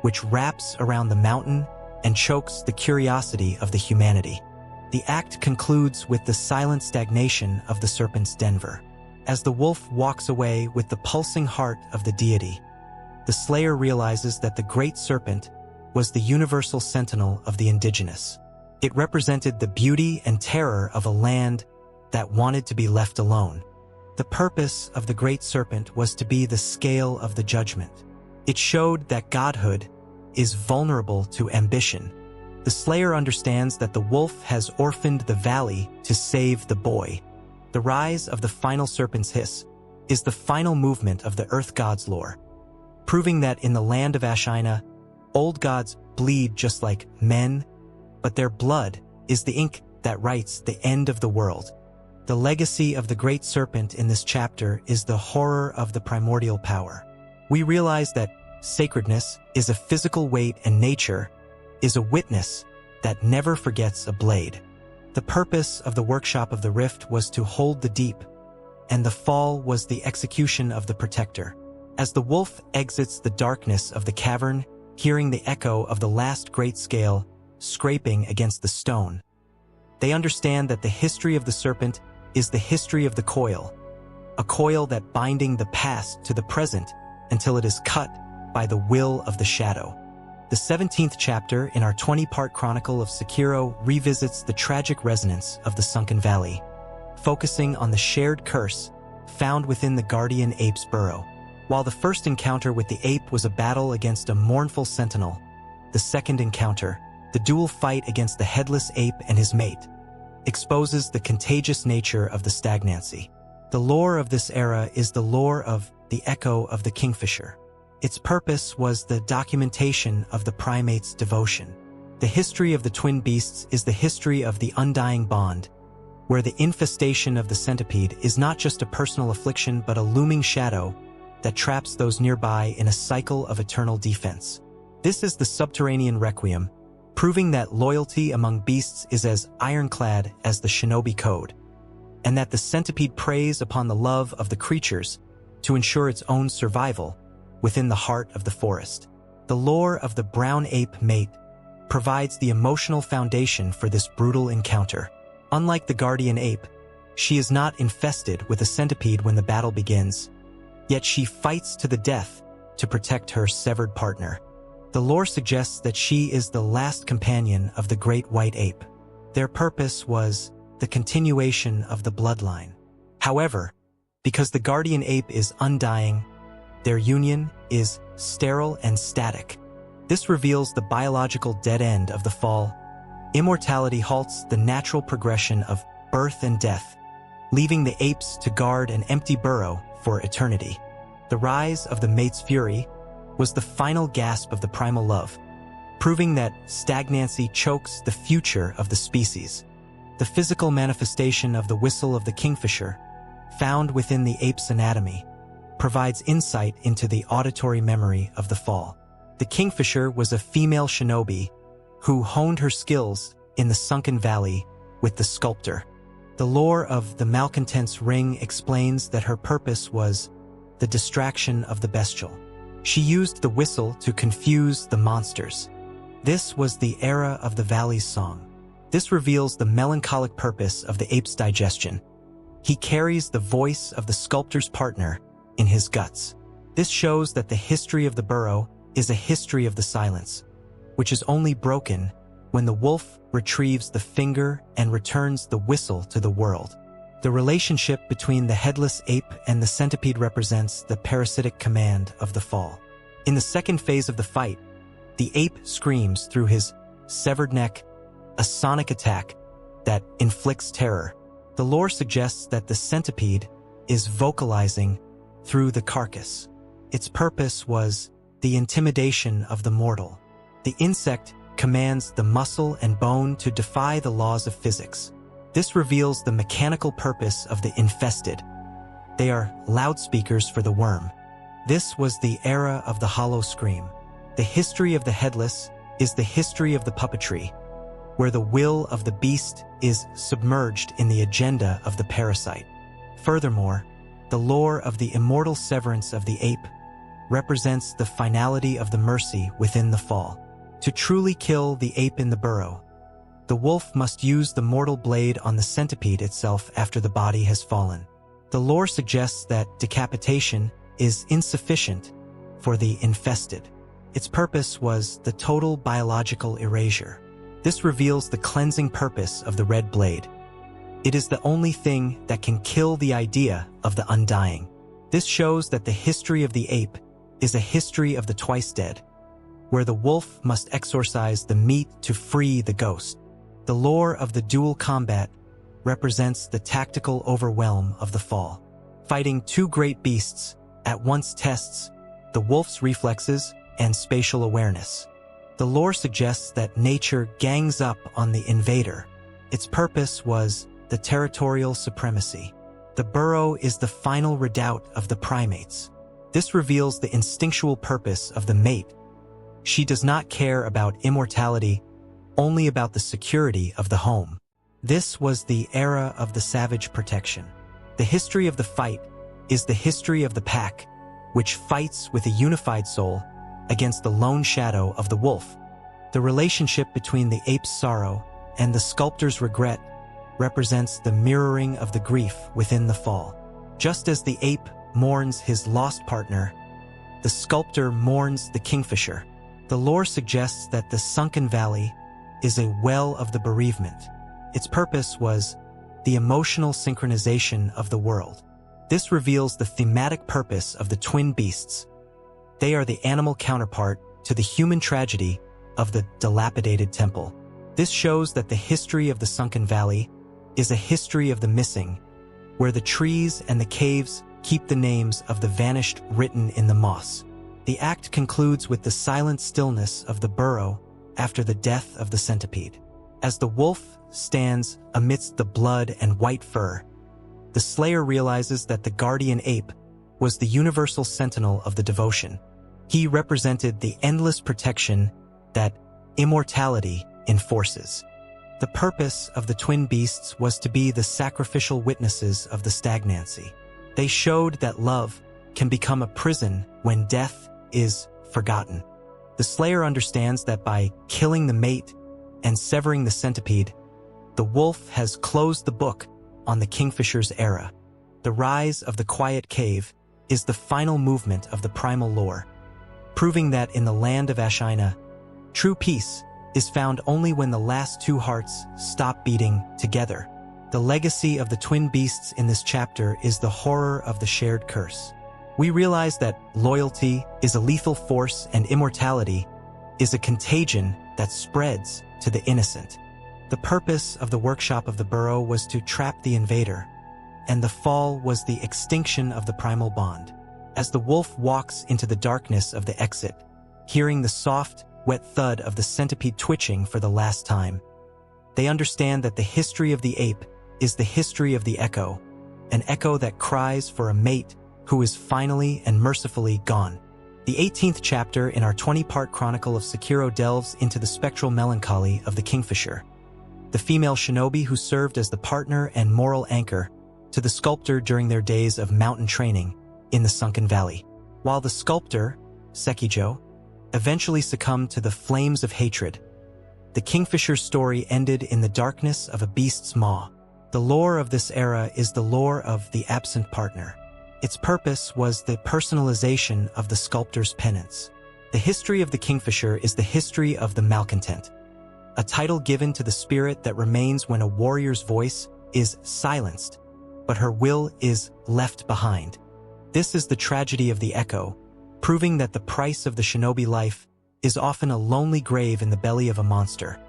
which wraps around the mountain and chokes the curiosity of the humanity. The act concludes with the silent stagnation of the serpent's Denver. As the wolf walks away with the pulsing heart of the deity, the slayer realizes that the great serpent was the universal sentinel of the indigenous. It represented the beauty and terror of a land that wanted to be left alone. The purpose of the great serpent was to be the scale of the judgment. It showed that godhood is vulnerable to ambition. The slayer understands that the wolf has orphaned the valley to save the boy. The rise of the final serpent's hiss is the final movement of the earth god's lore, proving that in the land of Ashina, old gods bleed just like men, but their blood is the ink that writes the end of the world. The legacy of the great serpent in this chapter is the horror of the primordial power. We realize that sacredness is a physical weight and nature is a witness that never forgets a blade. The purpose of the workshop of the rift was to hold the deep, and the fall was the execution of the protector. As the wolf exits the darkness of the cavern, hearing the echo of the last great scale scraping against the stone, they understand that the history of the serpent is the history of the coil, a coil that binding the past to the present until it is cut by the will of the shadow. The 17th chapter in our 20-part chronicle of Sekiro revisits the tragic resonance of the sunken valley, focusing on the shared curse found within the guardian ape's burrow. While the first encounter with the ape was a battle against a mournful sentinel, the second encounter, the dual fight against the headless ape and his mate, exposes the contagious nature of the stagnancy. The lore of this era is the lore of the echo of the kingfisher. Its purpose was the documentation of the primate's devotion. The history of the twin beasts is the history of the undying bond, where the infestation of the centipede is not just a personal affliction but a looming shadow that traps those nearby in a cycle of eternal defense. This is the subterranean requiem, proving that loyalty among beasts is as ironclad as the shinobi code, and that the centipede preys upon the love of the creatures to ensure its own survival within the heart of the forest. The lore of the brown ape mate provides the emotional foundation for this brutal encounter. Unlike the guardian ape, she is not infested with a centipede when the battle begins, yet she fights to the death to protect her severed partner. The lore suggests that she is the last companion of the great white ape. Their purpose was the continuation of the bloodline. However, because the guardian ape is undying, their union is sterile and static. This reveals the biological dead end of the fall. Immortality halts the natural progression of birth and death, leaving the apes to guard an empty burrow for eternity. The rise of the mate's fury was the final gasp of the primal love, proving that stagnancy chokes the future of the species. The physical manifestation of the whistle of the kingfisher, found within the ape's anatomy, provides insight into the auditory memory of the fall. The kingfisher was a female shinobi who honed her skills in the sunken valley with the sculptor. The lore of the malcontent's ring explains that her purpose was the distraction of the bestial. She used the whistle to confuse the monsters. This was the era of the valley's song. This reveals the melancholic purpose of the ape's digestion. He carries the voice of the sculptor's partner in his guts. This shows that the history of the burrow is a history of the silence, which is only broken when the wolf retrieves the finger and returns the whistle to the world. The relationship between the headless ape and the centipede represents the parasitic command of the fall. In the second phase of the fight, the ape screams through his severed neck, a sonic attack that inflicts terror. The lore suggests that the centipede is vocalizing through the carcass. Its purpose was the intimidation of the mortal. The insect commands the muscle and bone to defy the laws of physics. This reveals the mechanical purpose of the infested. They are loudspeakers for the worm. This was the era of the hollow scream. The history of the headless is the history of the puppetry, where the will of the beast is submerged in the agenda of the parasite. Furthermore, the lore of the immortal severance of the ape represents the finality of the mercy within the fall. To truly kill the ape in the burrow, the wolf must use the mortal blade on the centipede itself after the body has fallen. The lore suggests that decapitation is insufficient for the infested. Its purpose was the total biological erasure. This reveals the cleansing purpose of the red blade. It is the only thing that can kill the idea of the undying. This shows that the history of the ape is a history of the twice dead, where the wolf must exorcise the meat to free the ghost. The lore of the dual combat represents the tactical overwhelm of the fall. Fighting two great beasts at once tests the wolf's reflexes and spatial awareness. The lore suggests that nature gangs up on the invader. Its purpose was the territorial supremacy. The burrow is the final redoubt of the primates. This reveals the instinctual purpose of the mate. She does not care about immortality, only about the security of the home. This was the era of the savage protection. The history of the fight is the history of the pack, which fights with a unified soul against the lone shadow of the wolf. The relationship between the ape's sorrow and the sculptor's regret represents the mirroring of the grief within the fall. Just as the ape mourns his lost partner, the sculptor mourns the kingfisher. The lore suggests that the sunken valley is a well of the bereavement. Its purpose was the emotional synchronization of the world. This reveals the thematic purpose of the twin beasts. They are the animal counterpart to the human tragedy of the dilapidated temple. This shows that the history of the sunken valley is a history of the missing, where the trees and the caves keep the names of the vanished written in the moss. The act concludes with the silent stillness of the burrow after the death of the centipede. As the wolf stands amidst the blood and white fur, the slayer realizes that the guardian ape was the universal sentinel of the devotion. He represented the endless protection that immortality enforces. The purpose of the twin beasts was to be the sacrificial witnesses of the stagnancy. They showed that love can become a prison when death is forgotten. The slayer understands that by killing the mate and severing the centipede, the wolf has closed the book on the kingfisher's era. The rise of the quiet cave is the final movement of the primal lore, proving that in the land of Ashina, true peace is found only when the last two hearts stop beating together. The legacy of the twin beasts in this chapter is the horror of the shared curse. We realize that loyalty is a lethal force and immortality is a contagion that spreads to the innocent. The purpose of the workshop of the burrow was to trap the invader, and the fall was the extinction of the primal bond. As the wolf walks into the darkness of the exit, hearing the soft, wet thud of the centipede twitching for the last time, they understand that the history of the ape is the history of the echo, an echo that cries for a mate who is finally and mercifully gone. The 18th chapter in our 20-part chronicle of Sekiro delves into the spectral melancholy of the kingfisher, the female shinobi who served as the partner and moral anchor to the sculptor during their days of mountain training in the sunken valley. While the sculptor, Sekiro, eventually succumbed to the flames of hatred, the kingfisher's story ended in the darkness of a beast's maw. The lore of this era is the lore of the absent partner. Its purpose was the personalization of the sculptor's penance. The history of the kingfisher is the history of the malcontent, a title given to the spirit that remains when a warrior's voice is silenced, but her will is left behind. This is the tragedy of the echo, proving that the price of the shinobi life is often a lonely grave in the belly of a monster,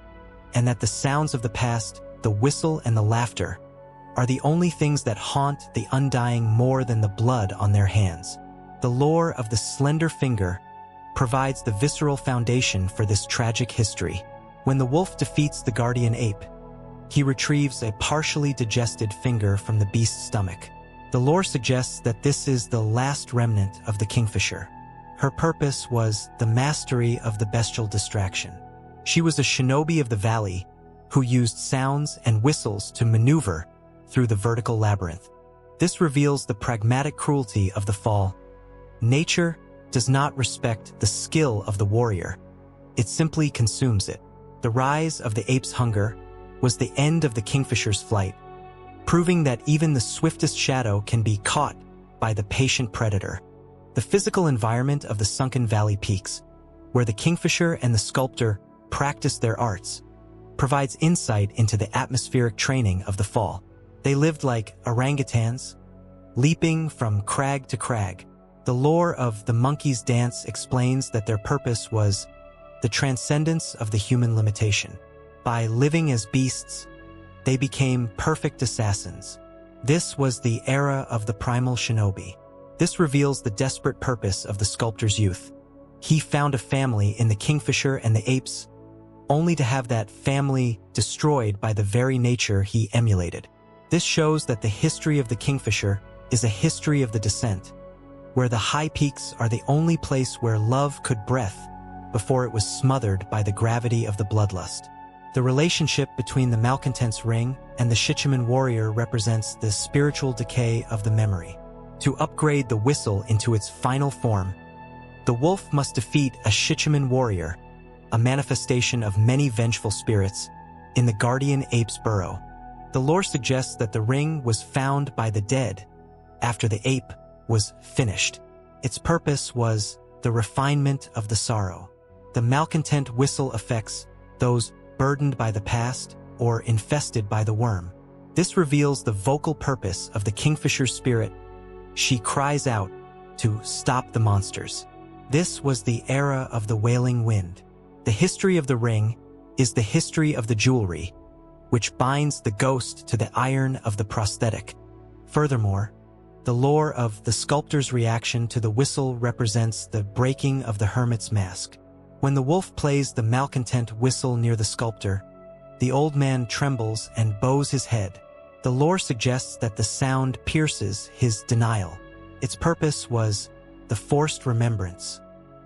and that the sounds of the past, the whistle and the laughter, are the only things that haunt the undying more than the blood on their hands. The lore of the slender finger provides the visceral foundation for this tragic history. When the wolf defeats the guardian ape, he retrieves a partially digested finger from the beast's stomach. The lore suggests that this is the last remnant of the kingfisher. Her purpose was the mastery of the bestial distraction. She was a shinobi of the valley who used sounds and whistles to maneuver through the vertical labyrinth. This reveals the pragmatic cruelty of the fall. Nature does not respect the skill of the warrior. It simply consumes it. The rise of the ape's hunger was the end of the kingfisher's flight, proving that even the swiftest shadow can be caught by the patient predator. The physical environment of the sunken valley peaks, where the kingfisher and the sculptor practiced their arts, provides insight into the atmospheric training of the fall. They lived like orangutans, leaping from crag to crag. The lore of the monkey's dance explains that their purpose was the transcendence of the human limitation. By living as beasts, they became perfect assassins. This was the era of the primal shinobi. This reveals the desperate purpose of the sculptor's youth. He found a family in the kingfisher and the apes, only to have that family destroyed by the very nature he emulated. This shows that the history of the kingfisher is a history of the descent, where the high peaks are the only place where love could breathe before it was smothered by the gravity of the bloodlust. The relationship between the malcontent's ring and the Shichiman warrior represents the spiritual decay of the memory. To upgrade the whistle into its final form, the wolf must defeat a Shichiman warrior, a manifestation of many vengeful spirits, in the guardian ape's burrow. The lore suggests that the ring was found by the dead after the ape was finished. Its purpose was the refinement of the sorrow. The malcontent whistle affects those burdened by the past or infested by the worm. This reveals the vocal purpose of the kingfisher's spirit. She cries out to stop the monsters. This was the era of the wailing wind. The history of the ring is the history of the jewelry, which binds the ghost to the iron of the prosthetic. Furthermore, the lore of the sculptor's reaction to the whistle represents the breaking of the hermit's mask. When the wolf plays the malcontent whistle near the sculptor, the old man trembles and bows his head. The lore suggests that the sound pierces his denial. Its purpose was the forced remembrance.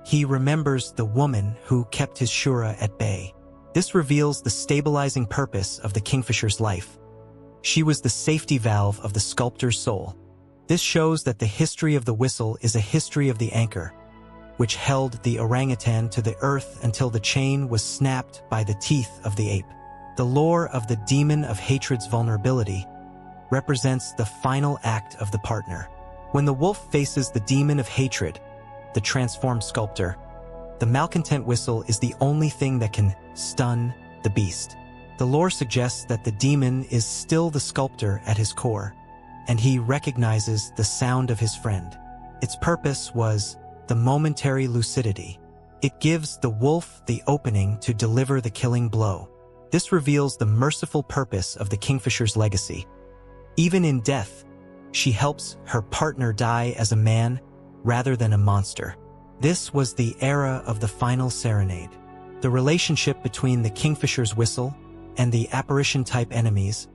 He remembers the woman who kept his Shura at bay. This reveals the stabilizing purpose of the kingfisher's life. She was the safety valve of the sculptor's soul. This shows that the history of the whistle is a history of the anchor, which held the orangutan to the earth until the chain was snapped by the teeth of the ape. The lore of the demon of hatred's vulnerability represents the final act of the partner. When the wolf faces the demon of hatred, the transformed sculptor, the malcontent whistle is the only thing that can stun the beast. The lore suggests that the demon is still the sculptor at his core, and he recognizes the sound of his friend. Its purpose was the momentary lucidity. It gives the wolf the opening to deliver the killing blow. This reveals the merciful purpose of the kingfisher's legacy. Even in death, she helps her partner die as a man rather than a monster. This was the era of the final serenade. The relationship between the kingfisher's whistle and the apparition-type enemies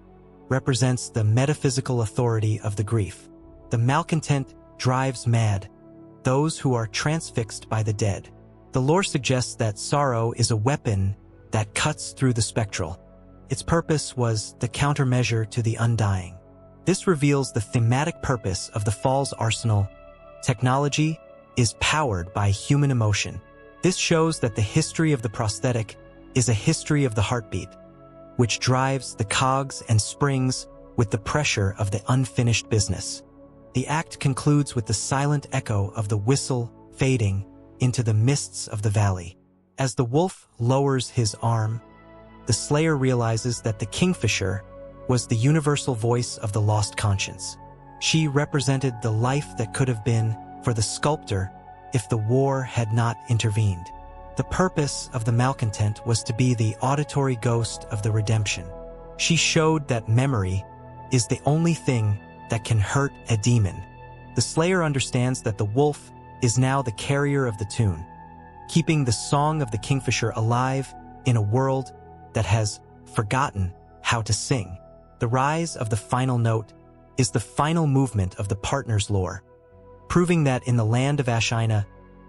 represents the metaphysical authority of the grief. The malcontent drives mad those who are transfixed by the dead. The lore suggests that sorrow is a weapon that cuts through the spectral. Its purpose was the countermeasure to the undying. This reveals the thematic purpose of the fall's arsenal. Technology is powered by human emotion. This shows that the history of the prosthetic is a history of the heartbeat, which drives the cogs and springs with the pressure of the unfinished business. The act concludes with the silent echo of the whistle fading into the mists of the valley. As the wolf lowers his arm, the slayer realizes that the kingfisher was the universal voice of the lost conscience. She represented the life that could have been for the sculptor if the war had not intervened. The purpose of the malcontent was to be the auditory ghost of the redemption. She showed that memory is the only thing that can hurt a demon. The slayer understands that the wolf is now the carrier of the tune, keeping the song of the kingfisher alive in a world that has forgotten how to sing. The rise of the final note is the final movement of the partner's lore, proving that in the land of Ashina,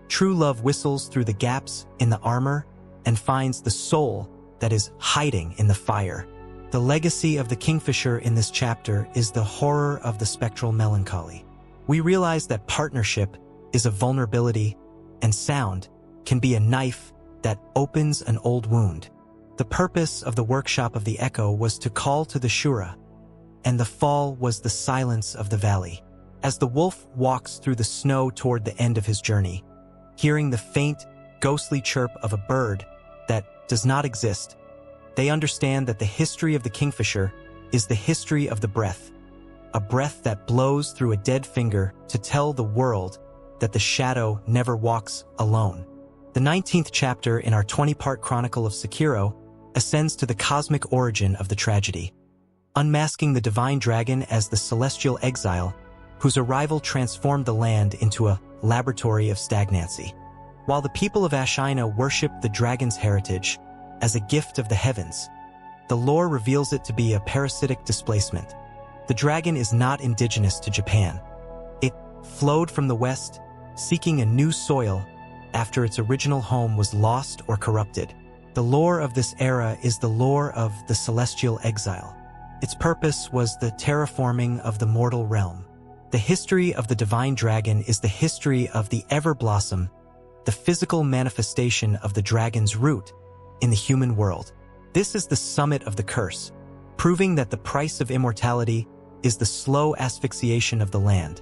true love whistles through the gaps in the armor and finds the soul that is hiding in the fire. The legacy of the kingfisher in this chapter is the horror of the spectral melancholy. We realize that partnership is a vulnerability, and sound can be a knife that opens an old wound. The purpose of the workshop of the echo was to call to the Shura, and the fall was the silence of the valley. As the wolf walks through the snow toward the end of his journey, hearing the faint, ghostly chirp of a bird that does not exist, they understand that the history of the kingfisher is the history of the breath, a breath that blows through a dead finger to tell the world that the shadow never walks alone. The 19th chapter in our 20-part chronicle of Sekiro ascends to the cosmic origin of the tragedy, unmasking the divine dragon as the celestial exile whose arrival transformed the land into a laboratory of stagnancy. While the people of Ashina worship the dragon's heritage as a gift of the heavens, the lore reveals it to be a parasitic displacement. The dragon is not indigenous to Japan. It flowed from the west, seeking a new soil after its original home was lost or corrupted. The lore of this era is the lore of the celestial exile. Its purpose was the terraforming of the mortal realm. The history of the divine dragon is the history of the Everblossom, the physical manifestation of the dragon's root in the human world. This is the summit of the curse, proving that the price of immortality is the slow asphyxiation of the land,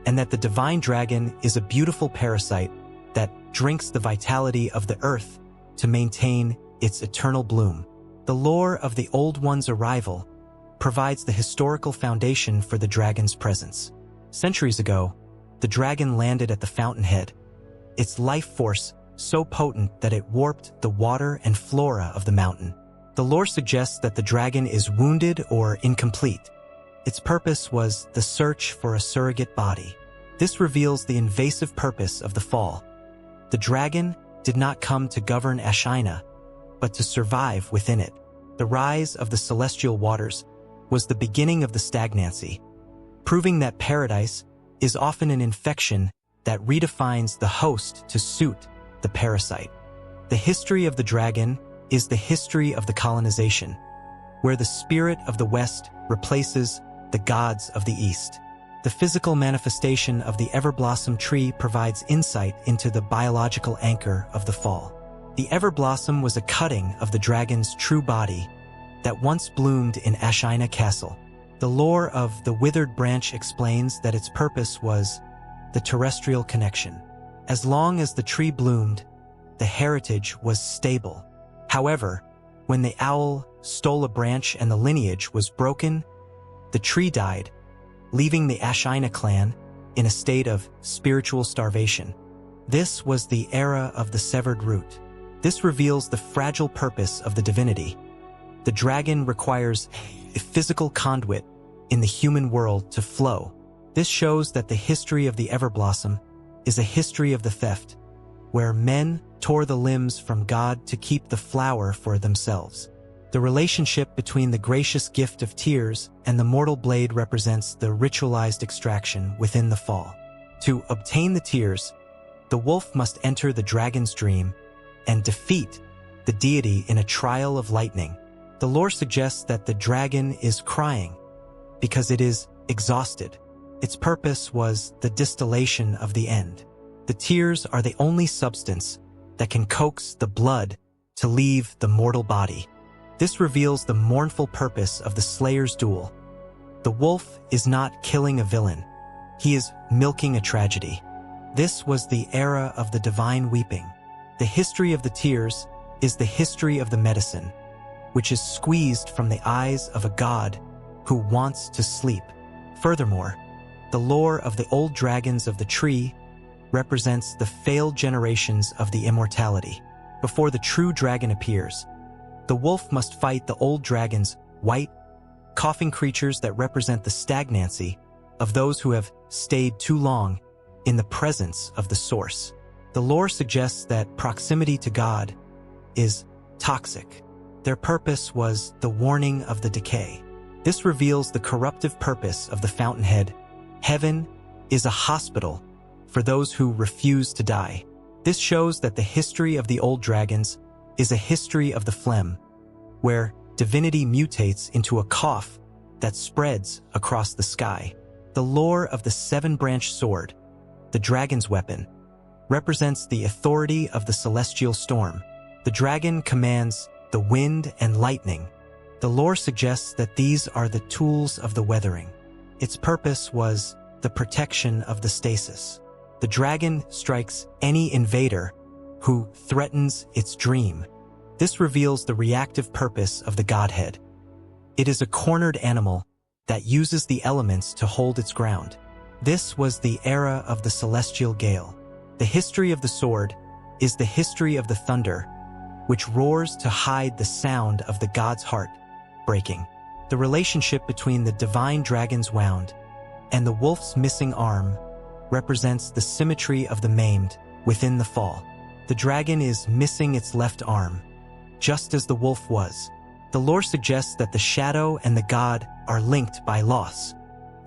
and that the divine dragon is a beautiful parasite that drinks the vitality of the earth to maintain its eternal bloom. The lore of the Old One's arrival provides the historical foundation for the dragon's presence. Centuries ago, the dragon landed at the fountainhead, its life force so potent that it warped the water and flora of the mountain. The lore suggests that the dragon is wounded or incomplete. Its purpose was the search for a surrogate body. This reveals the invasive purpose of the fall. The dragon did not come to govern Ashina, but to survive within it. The rise of the celestial waters was the beginning of the stagnancy, proving that paradise is often an infection that redefines the host to suit the parasite. The history of the dragon is the history of the colonization, where the spirit of the West replaces the gods of the East. The physical manifestation of the Everblossom tree provides insight into the biological anchor of the fall. The Everblossom was a cutting of the dragon's true body that once bloomed in Ashina Castle. The lore of the withered branch explains that its purpose was the terrestrial connection. As long as the tree bloomed, the heritage was stable. However, when the owl stole a branch and the lineage was broken, the tree died, leaving the Ashina clan in a state of spiritual starvation. This was the era of the severed root. This reveals the fragile purpose of the divinity. The dragon requires a physical conduit in the human world to flow. This shows that the history of the Everblossom is a history of the theft, where men tore the limbs from God to keep the flower for themselves. The relationship between the gracious gift of tears and the mortal blade represents the ritualized extraction within the fall. To obtain the tears, the wolf must enter the dragon's dream and defeat the deity in a trial of lightning. The lore suggests that the dragon is crying because it is exhausted. Its purpose was the distillation of the end. The tears are the only substance that can coax the blood to leave the mortal body. This reveals the mournful purpose of the Slayer's duel. The wolf is not killing a villain. He is milking a tragedy. This was the era of the divine weeping. The history of the tears is the history of the medicine, which is squeezed from the eyes of a god who wants to sleep. Furthermore, the lore of the old dragons of the tree represents the failed generations of the immortality. Before the true dragon appears, the wolf must fight the old dragons, white, coughing creatures that represent the stagnancy of those who have stayed too long in the presence of the source. The lore suggests that proximity to God is toxic. Their purpose was the warning of the decay. This reveals the corruptive purpose of the fountainhead. Heaven is a hospital for those who refuse to die. This shows that the history of the old dragons is a history of the phlegm, where divinity mutates into a cough that spreads across the sky. The lore of the seven-branched sword, the dragon's weapon, represents the authority of the celestial storm. The dragon commands the wind and lightning. The lore suggests that these are the tools of the weathering. Its purpose was the protection of the stasis. The dragon strikes any invader who threatens its dream. This reveals the reactive purpose of the godhead. It is a cornered animal that uses the elements to hold its ground. This was the era of the celestial gale. The history of the sword is the history of the thunder, which roars to hide the sound of the god's heart breaking. The relationship between the divine dragon's wound and the wolf's missing arm represents the symmetry of the maimed within the fall. The dragon is missing its left arm, just as the wolf was. The lore suggests that the shadow and the god are linked by loss.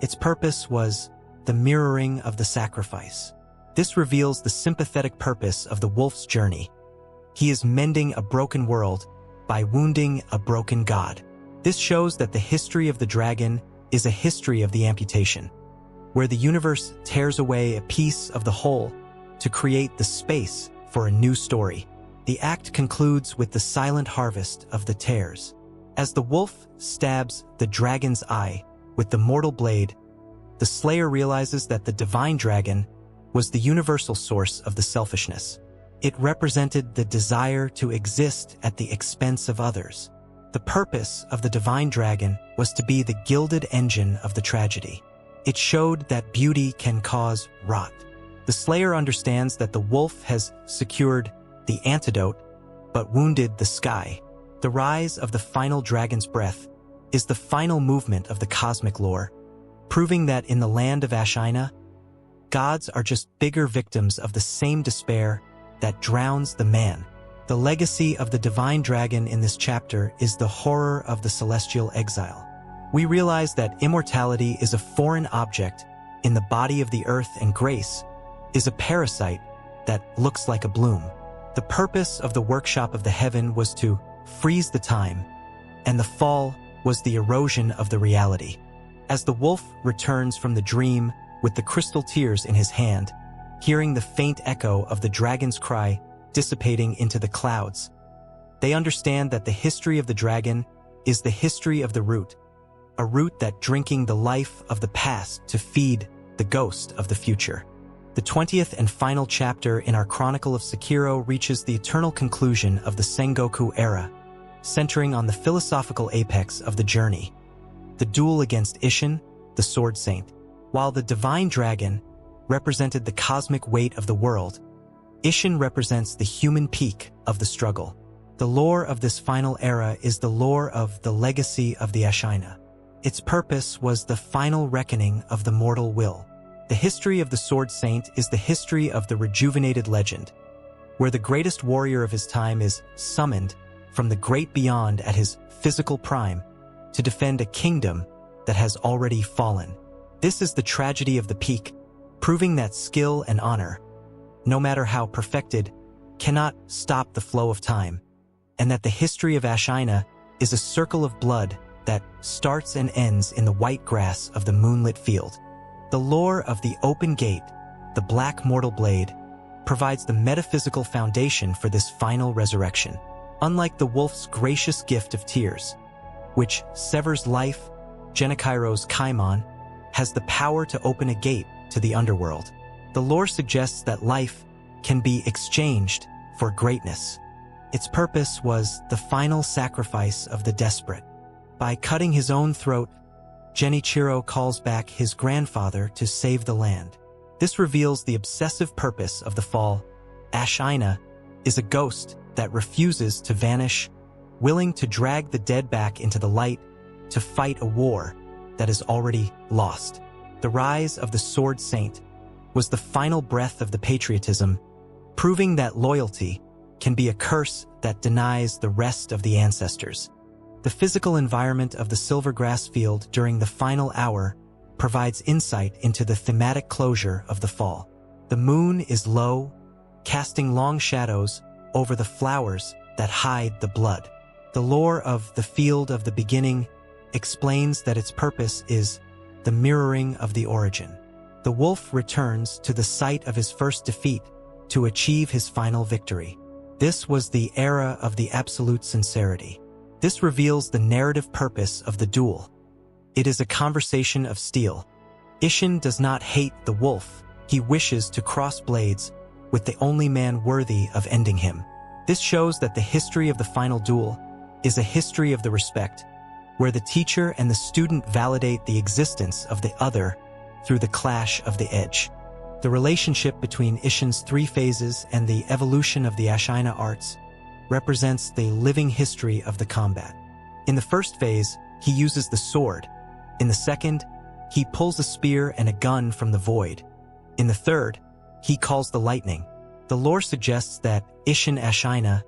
Its purpose was the mirroring of the sacrifice. This reveals the sympathetic purpose of the wolf's journey. He is mending a broken world by wounding a broken god. This shows that the history of the dragon is a history of the amputation, where the universe tears away a piece of the whole to create the space for a new story. The act concludes with the silent harvest of the tears. As the wolf stabs the dragon's eye with the mortal blade, the slayer realizes that the divine dragon was the universal source of the selfishness. It represented the desire to exist at the expense of others. The purpose of the divine dragon was to be the gilded engine of the tragedy. It showed that beauty can cause rot. The slayer understands that the wolf has secured the antidote, but wounded the sky. The rise of the final dragon's breath is the final movement of the cosmic lore, proving that in the land of Ashina, gods are just bigger victims of the same despair that drowns the man. The legacy of the divine dragon in this chapter is the horror of the celestial exile. We realize that immortality is a foreign object in the body of the earth, and grace is a parasite that looks like a bloom. The purpose of the workshop of the heaven was to freeze the time, and the fall was the erosion of the reality. As the wolf returns from the dream with the crystal tears in his hand, hearing the faint echo of the dragon's cry dissipating into the clouds, they understand that the history of the dragon is the history of the root, a root that drinking the life of the past to feed the ghost of the future. The 20th and final chapter in our Chronicle of Sekiro reaches the eternal conclusion of the Sengoku era, centering on the philosophical apex of the journey, the duel against Ishin, the Sword Saint. While the divine dragon represented the cosmic weight of the world, Ishin represents the human peak of the struggle. The lore of this final era is the lore of the legacy of the Ashina. Its purpose was the final reckoning of the mortal will. The history of the Sword Saint is the history of the rejuvenated legend, where the greatest warrior of his time is summoned from the great beyond at his physical prime to defend a kingdom that has already fallen. This is the tragedy of the peak, proving that skill and honor, no matter how perfected, cannot stop the flow of time, and that the history of Ashina is a circle of blood that starts and ends in the white grass of the moonlit field. The lore of the open gate, the black mortal blade, provides the metaphysical foundation for this final resurrection. Unlike the wolf's gracious gift of tears, which severs life, Genikairo's Kaimon has the power to open a gate to the underworld. The lore suggests that life can be exchanged for greatness. Its purpose was the final sacrifice of the desperate. By cutting his own throat, Genichiro calls back his grandfather to save the land. This reveals the obsessive purpose of the fall. Ashina is a ghost that refuses to vanish, willing to drag the dead back into the light to fight a war that is already lost. The rise of the Sword Saint was the final breath of the patriotism, proving that loyalty can be a curse that denies the rest of the ancestors. The physical environment of the Silvergrass Field during the final hour provides insight into the thematic closure of the fall. The moon is low, casting long shadows over the flowers that hide the blood. The lore of the Field of the Beginning explains that its purpose is the mirroring of the origin. The wolf returns to the site of his first defeat to achieve his final victory. This was the era of the absolute sincerity. This reveals the narrative purpose of the duel. It is a conversation of steel. Ishin does not hate the wolf. He wishes to cross blades with the only man worthy of ending him. This shows that the history of the final duel is a history of the respect, where the teacher and the student validate the existence of the other through the clash of the edge. The relationship between Ishin's three phases and the evolution of the Ashina arts represents the living history of the combat. In the first phase, he uses the sword. In the second, he pulls a spear and a gun from the void. In the third, he calls the lightning. The lore suggests that Ishin Ashina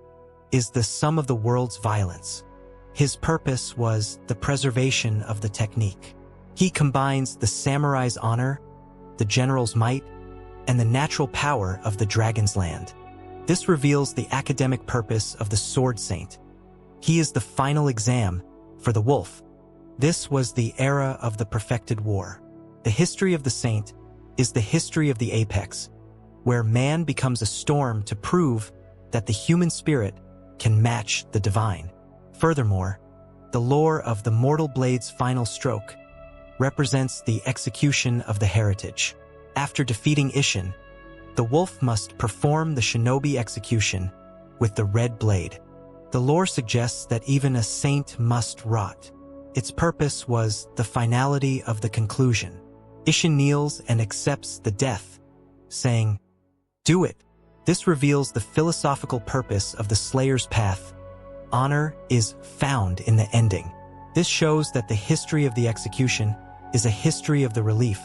is the sum of the world's violence. His purpose was the preservation of the technique. He combines the samurai's honor, the general's might, and the natural power of the dragon's land. This reveals the academic purpose of the Sword Saint. He is the final exam for the wolf. This was the era of the perfected war. The history of the saint is the history of the apex, where man becomes a storm to prove that the human spirit can match the divine. Furthermore, the lore of the mortal blade's final stroke represents the execution of the heritage. After defeating Ishin, the wolf must perform the shinobi execution with the red blade. The lore suggests that even a saint must rot. Its purpose was the finality of the conclusion. Ishin kneels and accepts the death, saying, "Do it." This reveals the philosophical purpose of the Slayer's path. Honor is found in the ending. This shows that the history of the execution is a history of the relief,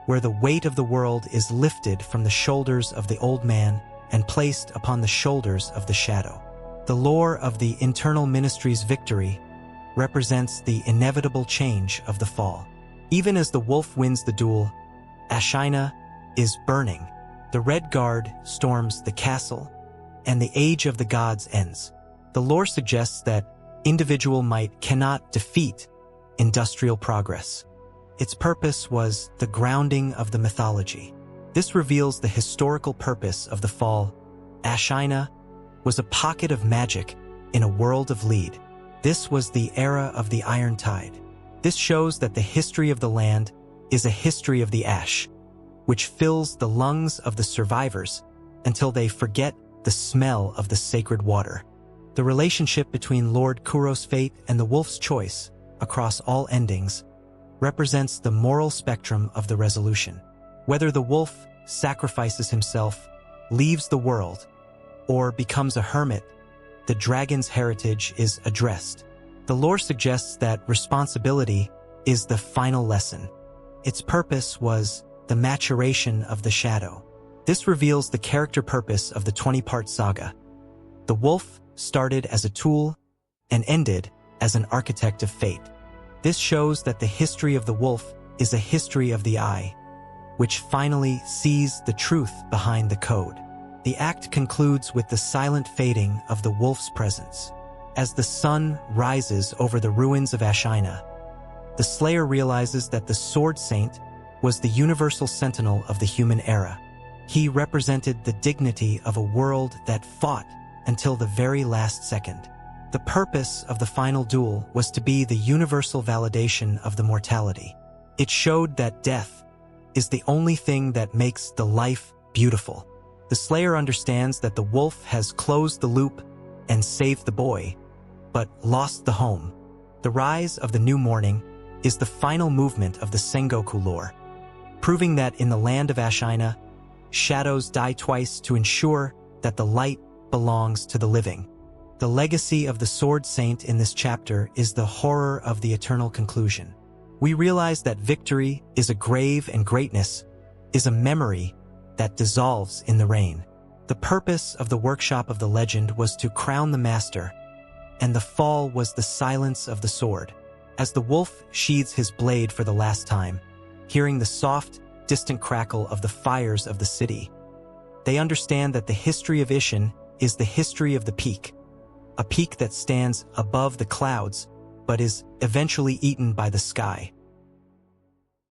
where the weight of the world is lifted from the shoulders of the old man and placed upon the shoulders of the shadow. The lore of the internal ministry's victory represents the inevitable change of the fall. Even as the wolf wins the duel, Ashina is burning. The Red Guard storms the castle, and the Age of the Gods ends. The lore suggests that individual might cannot defeat industrial progress. Its purpose was the grounding of the mythology. This reveals the historical purpose of the fall. Ashina was a pocket of magic in a world of lead. This was the era of the Iron Tide. This shows that the history of the land is a history of the ash, which fills the lungs of the survivors until they forget the smell of the sacred water. The relationship between Lord Kuro's fate and the wolf's choice, across all endings, represents the moral spectrum of the resolution. Whether the wolf sacrifices himself, leaves the world, or becomes a hermit, the dragon's heritage is addressed. The lore suggests that responsibility is the final lesson. Its purpose was the maturation of the shadow. This reveals the character purpose of the 20-part saga. The wolf started as a tool and ended as an architect of fate. This shows that the history of the wolf is a history of the eye, which finally sees the truth behind the code. The act concludes with the silent fading of the wolf's presence. As the sun rises over the ruins of Ashina, the Slayer realizes that the Sword Saint was the universal sentinel of the human era. He represented the dignity of a world that fought until the very last second. The purpose of the final duel was to be the universal validation of the mortality. It showed that death is the only thing that makes the life beautiful. The Slayer understands that the wolf has closed the loop and saved the boy, but lost the home. The rise of the new morning is the final movement of the Sengoku lore, proving that in the land of Ashina, shadows die twice to ensure that the light belongs to the living. The legacy of the Sword Saint in this chapter is the horror of the eternal conclusion. We realize that victory is a grave and greatness is a memory that dissolves in the rain. The purpose of the workshop of the legend was to crown the master, and the fall was the silence of the sword. As the wolf sheathes his blade for the last time, hearing the soft, distant crackle of the fires of the city, they understand that the history of Ishin is the history of the peak, a peak that stands above the clouds but is eventually eaten by the sky.